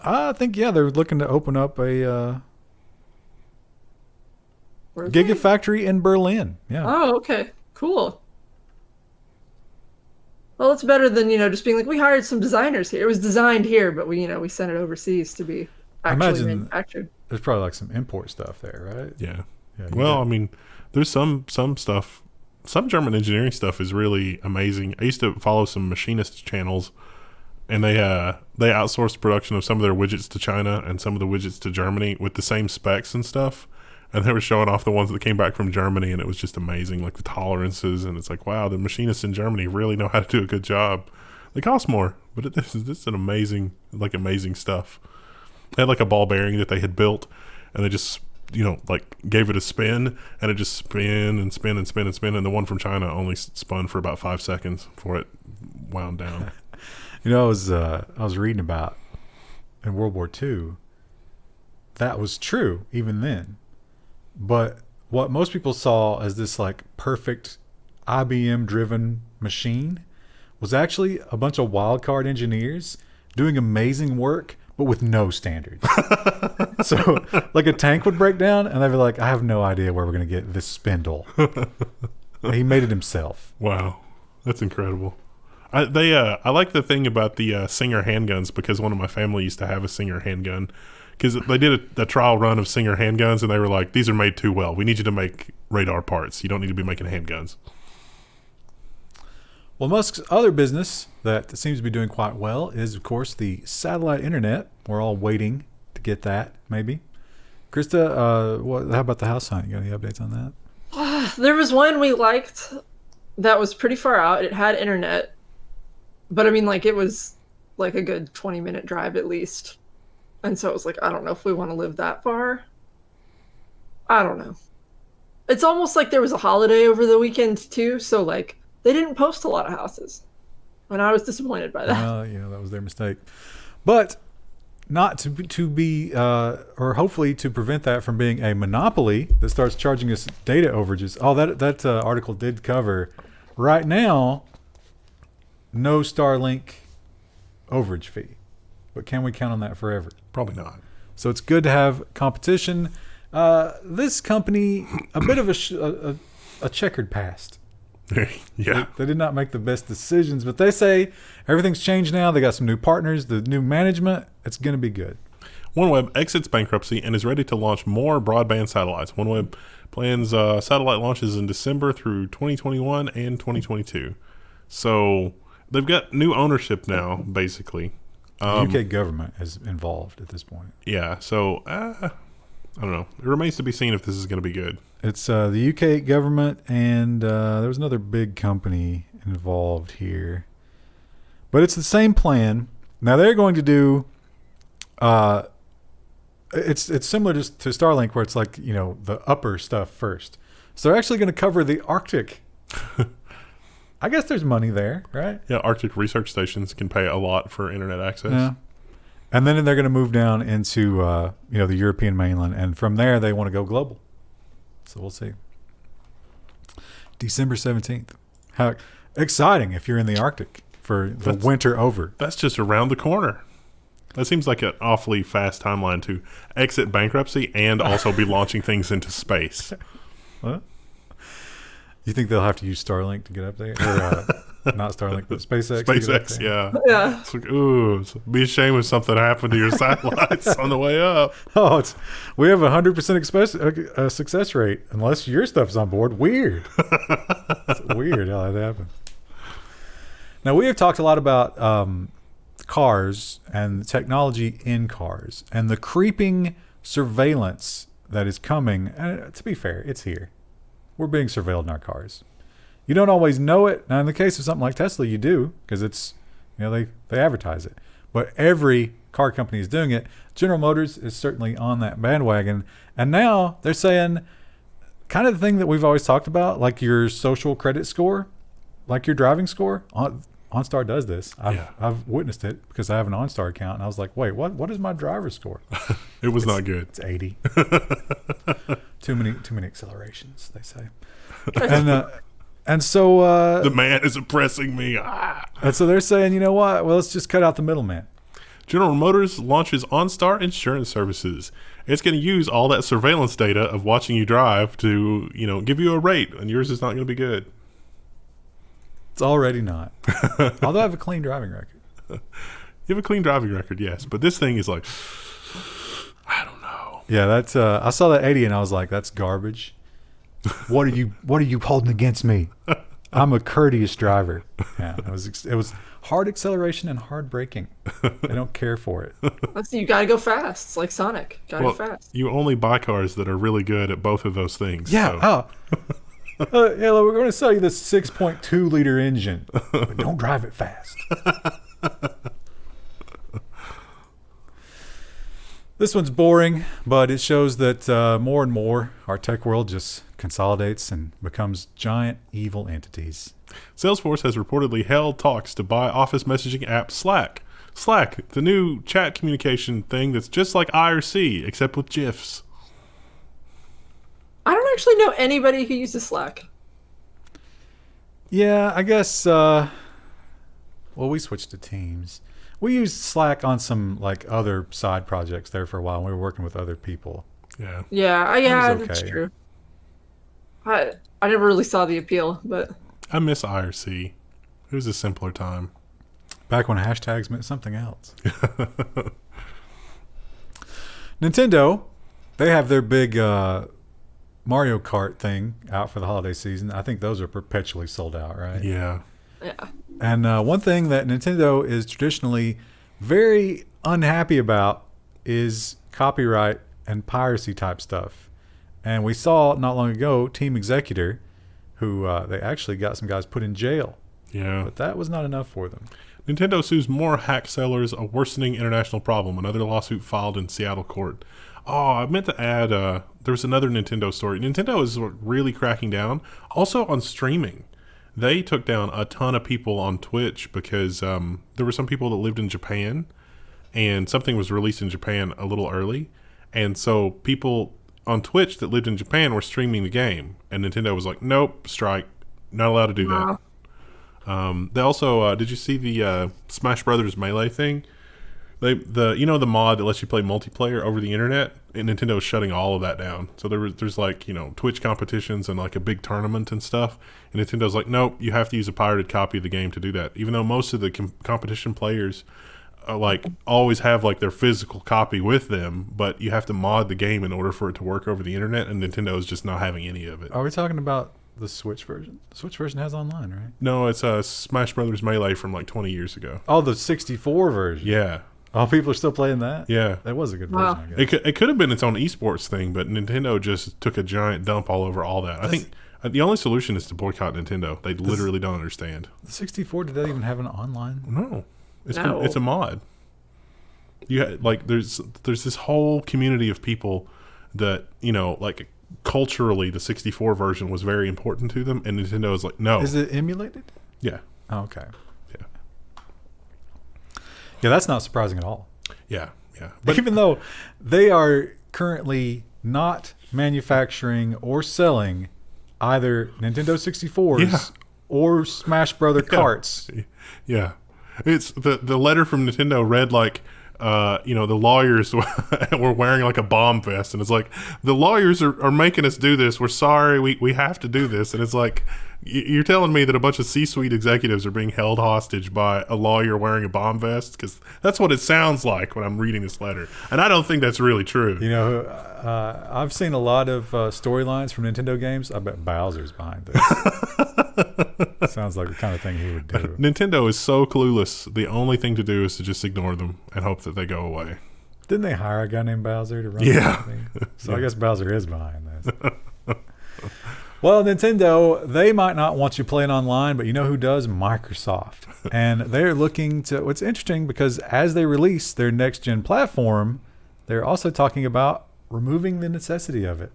I think, yeah, they're looking to open up a Where are they? gigafactory in Berlin. Yeah. Oh, okay. Cool. Well, it's better than, just being like, we hired some designers here. It was designed here, but we sent it overseas to be actually Imagine- manufactured. There's probably like some import stuff there, right? Yeah. Yeah, Well, I mean, there's some stuff. Some German engineering stuff is really amazing. I used to follow some machinist channels, and they outsourced production of some of their widgets to China and some of the widgets to Germany with the same specs and stuff. And they were showing off the ones that came back from Germany, and it was just amazing, like the tolerances. And it's like, wow, the machinists in Germany really know how to do a good job. They cost more, but this is an amazing stuff. They had like a ball bearing that they had built, and they just, like gave it a spin, and it just spin and spin and spin and spin. And the one from China only spun for about 5 seconds before it wound down. I was reading about in World War II, that was true even then. But what most people saw as this like perfect IBM driven machine was actually a bunch of wildcard engineers doing amazing work, but with no standards. So like a tank would break down and they'd be like, I have no idea where we're going to get this spindle. He made it himself. Wow. That's incredible. I like the thing about the Singer handguns, because one of my family used to have a Singer handgun, because they did a trial run of Singer handguns, and they were like, these are made too well. We need you to make radar parts. You don't need to be making handguns. Well, Musk's other business that seems to be doing quite well is, of course, the satellite internet. We're all waiting to get that, maybe. Krista, how about the house hunt? You got any updates on that? There was one we liked that was pretty far out. It had internet, but I mean, like, it was like a good 20-minute drive at least. And so it was like, I don't know if we want to live that far. I don't know. It's almost like there was a holiday over the weekend too, so like they didn't post a lot of houses. And I was disappointed by that. That was their mistake. But not to be or hopefully to prevent that from being a monopoly that starts charging us data overages. Oh, that article did cover right now no Starlink overage fee. But can we count on that forever? Probably not. So it's good to have competition. This company, a bit of a checkered past. Yeah. They did not make the best decisions, but they say everything's changed now. They got some new partners, the new management. It's going to be good. OneWeb exits bankruptcy and is ready to launch more broadband satellites. OneWeb plans satellite launches in December through 2021 and 2022. So they've got new ownership now, basically. The UK government is involved at this point. Yeah, so I don't know. It remains to be seen if this is going to be good. It's the UK government, and there was another big company involved here. But it's the same plan. Now they're going to do. It's similar to Starlink, where it's like the upper stuff first. So they're actually going to cover the Arctic. I guess there's money there, right? Yeah, Arctic research stations can pay a lot for internet access. Yeah. And then they're going to move down into the European mainland, and from there they want to go global. So we'll see. December 17th. How exciting if you're in the Arctic for the winter over. That's just around the corner. That seems like an awfully fast timeline to exit bankruptcy and also be launching things into space. What? You think they'll have to use Starlink to get up there? Or, not Starlink, but SpaceX? SpaceX, yeah. Yeah. It's like, ooh, it'd be a shame if something happened to your satellites on the way up. Oh, we have 100% success rate unless your stuff's on board. Weird. It's weird how that happens. Now, we have talked a lot about cars and technology in cars and the creeping surveillance that is coming. And to be fair, it's here. We're being surveilled in our cars. You don't always know it. Now, in the case of something like Tesla, you do, because it's, they advertise it. But every car company is doing it. General Motors is certainly on that bandwagon. And now they're saying kind of the thing that we've always talked about, like your social credit score, like your driving score. OnStar does this. I've witnessed it because I have an OnStar account. And I was like, wait, what is my driver's score? It was not good. It's 80. Too many accelerations, they say. And so the man is oppressing me. And so they're saying, you know what? Well, let's just cut out the middleman. General Motors launches OnStar Insurance Services. It's going to use all that surveillance data of watching you drive to, give you a rate, and yours is not going to be good. It's already not. Although I have a clean driving record. You have a clean driving record, yes, but this thing is like, I don't know. Yeah, that's. I saw that 80 and I was like, that's garbage. What are you holding against me? I'm a courteous driver. Yeah, it was hard acceleration and hard braking. They don't care for it. You gotta go fast. It's like Sonic. Gotta go fast. You only buy cars that are really good at both of those things. Yeah. So. Yeah, we're going to sell you this 6.2 liter engine, but don't drive it fast. This one's boring, but it shows that more and more our tech world just consolidates and becomes giant evil entities. Salesforce has reportedly held talks to buy office messaging app Slack. Slack, the new chat communication thing that's just like IRC, except with GIFs. I don't actually know anybody who uses Slack. Yeah, I guess, we switched to Teams. We used Slack on some like other side projects there for a while. We were working with other people. Yeah. Yeah, okay. That's true. I never really saw the appeal, but I miss IRC. It was a simpler time. Back when hashtags meant something else. Nintendo, they have their big Mario Kart thing out for the holiday season. I think those are perpetually sold out, right? Yeah. yeah. And one thing that Nintendo is traditionally very unhappy about is copyright and piracy type stuff. And we saw not long ago Team Executor, who they actually got some guys put in jail. Yeah. But that was not enough for them. Nintendo sues more hack sellers, a worsening international problem. Another lawsuit filed in Seattle court. Oh, I meant to add, there was another Nintendo story. Nintendo is really cracking down. Also on streaming. They took down a ton of people on Twitch because there were some people that lived in Japan and something was released in Japan a little early. And so people on Twitch that lived in Japan were streaming the game. And Nintendo was like, nope, strike. Not allowed to do that. They also, did you see the Smash Brothers Melee thing? The mod that lets you play multiplayer over the internet, and Nintendo is shutting all of that down. So there's like, Twitch competitions and like a big tournament and stuff. And Nintendo's like, nope, you have to use a pirated copy of the game to do that. Even though most of the competition players like always have like their physical copy with them, but you have to mod the game in order for it to work over the internet. And Nintendo is just not having any of it. Are we talking about the Switch version? The Switch version has online, right? No, it's Smash Brothers Melee from like 20 years ago. Oh, the 64 version. Yeah. Oh, people are still playing that? Yeah. That was a good version, I guess. It could have been its own esports thing, but Nintendo just took a giant dump all over all that. I think the only solution is to boycott Nintendo. They literally don't understand. The 64, did that even have an online? No. It's a mod. There's this whole community of people that, like culturally the 64 version was very important to them, and Nintendo is like, no. Is it emulated? Yeah. Oh, okay. Yeah. Yeah, that's not surprising at all. Yeah, yeah. But even though they are currently not manufacturing or selling either Nintendo 64s or Smash Brother carts. Yeah. It's the letter from Nintendo read like, the lawyers were wearing like a bomb vest, and it's like, the lawyers are making us do this. We're sorry. We have to do this. And it's like, you're telling me that a bunch of C-suite executives are being held hostage by a lawyer wearing a bomb vest? Because that's what it sounds like when I'm reading this letter. And I don't think that's really true. I've seen a lot of storylines from Nintendo games. I bet Bowser's behind this. Sounds like the kind of thing he would do. Nintendo is so clueless. The only thing to do is to just ignore them and hope that they go away. Didn't they hire a guy named Bowser to run something? So I guess Bowser is behind this. Well, Nintendo, they might not want you playing online, but you know who does? Microsoft. And they're looking to... What's interesting, because as they release their next-gen platform, they're also talking about removing the necessity of it.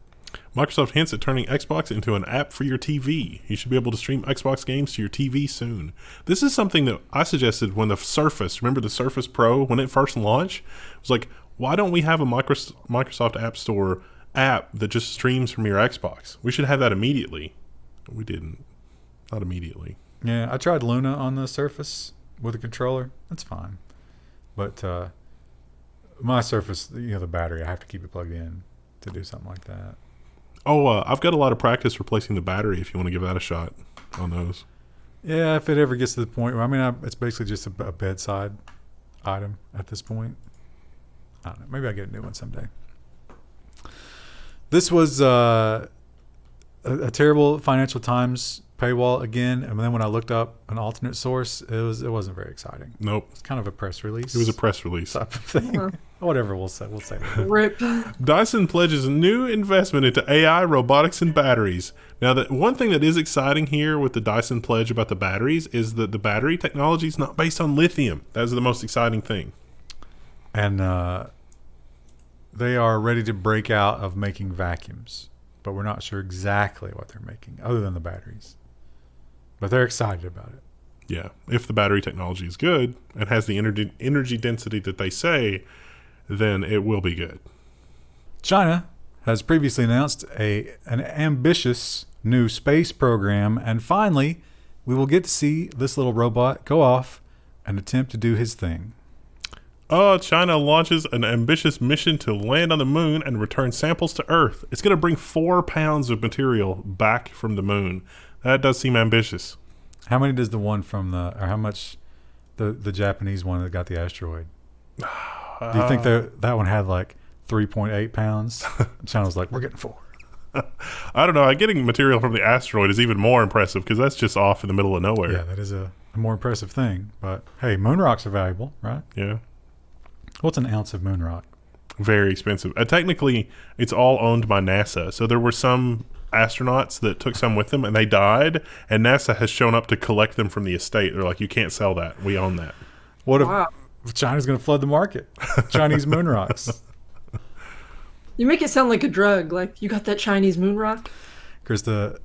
Microsoft hints at turning Xbox into an app for your TV. You should be able to stream Xbox games to your TV soon. This is something that I suggested when the Surface, remember the Surface Pro, when it first launched? It was like, why don't we have a Microsoft App Store app that just streams from your Xbox? We should have that immediately. We didn't. Not immediately. Yeah, I tried Luna on the Surface with a controller. That's fine. But my Surface, the battery, I have to keep it plugged in to do something like that. Oh, I've got a lot of practice replacing the battery if you want to give that a shot on those. Yeah, if it ever gets to the point where, it's basically just a bedside item at this point. I don't know. Maybe I'll get a new one someday. This was a terrible Financial Times paywall again, and then when I looked up an alternate source, it wasn't very exciting. Nope. It's kind of a press release. It was a press release. type of thing. Whatever we'll say. That. Rip. Dyson pledges new investment into AI, robotics, and batteries. Now, the one thing that is exciting here with the Dyson pledge about the batteries is that the battery technology is not based on lithium. That is the most exciting thing. And they are ready to break out of making vacuums, but we're not sure exactly what they're making other than the batteries. But they're excited about it. Yeah. If the battery technology is good and has the energy density that they say, then it will be good. China has previously announced an ambitious new space program, and finally, we will get to see this little robot go off and attempt to do his thing. China launches an ambitious mission to land on the moon and return samples to Earth. It's going to bring 4 pounds of material back from the moon. That does seem ambitious. How many does the one from or how much the Japanese one that got the asteroid? Do you think that one had like 3.8 pounds? China was like, we're getting 4. I don't know. Getting material from the asteroid is even more impressive because that's just off in the middle of nowhere. Yeah, that is a more impressive thing. But hey, moon rocks are valuable, right? Yeah. What's an ounce of moon rock? Very expensive. Technically, it's all owned by NASA. So there were some astronauts that took some with them and they died, and NASA has shown up to collect them from the estate. They're like, you can't sell that. We own that. What if China's going to flood the market? Chinese moon rocks. You make it sound like a drug. Like, you got that Chinese moon rock? Krista,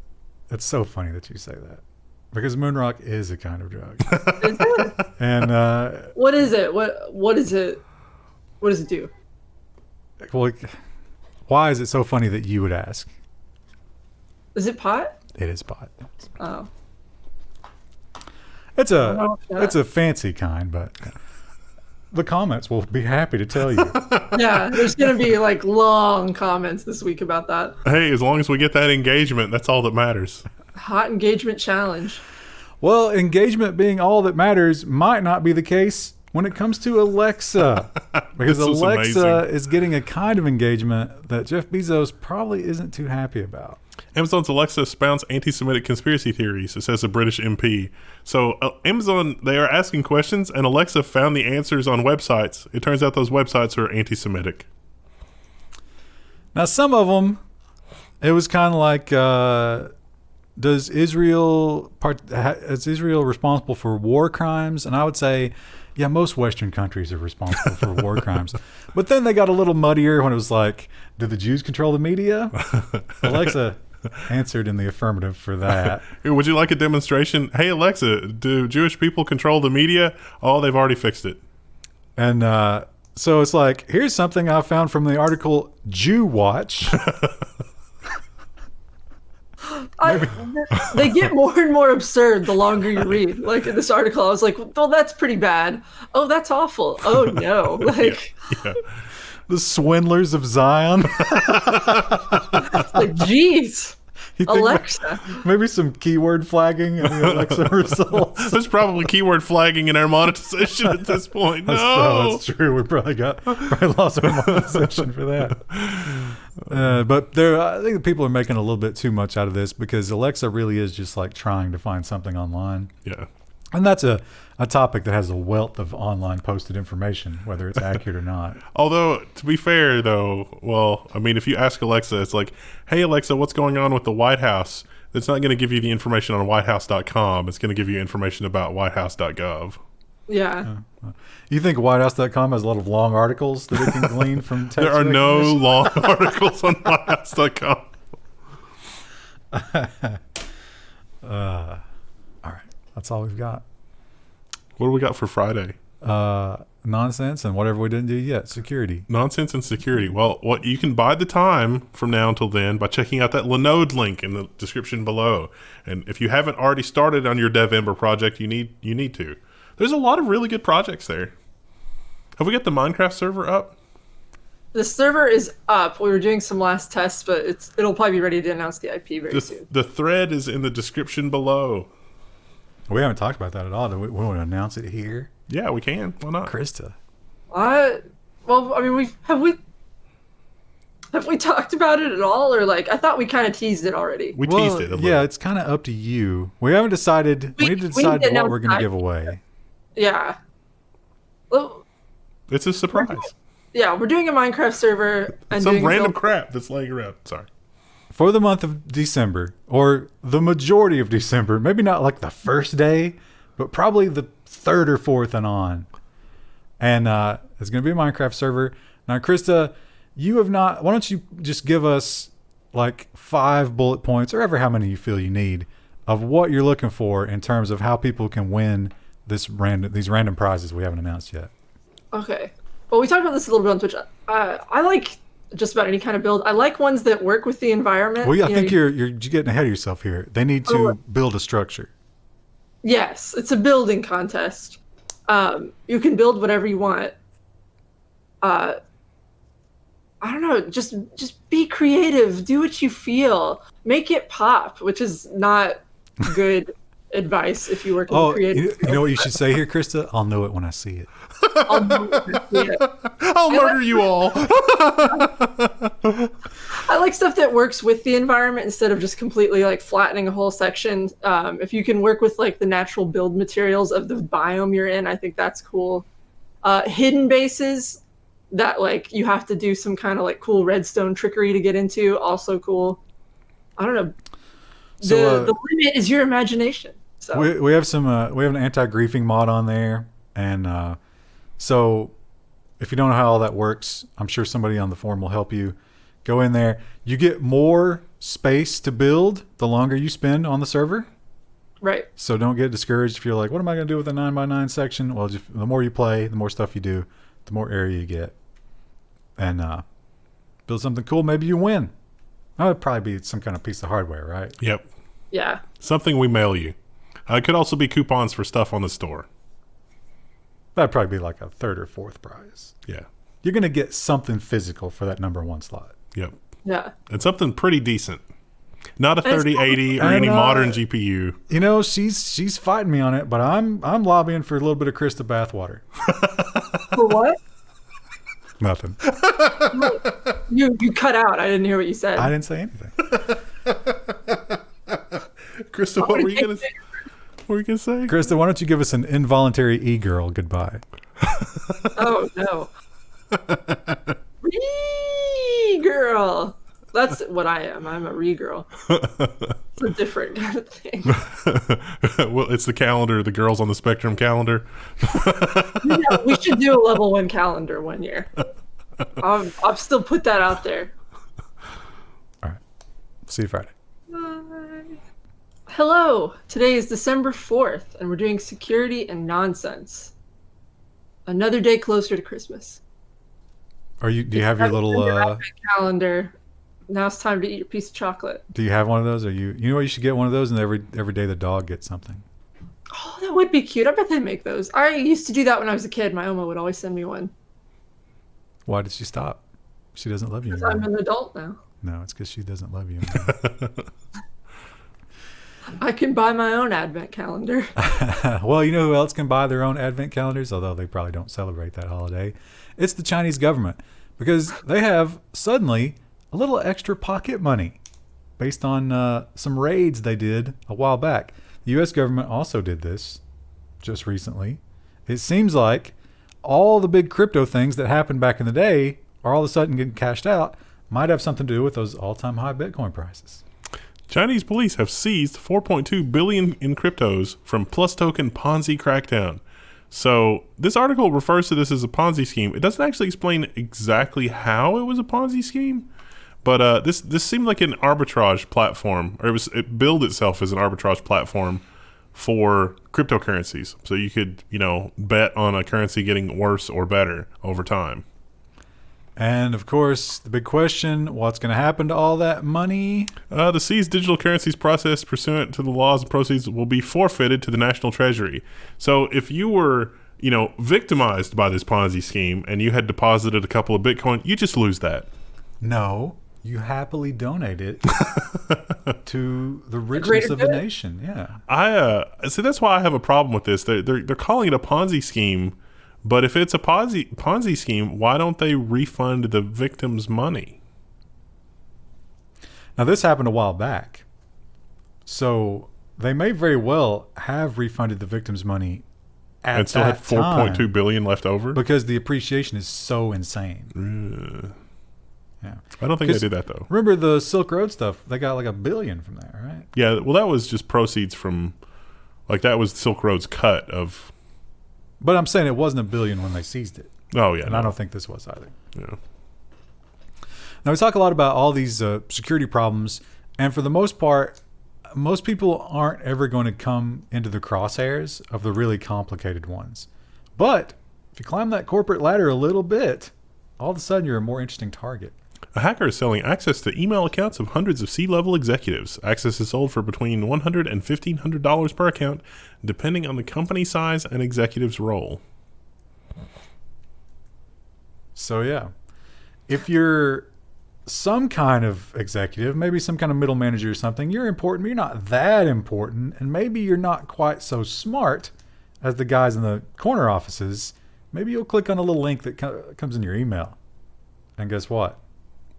it's so funny that you say that. Because moon rock is a kind of drug. Is it? And what is it? What is it? What does it do? well, why is it so funny that you would ask? Is it pot? It is pot. Oh. It's a fancy kind, but the comments will be happy to tell you. Yeah, there's going to be like long comments this week about that. Hey, as long as we get that engagement, that's all that matters. Hot engagement challenge. Well, engagement being all that matters might not be the case when it comes to Alexa. Because This is Alexa amazing. is getting a kind of engagement that Jeff Bezos probably isn't too happy about. Amazon's Alexa spouts anti-Semitic conspiracy theories, it says a British MP. So Amazon, they are asking questions, and Alexa found the answers on websites. It turns out those websites are anti-Semitic. Now, some of them, it was kind of like, is Israel responsible for war crimes? And I would say, yeah, most Western countries are responsible for war crimes. But then they got a little muddier when it was like, did the Jews control the media? Alexa answered in the affirmative for that. Would you like a demonstration? Hey, Alexa, do Jewish people control the media? Oh, they've already fixed it. And so it's like, here's something I found from the article Jew Watch. They get more and more absurd the longer you read. Like in this article, I was like, well, that's pretty bad. Oh, that's awful. Oh, no. Like, Yeah. The swindlers of Zion. like, geez. You think Alexa. maybe some keyword flagging in the Alexa results. There's probably keyword flagging in our monetization at this point. No. That's true. We probably lost our monetization for that. But I think people are making a little bit too much out of this because Alexa really is just like trying to find something online. Yeah. And that's a topic that has a wealth of online posted information, whether it's accurate or not. Although, to be fair, though, well, I mean, if you ask Alexa, it's like, hey, Alexa, what's going on with the White House? It's not going to give you the information on whitehouse.com. It's going to give you information about whitehouse.gov. Yeah. You think WhiteHouse.com has a lot of long articles that it can glean from text? There are no recognition? long articles on whitehouse.com. All right. That's all we've got. What do we got for Friday? Nonsense and whatever we didn't do yet. Security. Nonsense and security. Well, what you can buy the time from now until then by checking out that Linode link in the description below. And if you haven't already started on your Devember project, you need to. There's a lot of really good projects there. Have we got the Minecraft server up? The server is up. We were doing some last tests, but it'll probably be ready to announce the IP very soon. The thread is in the description below. We haven't talked about that at all. Do we want to announce it here? Yeah, we can. Why not? Krista. Well, I mean, Have we talked about it at all, or like I thought we kind of teased it already? We teased it a little. Yeah, it's kind of up to you. We haven't decided. We need to decide what we're going to give away. Yeah. Well, It's a surprise. yeah, we're doing a Minecraft server and Some doing random crap that's laying around. Sorry. For the month of December, or the majority of December, maybe not like the first day, but probably the third or fourth and on. And it's going to be a Minecraft server. Now, Krista, you have not. Why don't you just give us like 5 bullet points, or ever how many you feel you need, of what you're looking for in terms of how people can win these random prizes we haven't announced yet. Okay. Well, we talked about this a little bit on Twitch. I like just about any kind of build. I like ones that work with the environment. Well, yeah, I think you're getting ahead of yourself here. They need to build a structure. Yes, it's a building contest. You can build whatever you want. I don't know. Just be creative. Do what you feel. Make it pop, which is not good advice if you work in the creative. You know what you should say here, Krista? I'll know it when I see it. I'll murder you all. I like stuff that works with the environment instead of just completely like flattening a whole section. If you can work with like the natural build materials of the biome you're in, I think that's cool. Hidden bases that like you have to do some kind of like cool redstone trickery to get into, also cool. I don't know. The limit is your imagination. So we have we have an anti-griefing mod on there, and so if you don't know how all that works, I'm sure somebody on the forum will help you. Go in there. You get more space to build the longer you spend on the server. Right. So don't get discouraged if you're like, what am I going to do with a 9x9 section? Well, the more you play, the more stuff you do, the more area you get. And build something cool. Maybe you win. That would probably be some kind of piece of hardware, right? Yep. Yeah. Something we mail you. It could also be coupons for stuff on the store. That'd probably be like a third or fourth prize. Yeah. You're going to get something physical for that number 1 slot. Yep. Yeah. And something pretty decent. Not a 3080 or any modern GPU. You know, she's fighting me on it, but I'm lobbying for a little bit of Krista bathwater. For what? Nothing. You cut out. I didn't hear what you said. I didn't say anything. Krista, what were you gonna say? Krista, why don't you give us an involuntary e-girl goodbye? Oh no. Re-girl. That's what I am. I'm a re-girl. It's a different kind of thing. Well, it's the calendar, the Girls on the Spectrum calendar. Yeah, we should do a level 1 calendar one year. I'll still put that out there. All right. See you Friday. Bye. Hello. Today is December 4th, and we're doing security and nonsense. Another day closer to Christmas. Do you have your little calendar? Now it's time to eat your piece of chocolate. Do you have one of those? You know what, you should get one of those, and every day the dog gets something. Oh, that would be cute. I bet they make those. I used to do that when I was a kid. My Oma would always send me one. Why did she stop? She doesn't love you anymore. I'm an adult now. No, it's because she doesn't love you anymore. I can buy my own advent calendar. Well, you know who else can buy their own advent calendars, although they probably don't celebrate that holiday? It's the Chinese government, because they have suddenly a little extra pocket money based on some raids they did a while back. The U.S. government also did this just recently. It seems like all the big crypto things that happened back in the day are all of a sudden getting cashed out. Might have something to do with those all-time high Bitcoin prices. Chinese police have seized 4.2 billion in cryptos from PlusToken Ponzi crackdown. So this article refers to this as a Ponzi scheme. It doesn't actually explain exactly how it was a Ponzi scheme, but this seemed like an arbitrage platform, or it billed itself as an arbitrage platform for cryptocurrencies. So you could, bet on a currency getting worse or better over time. And of course, the big question, what's going to happen to all that money? The seized digital currencies processed pursuant to the laws and proceeds will be forfeited to the National Treasury. So if you were, victimized by this Ponzi scheme and you had deposited a couple of Bitcoin, you just lose that. No, you happily donate it to the richest of the nation. Yeah. See, that's why I have a problem with this. They're calling it a Ponzi scheme. But if it's a Ponzi scheme, why don't they refund the victim's money? Now, this happened a while back. So they may very well have refunded the victim's money at And still had that time $4.2 billion left over. because the appreciation is so insane. Yeah. I don't think they did that though. Remember the Silk Road stuff? They got like $1 billion from that, right? Yeah, well, that was just proceeds from, like, that was Silk Road's cut of. But I'm saying it wasn't $1 billion when they seized it. Oh yeah, And no. I don't think this was either. Yeah. Now, we talk a lot about all these security problems, and for the most part, most people aren't ever going to come into the crosshairs of the really complicated ones. But if you climb that corporate ladder a little bit, all of a sudden you're a more interesting target. A hacker is selling access to email accounts of hundreds of C-level executives. Access is sold for between $100 and $1,500 per account, depending on the company size and executive's role. So yeah, if you're some kind of executive, maybe some kind of middle manager or something, you're important, but you're not that important, and maybe you're not quite so smart as the guys in the corner offices. Maybe you'll click on a little link that comes in your email, and guess what?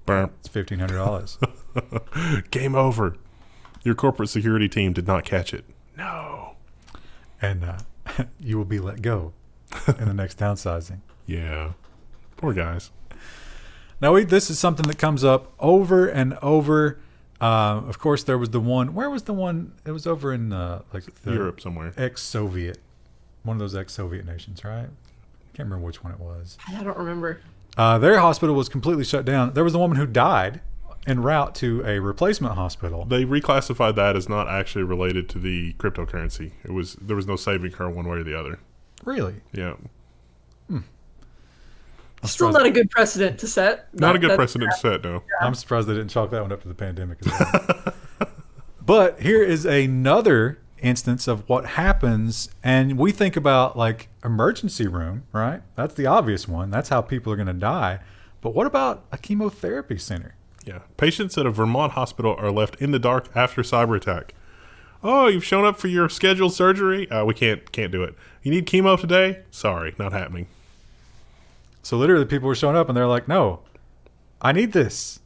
Burp. It's $1,500. Game over. Your corporate security team did not catch it. No. And you will be let go in the next downsizing. Yeah. Poor guys. Now, this is something that comes up over and over. Of course, there was the one. Where was the one? It was over in like the Europe somewhere. Ex-Soviet, one of those ex-Soviet nations, right? Can't remember which one it was. I don't remember. Their hospital was completely shut down. There was a woman who died en route to a replacement hospital. They reclassified that as not actually related to the cryptocurrency. There was no saving her one way or the other. Really? Yeah. Still not a good precedent to set. Not a good precedent to set, no. I'm surprised they didn't chalk that one up to the pandemic as well. But here is another instance of what happens, and we think about like emergency room, right? That's the obvious one. That's how people are going to die. But what about a chemotherapy center? Yeah. Patients at a Vermont hospital are left in the dark after cyber attack. Oh, you've shown up for your scheduled surgery? We can't do it. You need chemo today? Sorry, not happening. So literally people were showing up and they're like, no, I need this.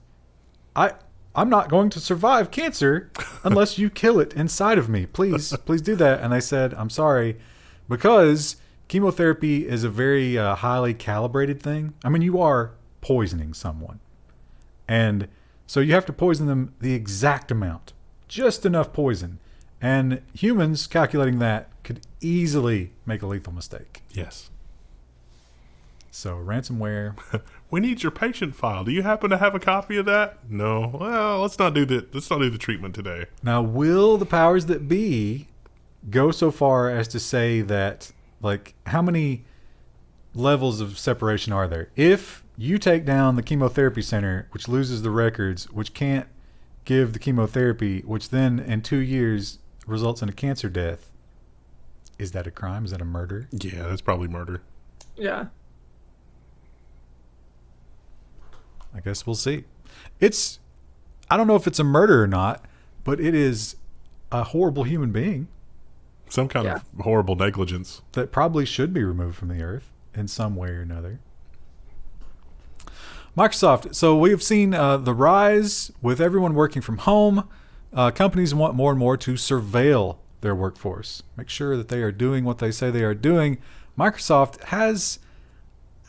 I'm not going to survive cancer unless you kill it inside of me. Please do that. And they said, I'm sorry, because chemotherapy is a very highly calibrated thing. I mean, you are poisoning someone. And so you have to poison them the exact amount, just enough poison. And humans calculating that could easily make a lethal mistake. Yes. So ransomware. We need your patient file. Do you happen to have a copy of that? No. Well, let's not do the treatment today. Now, will the powers that be go so far as to say that, like, how many levels of separation are there? If you take down the chemotherapy center, which loses the records, which can't give the chemotherapy, which then in 2 years results in a cancer death, is that a crime? Is that a murder? Yeah, that's probably murder. Yeah. I guess we'll see. I don't know if it's a murder or not, but it is a horrible human being Some kind of horrible negligence. that probably should be removed from the earth in some way or another. Microsoft. So we've seen the rise with everyone working from home. Companies want more and more to surveil their workforce, make sure that they are doing what they say they are doing. Microsoft has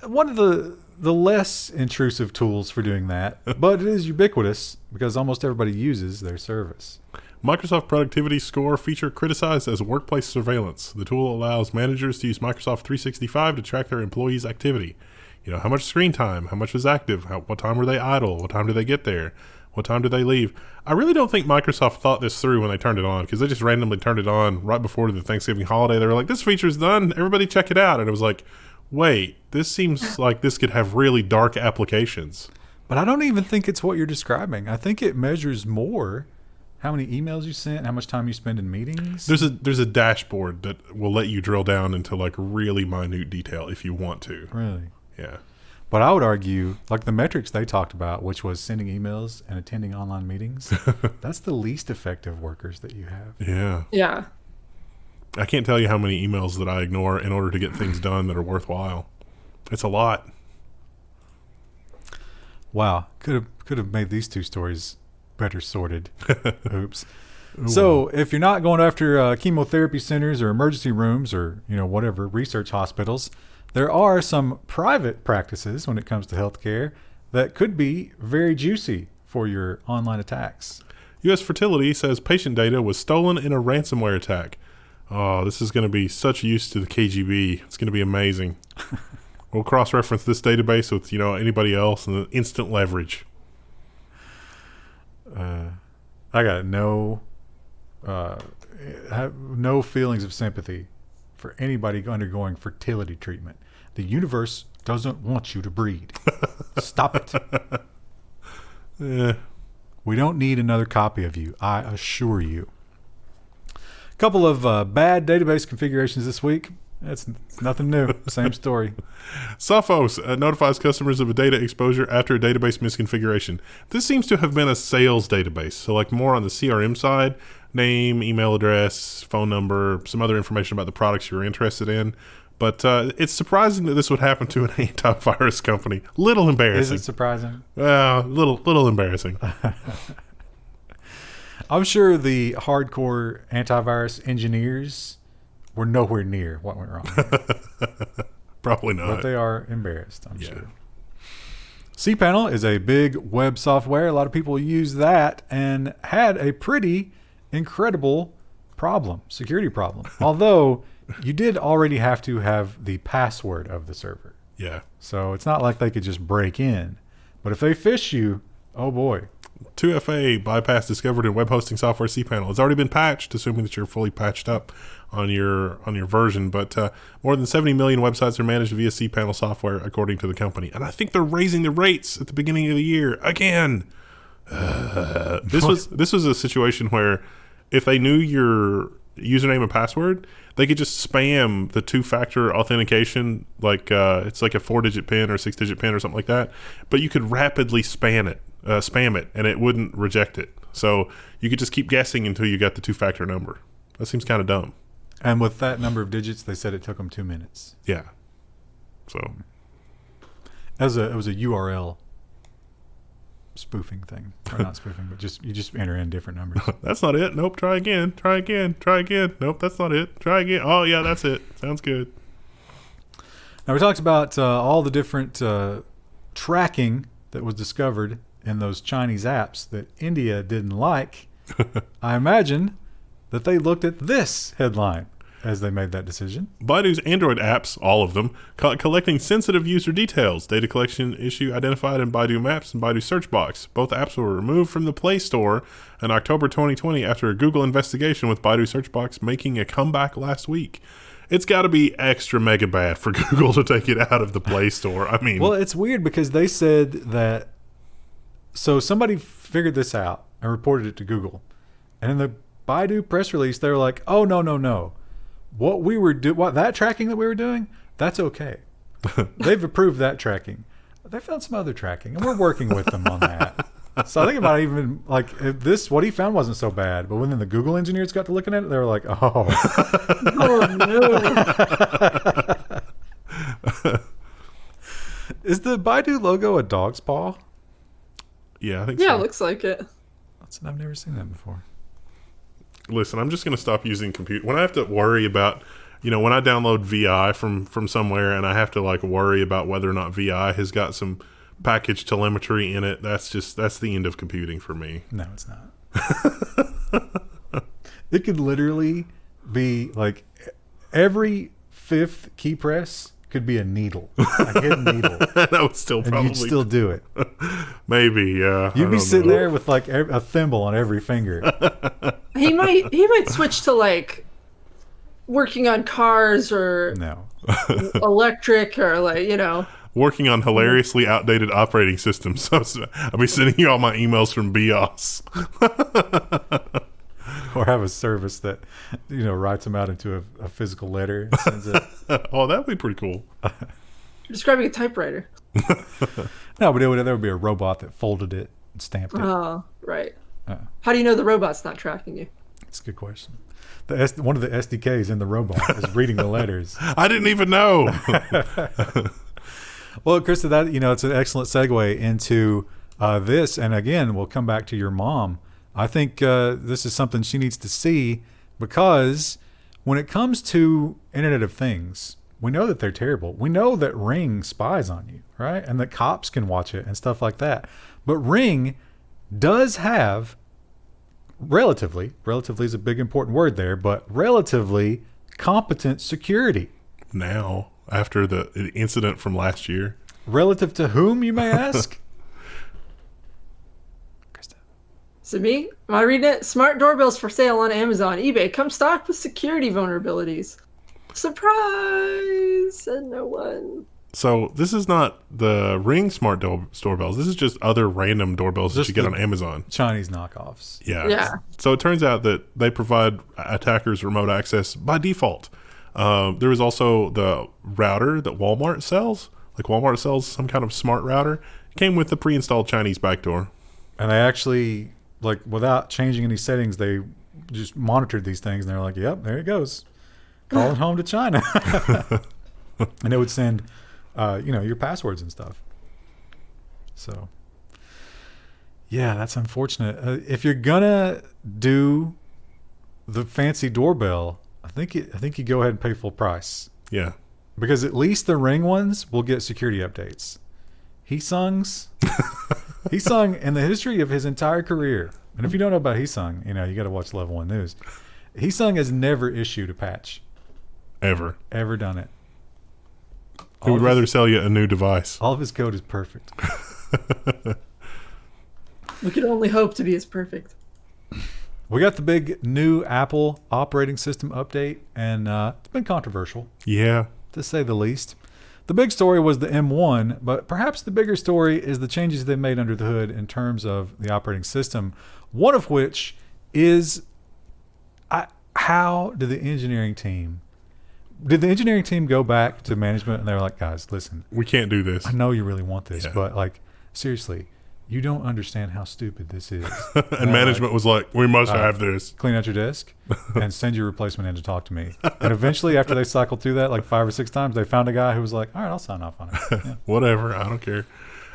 one of the less intrusive tools for doing that, but it is ubiquitous because almost everybody uses their service. Microsoft Productivity Score feature criticized as workplace surveillance. The tool allows managers to use Microsoft 365 to track their employees' activity. You know, how much screen time, how much was active, what time were they idle, what time did they get there, what time did they leave. I really don't think Microsoft thought this through when they turned it on, because they just randomly turned it on right before the Thanksgiving holiday. They were like, this feature's done, everybody check it out. And it was like, wait, this seems like this could have really dark applications. But I don't even think it's what you're describing. I think it measures more how many emails you sent, how much time you spend in meetings. There's a dashboard that will let you drill down into like really minute detail if you want to. Really? Yeah. But I would argue, like the metrics they talked about, which was sending emails and attending online meetings, that's the least effective workers that you have. Yeah. Yeah. I can't tell you how many emails that I ignore in order to get things done that are worthwhile. It's a lot. Wow. Could have made these two stories better sorted. Oops. So if you're not going after chemotherapy centers or emergency rooms or, whatever, research hospitals, there are some private practices when it comes to healthcare that could be very juicy for your online attacks. U.S. Fertility says patient data was stolen in a ransomware attack. Oh, this is going to be such use to the KGB. It's going to be amazing. We'll cross-reference this database with, anybody else and the instant leverage. I got no feelings of sympathy for anybody undergoing fertility treatment. The universe doesn't want you to breed. Stop it. Yeah. We don't need another copy of you, I assure you. A couple of bad database configurations this week. It's nothing new. Same story. Sophos notifies customers of a data exposure after a database misconfiguration. This seems to have been a sales database, so like more on the CRM side, name, email address, phone number, some other information about the products you're interested in. But it's surprising that this would happen to an antivirus company. Little embarrassing. Is it surprising? Well, little embarrassing. I'm sure the hardcore antivirus engineers were nowhere near what went wrong. Probably not. But they are embarrassed, I'm sure. cPanel is a big web software. A lot of people use that and had a pretty incredible security problem. Although you did already have to have the password of the server. Yeah. So it's not like they could just break in. But if they phish you, oh boy. 2FA bypass discovered in web hosting software cPanel. It's already been patched, assuming that you're fully patched up on your version. But more than 70 million websites are managed via cPanel software, according to the company. And I think they're raising the rates at the beginning of the year again. This was a situation where if they knew your username and password, they could just spam the two-factor authentication, like it's like a 4-digit PIN or 6-digit PIN or something like that. But you could rapidly spam it, and it wouldn't reject it. So you could just keep guessing until you got the two-factor number. That seems kind of dumb. And with that number of digits, they said it took them 2 minutes. Yeah. So it was a URL spoofing thing, or not spoofing, but you just enter in different numbers. That's not it. Nope. Try again. Nope, that's not it. Try again. Oh yeah, that's it. Sounds good. Now we talked about all the different tracking that was discovered in those Chinese apps that India didn't like. I imagine that they looked at this headline as they made that decision. Baidu's Android apps, all of them, collecting sensitive user details. Data collection issue identified in Baidu Maps and Baidu Search Box. Both apps were removed from the Play Store in October 2020 after a Google investigation, with Baidu Search Box making a comeback last week. It's got to be extra mega bad for Google to take it out of the Play Store. I mean... Well, it's weird because they said that... So somebody figured this out and reported it to Google. And in the Baidu press release, they were like, oh, no. What that tracking that we were doing, that's okay. They've approved that tracking. They found some other tracking, and we're working with them on that. So I think about even like what he found wasn't so bad, but when then the Google engineers got to looking at it, they were like, oh no. Is the Baidu logo a dog's paw? Yeah, I think Yeah, so. it looks like it. I've never seen that before. Listen, I'm just going to stop using computer. When I have to worry about, when I download VI from somewhere and I have to like worry about whether or not VI has got some package telemetry in it, that's the end of computing for me. No, it's not. It could literally be like every fifth key press could be a needle, a hidden needle. That would still and probably... you'd still do it. Maybe, yeah. You'd be sitting there with like a thimble on every finger. He might switch to like working on cars or electric or like, working on hilariously outdated operating systems. So I'll be sending you all my emails from BIOS. Or have a service that, writes them out into a physical letter and sends it. Oh, that'd be pretty cool. You're describing a typewriter. No, but there would be a robot that folded it and stamped it. Oh, right. How do you know the robot's not tracking you? That's a good question. One of the SDKs in the robot is reading the letters. I didn't even know. Well, Krista, that it's an excellent segue into This, and again, we'll come back to your mom. I think this is something she needs to see, because when it comes to Internet of Things, we know that they're terrible. We know that Ring spies on you, right? And that cops can watch it and stuff like that. But Ring does have relatively is a big important word there, but relatively competent security. Now, after the incident from last year. Relative to whom, you may ask? Is it me? Am I reading it? Smart doorbells for sale on Amazon, eBay. Come stocked with security vulnerabilities. Surprise! Said no one. So this is not the Ring smart doorbells. This is just other random doorbells that you get on Amazon. Chinese knockoffs. Yeah. So it turns out that they provide attackers remote access by default. There is also the router that Walmart sells. Like Walmart sells some kind of smart router. It came with the pre-installed Chinese backdoor. And they actually, like, without changing any settings, they just monitored these things, and they're like, yep, there it goes. Calling home to China. And it would send, your passwords and stuff. So, yeah, that's unfortunate. If you're going to do the fancy doorbell, I think you go ahead and pay full price. Yeah. Because at least the Ring ones will get security updates. He sung in the history of his entire career. And if you don't know about Heesung, you got to watch Level 1 News. Heesung has never issued a patch. Ever done it. He would rather sell you a new device. All of his code is perfect. We could only hope to be as perfect. We got the big new Apple operating system update, and it's been controversial. Yeah. To say the least. The big story was the M1, but perhaps the bigger story is the changes they made under the hood in terms of the operating system, one of which is how did the engineering team go back to management and they were like, guys, listen. We can't do this. I know you really want this, but like, seriously, you don't understand how stupid this is. And management was like, we must have this. Clean out your desk and send your replacement in to talk to me. And eventually, after they cycled through that like 5 or 6 times, they found a guy who was like, all right, I'll sign off on it. Yeah. Whatever. I don't care.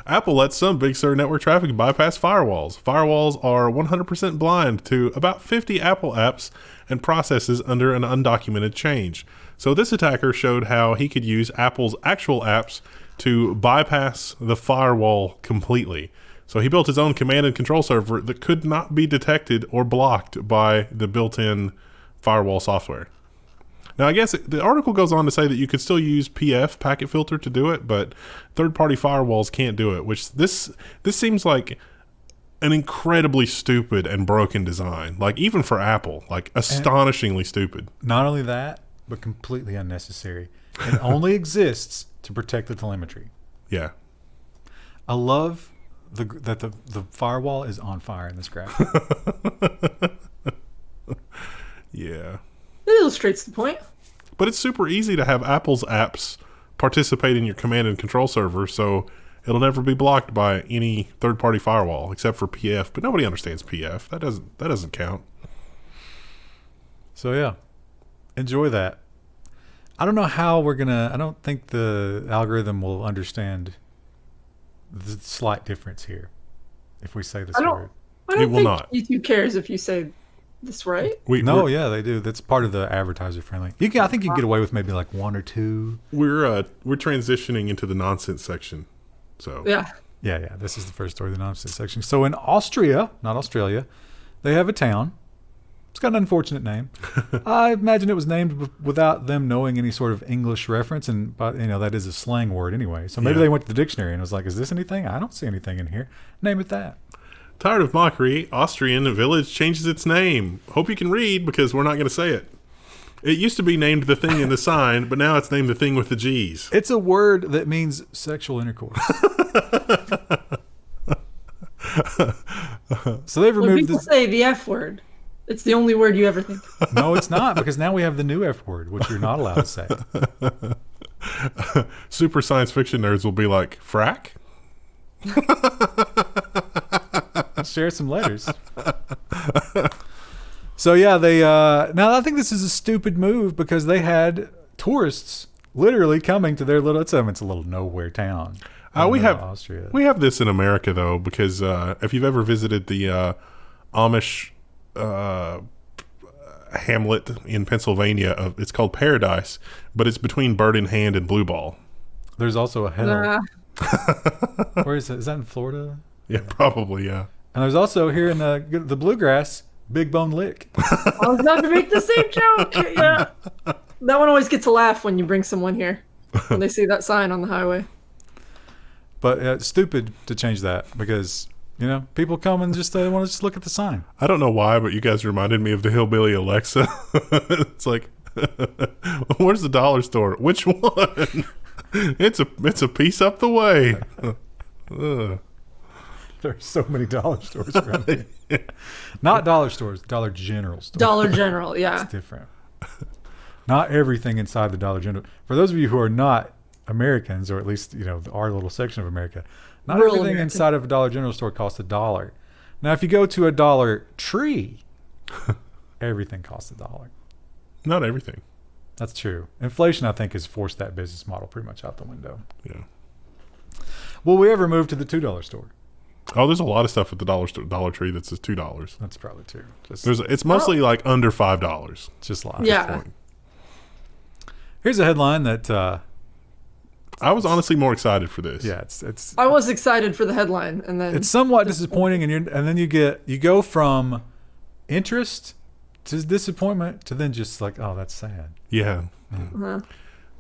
Apple lets some Big Sur network traffic bypass firewalls. Firewalls are 100% blind to about 50 Apple apps and processes under an undocumented change. So this attacker showed how he could use Apple's actual apps to bypass the firewall completely. So he built his own command and control server that could not be detected or blocked by the built-in firewall software. Now, I guess the article goes on to say that you could still use PF, packet filter, to do it, but third-party firewalls can't do it, which this seems like an incredibly stupid and broken design. Like, even for Apple, like, astonishingly stupid. Not only that, but completely unnecessary. It only exists to protect the telemetry. Yeah. I love that the firewall is on fire in this graph. Yeah. It illustrates the point. But it's super easy to have Apple's apps participate in your command and control server, so it'll never be blocked by any third-party firewall except for PF. But nobody understands PF. That doesn't count. So yeah, enjoy that. I don't know how I don't think the algorithm will understand the slight difference here if we say this word. I don't think YouTube cares if you say this right. Yeah, they do. That's part of the advertiser friendly. I think you can get away with maybe like 1 or 2. We're transitioning into the nonsense section. So yeah. This is the first story of the nonsense section. So in Austria, not Australia, they have a town. It's got an unfortunate name. I imagine it was named without them knowing any sort of English reference, but that is a slang word anyway. So maybe they went to the dictionary and was like, "Is this anything? I don't see anything in here. Name it that." Tired of mockery, Austrian village changes its name. Hope you can read because we're not going to say it. It used to be named the thing in the sign, but now it's named the thing with the G's. It's a word that means sexual intercourse. So they've removed people say the F word. It's the only word you ever think. No, it's not, because now we have the new F word, which you're not allowed to say. Super science fiction nerds will be like, frack? Share some letters. So yeah, they now I think this is a stupid move because they had tourists literally coming to their little it's a little nowhere town. We have Austria. We have this in America though, because if you've ever visited the Amish hamlet in Pennsylvania, it's called Paradise, but it's between Bird in Hand and Blue Ball. There's also a hell. Nah. Where is it? Is that in Florida? Yeah, probably. Yeah. And there's also here in the bluegrass, Big Bone Lick. I was about to make the same joke. Yeah. That one always gets a laugh when you bring someone here when they see that sign on the highway. But it's stupid to change that because, people come and just they want to just look at the sign. I don't know why, but you guys reminded me of the hillbilly Alexa. It's like, where's the dollar store? Which one? It's a piece up the way. There's so many dollar stores around here. Not dollar stores, Dollar General stores. Dollar General, yeah. It's different. Not everything inside the Dollar General. For those of you who are not Americans, or at least our little section of America, not Rural everything America. inside of a Dollar General store costs $1. Now, if you go to a Dollar Tree, everything costs $1. Not everything. That's true. Inflation, I think, has forced that business model pretty much out the window. Yeah. Will we ever move to the $2 store? Oh, there's a lot of stuff at the Dollar Tree that says $2. That's probably true. It's mostly like under $5. Just lies. Yeah. Here's a headline that I was honestly more excited for this. yeah, it's I was excited for the headline, and then it's somewhat disappointing, and then you go from interest to disappointment to then just like, oh, that's sad. Yeah.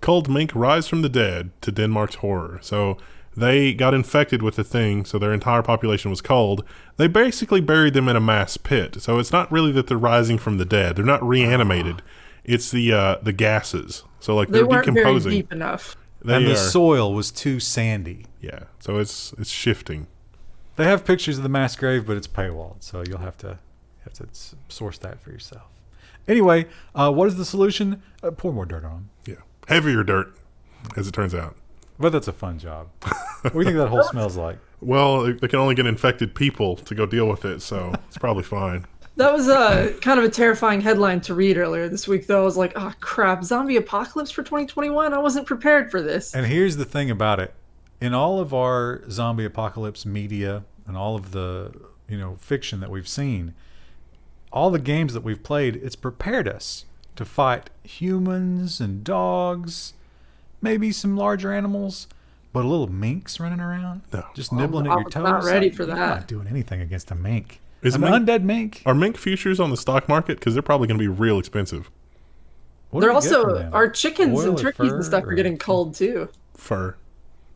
Culled mink rise from the dead to Denmark's horror. So they got infected with the thing, so their entire population was culled. They basically buried them in a mass pit. So it's not really that they're rising from the dead. They're not reanimated. It's the gases. So like they they're weren't very decomposing. deep enough. And the soil was too sandy. Yeah. So it's shifting. They have pictures of the mass grave, but it's paywalled, so you'll have to source that for yourself. Anyway, what is the solution? Pour more dirt on them. Yeah. Heavier dirt, as it turns out. But that's a fun job. What do you think that hole smells like? Well, they can only get infected people to go deal with it, so it's probably fine. That was kind of a terrifying headline to read earlier this week, though. I was like, oh, crap, zombie apocalypse for 2021? I wasn't prepared for this. And here's the thing about it. In all of our zombie apocalypse media and all of the, fiction that we've seen, all the games that we've played, it's prepared us to fight humans and dogs, maybe some larger animals, but a little minks running around, just nibbling at your toes. I'm not ready for You're that. not doing anything against a mink. Is An undead mink. Are mink futures on the stock market? Because they're probably going to be real expensive. What do They're we get from also, them? our chickens Oil and or turkeys fur and stuff or- are getting culled, too. Fur.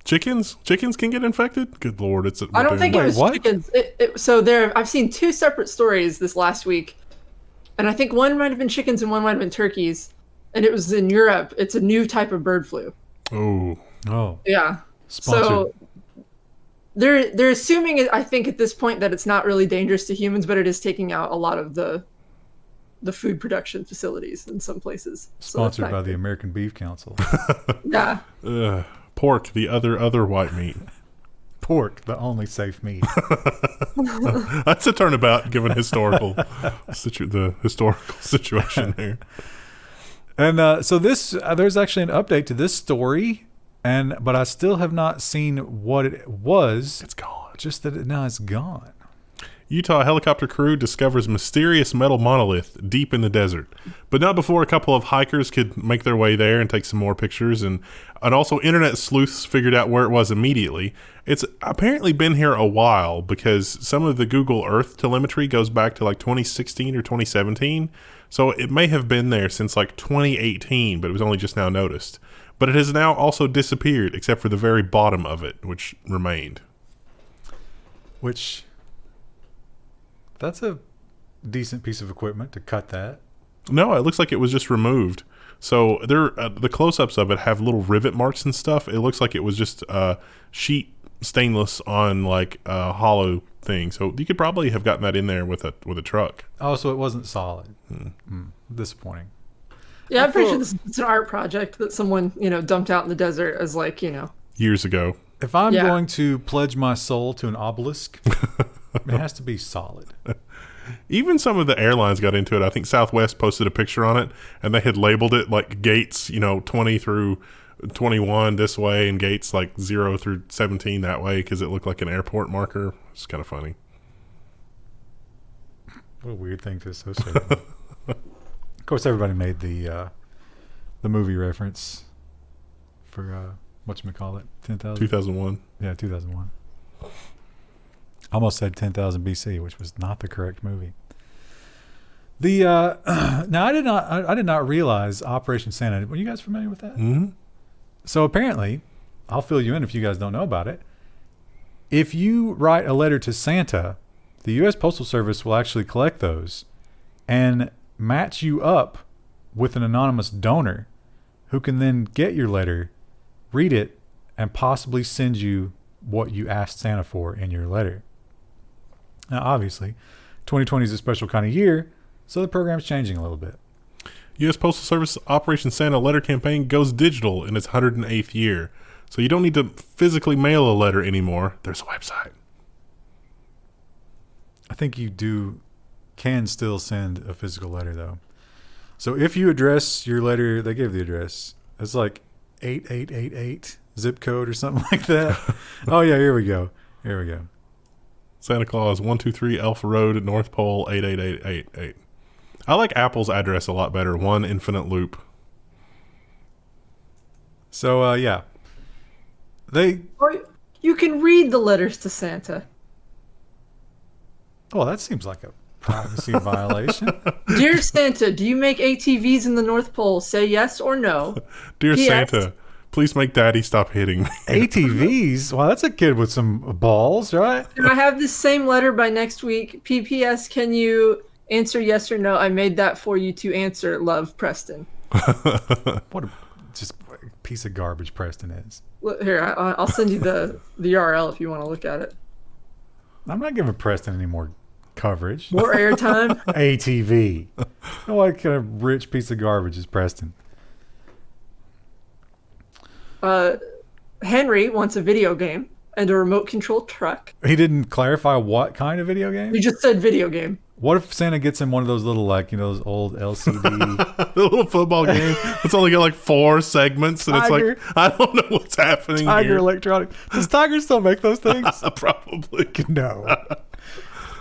Chickens can get infected? Good Lord. I don't think it was what? chickens. I've seen two separate stories this last week. And I think one might have been chickens and one might have been turkeys. And it was in Europe. It's a new type of bird flu. Oh. Yeah. Sponsored. So they're assuming, I think, at this point that it's not really dangerous to humans, but it is taking out a lot of the food production facilities in some places. So that's Sponsored not by the good. American Beef Council. Yeah. Pork, the other white meat. Pork, the only safe meat. That's a turnabout given the historical situation here. And so there's actually an update to this story, but I still have not seen what it was. It's gone. Just that now it's gone. Utah helicopter crew discovers mysterious metal monolith deep in the desert, but not before a couple of hikers could make their way there and take some more pictures, and also internet sleuths figured out where it was immediately. It's apparently been here a while because some of the Google Earth telemetry goes back to like 2016 or 2017, so it may have been there since like 2018, but it was only just now noticed. But it has now also disappeared except for the very bottom of it, which remained. Which, that's a decent piece of equipment to cut that. No, it looks like it was just removed. So the close-ups of it have little rivet marks and stuff. It looks like it was just sheet stainless on like a hollow thing. So you could probably have gotten that in there with a truck. Oh, so it wasn't solid. Disappointing. Yeah, I'm pretty sure it's an art project that someone, dumped out in the desert as like, Years ago. If I'm Yeah. going to pledge my soul to an obelisk, it has to be solid. Even some of the airlines got into it. I think Southwest posted a picture on it, and they had labeled it like gates, 20 through 21 this way and gates like 0 through 17 that way because it looked like an airport marker. It's kind of funny. What a weird thing to associate with. Of course, everybody made the movie reference for whatchamacallit, 10,000? 2001. Yeah, 2001. Almost said 10,000 BC, which was not the correct movie. The now I did not realize Operation Santa. Were you guys familiar with that? Mm-hmm. So apparently, I'll fill you in if you guys don't know about it. If you write a letter to Santa, the U.S. Postal Service will actually collect those and match you up with an anonymous donor who can then get your letter, read it, and possibly send you what you asked Santa for in your letter. Now, obviously, 2020 is a special kind of year, so the program's changing a little bit. U.S. Postal Service Operation Santa letter campaign goes digital in its 108th year. So you don't need to physically mail a letter anymore. There's a website. I think you can still send a physical letter, though. So if you address your letter, they give the address. It's like 8888 zip code or something like that. Oh, yeah, here we go. Santa Claus, 123 Alpha Road, North Pole, 88888. I like Apple's address a lot better. One infinite loop. So, yeah. Or you can read the letters to Santa. Oh, that seems like a privacy violation. Dear Santa, do you make ATVs in the North Pole? Say yes or no. Dear P.S. Santa, please make Daddy stop hitting me. ATVs? Wow, that's a kid with some balls, right? Can I have this same letter by next week? PPS, can you answer yes or no? I made that for you to answer. Love, Preston. What a just piece of garbage Preston is. Look, here, I'll send you the URL if you want to look at it. I'm not giving Preston any more coverage. More airtime. ATV. What kind of rich piece of garbage is Preston? Henry wants a video game and a remote control truck. He didn't clarify what kind of video game? He just said video game. What if Santa gets him one of those little, like, those old LCD... The little football game. It's only got like 4 segments, and Tiger. it's like, I don't know what's happening Tiger here. Electronics. Does Tiger still make those things? Probably. No.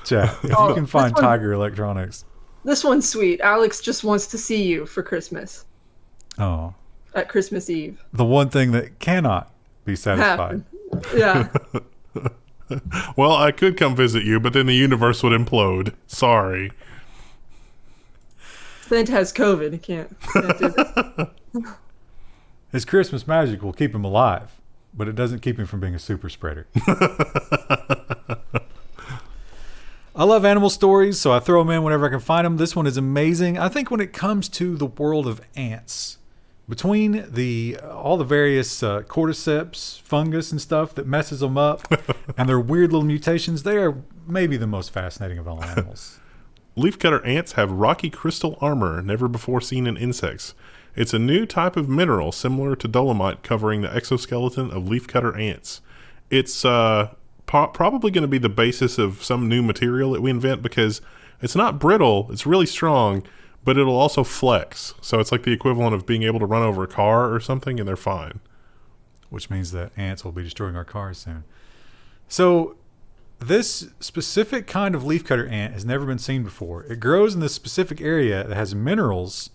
Chat, if you can find Tiger Electronics. This one's sweet. Alex just wants to see you for Christmas. Oh. At Christmas Eve. The one thing that cannot be satisfied. Yeah. Well, I could come visit you, but then the universe would implode. Sorry. Santa has COVID. He can't do that. His Christmas magic will keep him alive, but it doesn't keep him from being a super spreader. I love animal stories, so I throw them in whenever I can find them. This one is amazing. I think when it comes to the world of ants, between all the various cordyceps, fungus, and stuff that messes them up, and their weird little mutations, they are maybe the most fascinating of all animals. Leafcutter ants have rocky crystal armor never before seen in insects. It's a new type of mineral similar to dolomite covering the exoskeleton of leafcutter ants. It's probably going to be the basis of some new material that we invent because it's not brittle, it's really strong, but it'll also flex. So it's like the equivalent of being able to run over a car or something, and they're fine. Which means that ants will be destroying our cars soon. So this specific kind of leafcutter ant has never been seen before. It grows in this specific area that has minerals,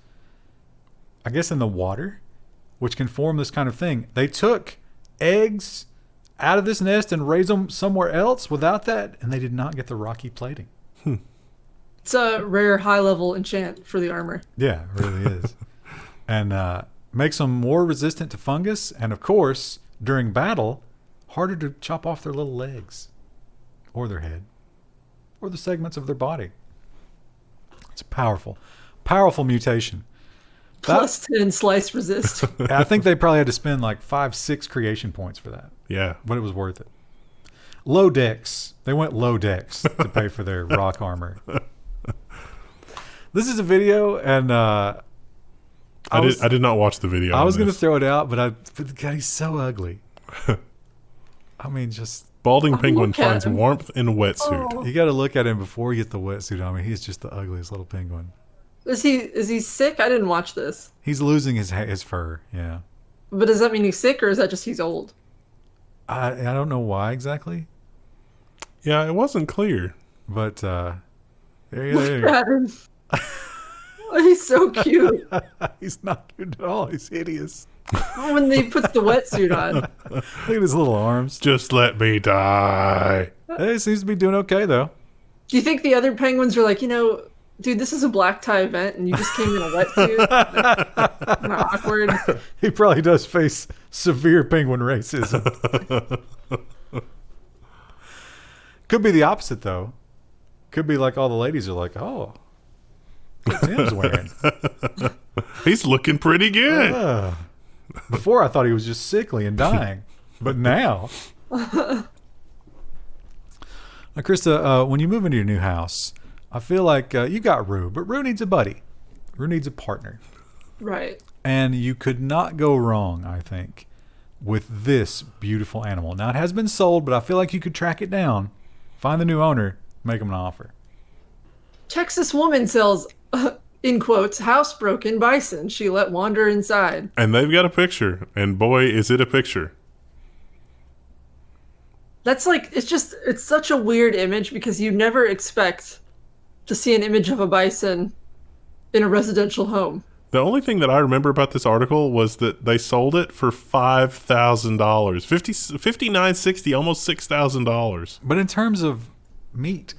I guess in the water, which can form this kind of thing. They took eggs out of this nest and raised them somewhere else without that, and they did not get the rocky plating. It's a rare high-level enchant for the armor. Yeah, it really is. And makes them more resistant to fungus, and of course, during battle, harder to chop off their little legs, or their head, or the segments of their body. It's a powerful, powerful mutation. Plus 10 slice resist. I think they probably had to spend like 5-6 creation points for that. Yeah. But it was worth it. Low decks. They went low decks to pay for their rock armor. This is a video, and I did not watch the video. I was going to throw it out, but God, he's so ugly. I mean, just... Balding penguin look at finds him. warmth in wetsuit. Oh. You got to look at him before you get the wetsuit on. I mean, he's just the ugliest little penguin. Is he sick? I didn't watch this. He's losing his fur, yeah. But does that mean he's sick, or is that just he's old? I don't know why exactly, Yeah, it wasn't clear. but there Look you go. at him. Oh, he's so cute. He's not cute at all. He's hideous. Oh, when he puts the wetsuit on. Look at his little arms. Just let me die. He seems to be doing okay though. Do you think the other penguins are like, dude, this is a black tie event, and you just came in a wetsuit? Kind of awkward. He probably does face severe penguin racism. Could be the opposite though. Could be like all the ladies are like, oh, what Tim's wearing. He's looking pretty good. Before I thought he was just sickly and dying, but now. Now, Krista, when you move into your new house, I feel like you got Rue, but Rue needs a buddy. Rue needs a partner. Right. And you could not go wrong, I think, with this beautiful animal. Now, it has been sold, but I feel like you could track it down, find the new owner, make him an offer. Texas woman sells, in quotes, housebroken bison she let wander inside. And they've got a picture, and boy, is it a picture. That's like, it's such a weird image because you never expect to see an image of a bison in a residential home. The only thing that I remember about this article was that they sold it for $5,000. $59.60, almost $6,000. But in terms of meat,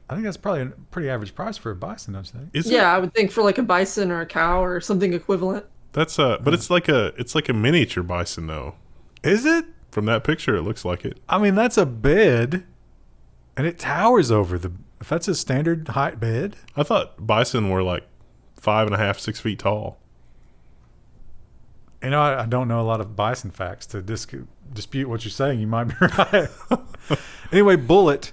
I think that's probably a pretty average price for a bison, don't you think? Is Yeah, it? I would think for like a bison or a cow or something equivalent. That's but it's like a miniature bison though. Is it? From that picture, it looks like it. I mean, that's a bed, and it towers over the. If that's a standard height bed, I thought bison were like 5.5, 6 feet tall. you know, I don't know a lot of bison facts to dispute what you're saying. You might be right. Anyway, Bullet.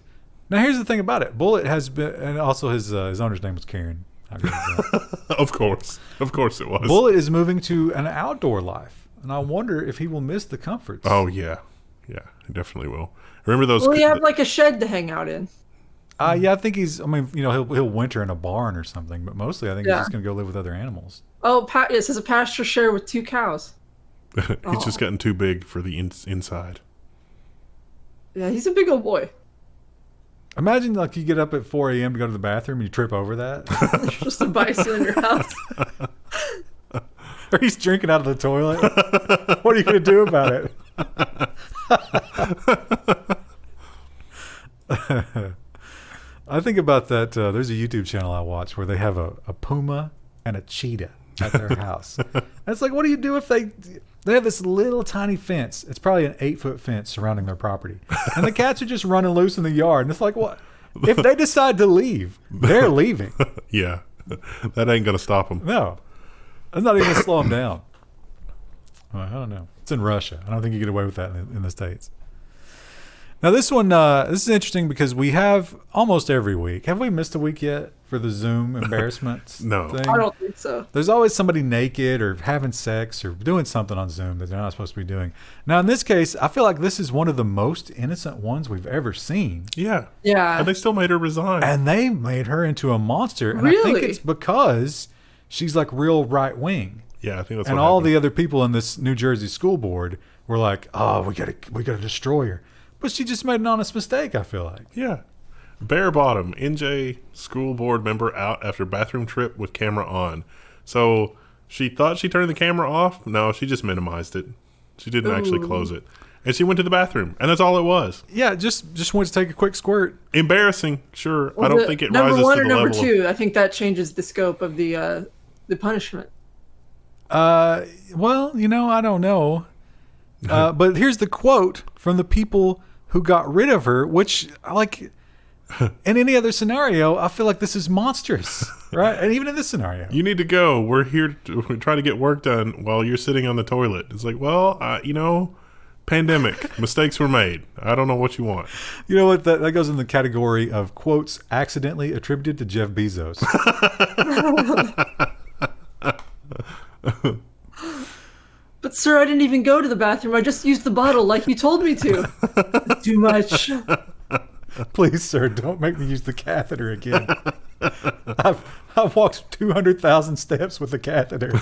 Now, here's the thing about it. Bullet has been, and also his owner's name was Karen. How good is that? Of course it was. Bullet is moving to an outdoor life, and I wonder if he will miss the comforts. Oh yeah, he definitely will. Remember those? Will he have like a shed to hang out in? Yeah, I think he's. I mean, you know, he'll winter in a barn or something, but mostly I think he's Yeah. just going to go live with other animals. Oh, it says a pasture share with 2 cows. He's just gotten too big for the inside. Yeah, he's a big old boy. Imagine like you get up at 4 a.m. to go to the bathroom and you trip over that. There's just a bison in your house. Or he's drinking out of the toilet. What are you going to do about it? I think about that. There's a YouTube channel I watch where they have a puma and a cheetah at their house. And it's like, what do you do if they have this little tiny fence? It's probably an 8-foot fence surrounding their property. And the cats are just running loose in the yard. And it's like, what? If they decide to leave, they're leaving. Yeah, that ain't gonna stop him. No. That's not even going to slow them down. Well, I don't know. It's in Russia. I don't think you get away with that in the States. Now, this one, this is interesting because we have almost every week. Have we missed a week yet for the Zoom embarrassment No. thing? I don't think so. There's always somebody naked or having sex or doing something on Zoom that they're not supposed to be doing. Now, in this case, I feel like this is one of the most innocent ones we've ever seen. Yeah, Yeah. and they still made her resign. And they made her into a monster. And I think Really? it's because she's like real right wing. Yeah, I think that's And what all happened. the other people in this New Jersey school board were like, "Oh, we gotta destroy her," but she just made an honest mistake. I feel like. Yeah. Bare bottom, NJ school board member out after bathroom trip with camera on. So she thought she turned the camera off. No, she just minimized it. She didn't actually close it. And she went to the bathroom, and that's all it was. Yeah, just went to take a quick squirt. Embarrassing, sure. I don't think it number rises one to or the number level. two. I think that changes the scope of the punishment. Well, you know, I don't know. But here's the quote from the people who got rid of her, which, like, in any other scenario, I feel like this is monstrous, right? And even in this scenario. You need to go. We're here to try to get work done while you're sitting on the toilet. It's like, well, you know, pandemic. Mistakes were made. I don't know what you want. You know what? That goes in the category of quotes accidentally attributed to Jeff Bezos. But sir, I didn't even go to the bathroom. I just used the bottle like you told me to. It's too much. Please, sir, don't make me use the catheter again. I've walked 200,000 steps with the catheter.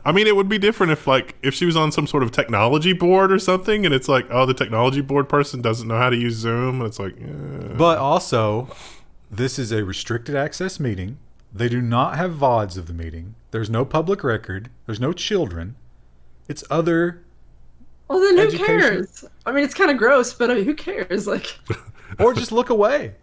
I mean, it would be different if she was on some sort of technology board or something, and it's like, oh, the technology board person doesn't know how to use Zoom. And it's like, But also, this is a restricted access meeting. They do not have VODs of the meeting. There's no public record. There's no children. It's other. Well, then who education. cares? I mean, it's kind of gross, but who cares? Like, Or just look away.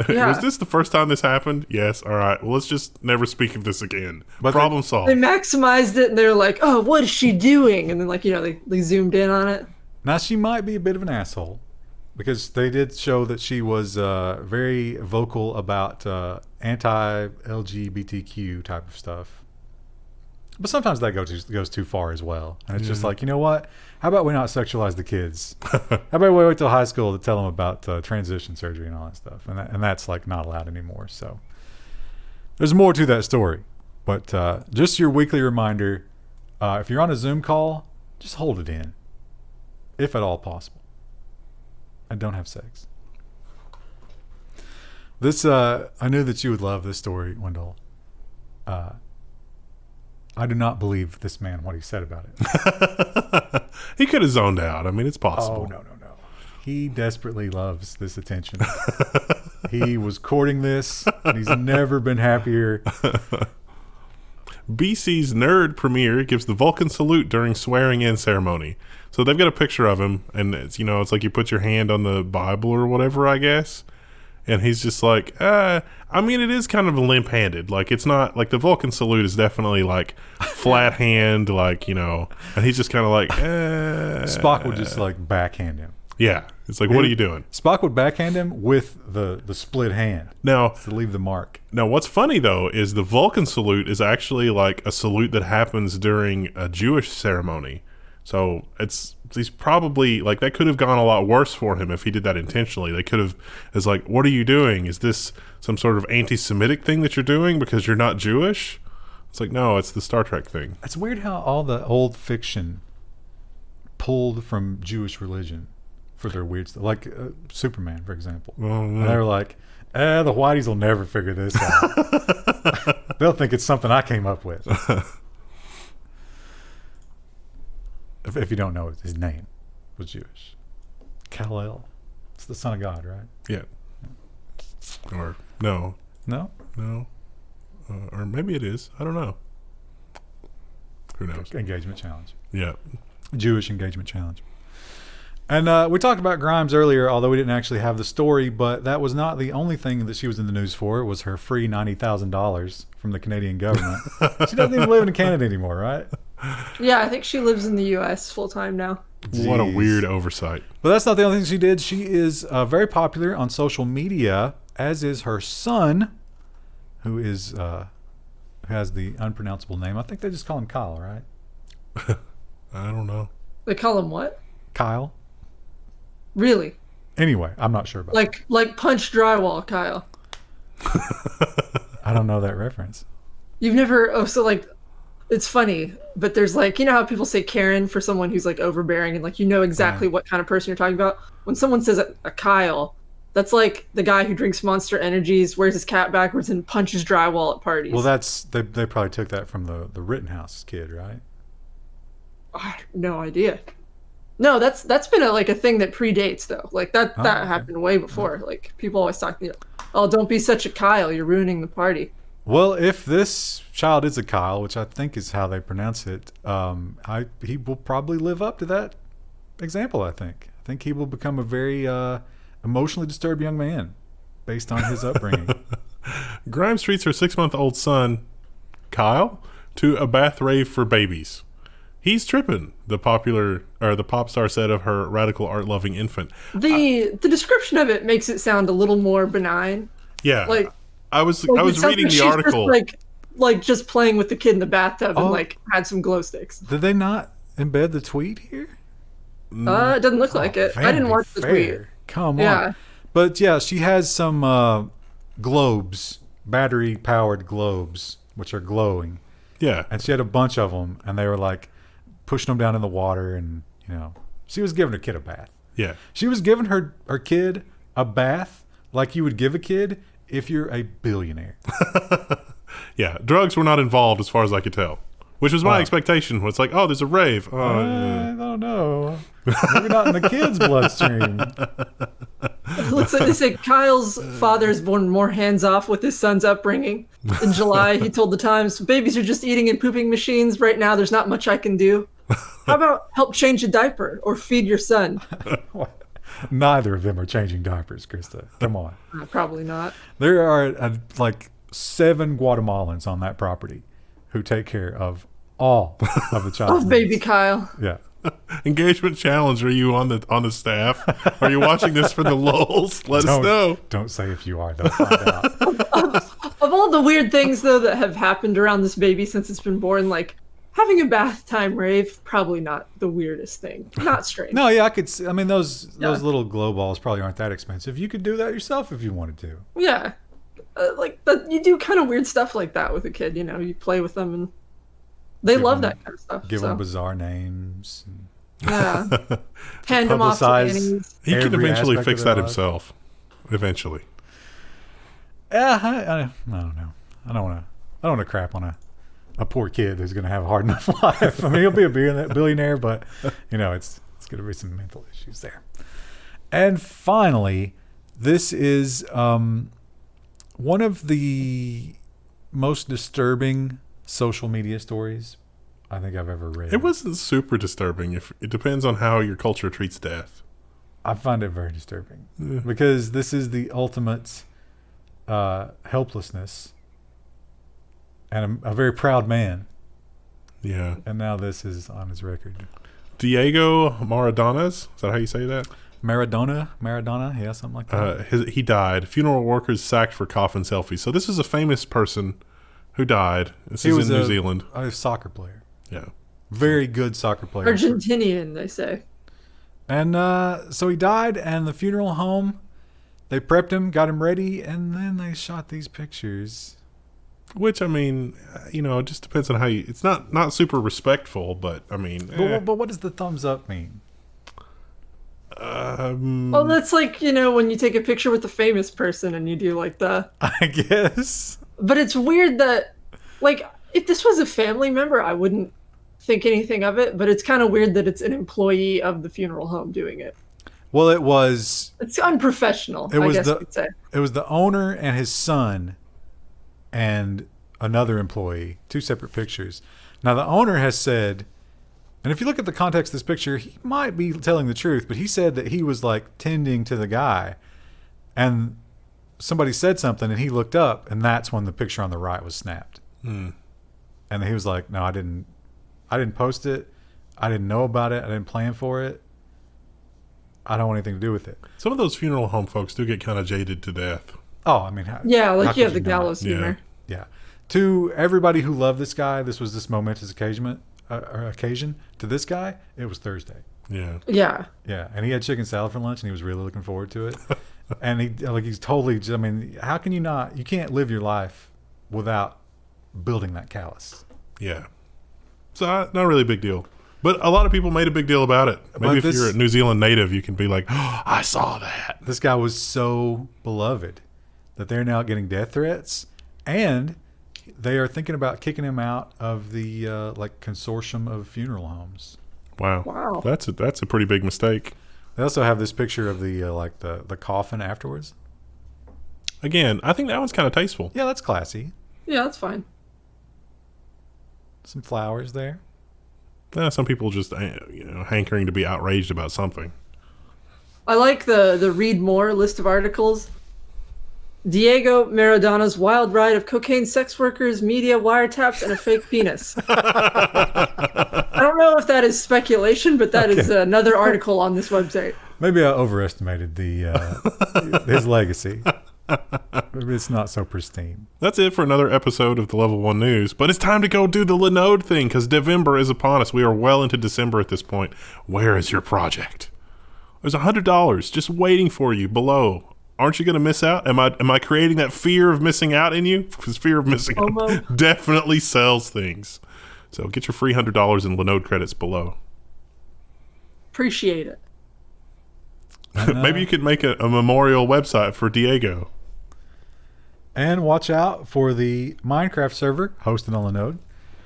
Yeah. Was this the first time this happened? Yes. All right. Well, let's just never speak of this again. But Problem they solved. maximized it, and they're like, "Oh, what is she doing?" And then, like, they zoomed in on it. Now, she might be a bit of an asshole because they did show that she was very vocal about anti-LGBTQ type of stuff. But sometimes that goes too far as well. And it's just like, you know what? How about we not sexualize the kids? How about we wait till high school to tell them about transition surgery and all that stuff? And that's like not allowed anymore. So there's more to that story. But just your weekly reminder, if you're on a Zoom call, just hold it in, if at all possible. And don't have sex. This, I knew that you would love this story, Wendell. I do not believe this man what he said about it. He could have zoned out. I mean, it's possible. Oh, no. He desperately loves this attention. He was courting this, and he's never been happier. BC's Nerd premiere gives the Vulcan salute during swearing-in ceremony. So they've got a picture of him, and it's like you put your hand on the Bible or whatever, I guess. And he's just like, I mean, it is kind of limp-handed. Like, it's not, like, the Vulcan salute is definitely, like, flat hand, like, and he's just kind of like, Spock would just, like, backhand him. Yeah. It's like, what are you doing? Spock would backhand him with the split hand Now, to leave the mark. Now, what's funny, though, is the Vulcan salute is actually, like, a salute that happens during a Jewish ceremony. So he's probably, like, that could have gone a lot worse for him if he did that intentionally. They could have, it's like, what are you doing? Is this some sort of anti-Semitic thing that you're doing because you're not Jewish? It's like, no, it's the Star Trek thing. It's weird how all the old fiction pulled from Jewish religion for their weird stuff. Like Superman, for example. And they were like, the whiteys will never figure this out. They'll think it's something I came up with. If you don't know, his name was Jewish. Kal-El. It's the son of God, right? Yeah. Or no. No? No. Or maybe it is. I don't know. Who knows? Engagement challenge. Yeah. Jewish engagement challenge. And we talked about Grimes earlier, although we didn't actually have the story, but that was not the only thing that she was in the news for. It was her free $90,000 from the Canadian government. She doesn't even live in Canada anymore, right? Yeah, I think she lives in the U.S. full time now. What a Jeez. weird oversight. But that's not the only thing she did. She is very popular on social media, as is her son, who is has the unpronounceable name. I think they just call him Kyle, right? I don't know. They call him what? Kyle. Really? Anyway, I'm not sure about that. Like punch drywall, Kyle. I don't know that reference. You've never? Oh, so like, it's funny, but there's like, how people say Karen for someone who's like overbearing and like exactly what kind of person you're talking about. When someone says a Kyle, that's like the guy who drinks Monster Energies, wears his cap backwards, and punches drywall at parties. Well, that's they probably took that from the Rittenhouse kid, right? I have no idea. No, that's been a thing that predates though. Like that okay. happened way before. Like people always talk, oh, don't be such a Kyle, you're ruining the party. Well, if this child is a Kyle, which I think is how they pronounce it, he will probably live up to that example. I think he will become a very emotionally disturbed young man based on his upbringing. Grimes treats her 6-month-old son, Kyle, to a bath rave for babies. He's tripping, the pop star said of her radical art-loving infant. The description of it makes it sound a little more benign. Yeah, like I was it sounds reading like the she's article. Just just playing with the kid in the bathtub Oh. and like had some glow sticks. Did they not embed the tweet here? It doesn't look like it. I didn't watch the tweet. Come on. Yeah. But yeah, she has some globes, battery-powered globes, which are glowing. Yeah, And she had a bunch of them, and they were like pushing them down in the water, and she was giving her kid a bath. yeah. She was giving her kid a bath like you would give a kid if you're a billionaire. Yeah, drugs were not involved as far as I could tell. Which was my expectation. It's like, oh, there's a rave. Oh, I don't know. Maybe not in the kids' bloodstream. It looks like they say Kyle's father is born more hands-off with his son's upbringing. In July, he told the Times, babies are just eating and pooping machines. Right now, there's not much I can do. How about help change a diaper or feed your son? Neither of them are changing diapers, Krista. Come on. Probably not. There are like 7 Guatemalans on that property who take care of all of the child. Oh, baby Kyle. Yeah. Engagement challenge. Are you on the staff? Are you watching this for the lulz? Let us know. Don't say if you are. They'll find out. Of all the weird things, though, that have happened around this baby since it's been born, like having a bath time rave, probably not the weirdest thing. Not strange. No, yeah, I mean, those little glow balls probably aren't that expensive. You could do that yourself if you wanted to. Yeah. You do kind of weird stuff like that with a kid, you know, you play with them and they love that kind of stuff. Give them bizarre names. Yeah. Hand them off to nannies. He can eventually fix that himself. Eventually. Yeah, I don't know. I don't want to crap on a poor kid who's going to have a hard enough life. I mean, he'll be a billionaire, but you know, it's going to be some mental issues there. And finally, this is one of the most disturbing social media stories I think I've ever read. It wasn't super disturbing. It depends on how your culture treats death. I find it very disturbing because this is the ultimate helplessness and a very proud man. Yeah. And now this is on his record. Diego Maradona's, is that how you say that? Maradona, yeah, something like that. He died. Funeral workers sacked for coffin selfies. So this is a famous person who died. This is in New Zealand. A soccer player. Yeah. Very good soccer player. Argentinian, they say. And so he died, and the funeral home, they prepped him, got him ready, and then they shot these pictures. Which, I mean, you know, it just depends on how you... It's not super respectful, but, I mean... But what does the thumbs up mean? Well, that's like, you know, when you take a picture with a famous person and you do like the... I guess. But it's weird that, like, if this was a family member, I wouldn't think anything of it, but it's kind of weird that it's an employee of the funeral home doing it. Well, it was... It's unprofessional, I guess you could say. It was the owner and his son and another employee, 2 separate pictures. Now, the owner has said... And if you look at the context of this picture, he might be telling the truth, but he said that he was like tending to the guy and somebody said something and he looked up and that's when the picture on the right was snapped. And he was like, no, I didn't post it. I didn't know about it. I didn't plan for it. I don't want anything to do with it. Some of those funeral home folks do get kind of jaded to death. Oh, I mean, you have the gallows humor. Yeah. To everybody who loved this guy, this was this momentous occasion. To this guy, it was Thursday. Yeah. And he had chicken salad for lunch and he was really looking forward to it. And he's totally, I mean, how can you can't live your life without building that callus. Yeah. So not really a big deal, but a lot of people made a big deal about it. Maybe if you're a New Zealand native, you can be like, oh, I saw that. This guy was so beloved that they're now getting death threats and they are thinking about kicking him out of the consortium of funeral homes. Wow. That's a pretty big mistake. They also have this picture of the coffin afterwards. Again, I think that one's kind of tasteful. Yeah, that's classy. Yeah, that's fine. Some flowers there. Some people just hankering to be outraged about something. I like the read more list of articles. Diego Maradona's wild ride of cocaine, sex workers, media wiretaps, and a fake penis. I don't know if that is speculation, but that is another article on this website. Maybe I overestimated his legacy. Maybe it's not so pristine. That's it for another episode of the Level 1 News. But it's time to go do the Linode thing because Devember is upon us. We are well into December at this point. Where is your project? There's $100 just waiting for you below. Aren't you going to miss out? Am I creating that fear of missing out in you? Because fear of missing out definitely sells things. So get your free $100 in Linode credits below. Appreciate it. Maybe you could make a memorial website for Diego. And watch out for the Minecraft server hosted on Linode.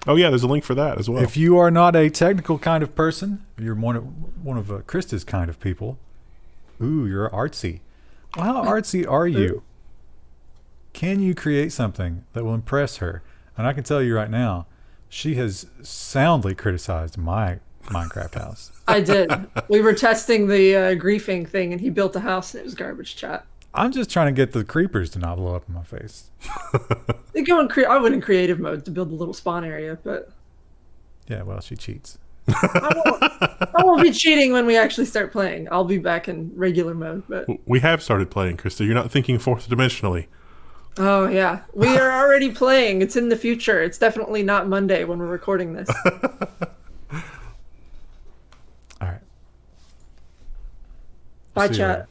Oh yeah, there's a link for that as well. If you are not a technical kind of person, you're one of Krista's kind of people. Ooh, you're artsy. Well, how artsy are you? Can you create something that will impress her? And I can tell you right now, she has soundly criticized my Minecraft house. I did. We were testing the griefing thing, and he built a house, and it was garbage, chat. I'm just trying to get the creepers to not blow up in my face. They go in I went in creative mode to build a little spawn area, but Yeah, well, she cheats. I won't be cheating when we actually start playing. I'll be back in regular mode. But We have started playing, Krista. You're not thinking fourth dimensionally. oh yeah, we are already playing. It's in the future. It's definitely not Monday when we're recording this. All right. Bye, See you chat. later.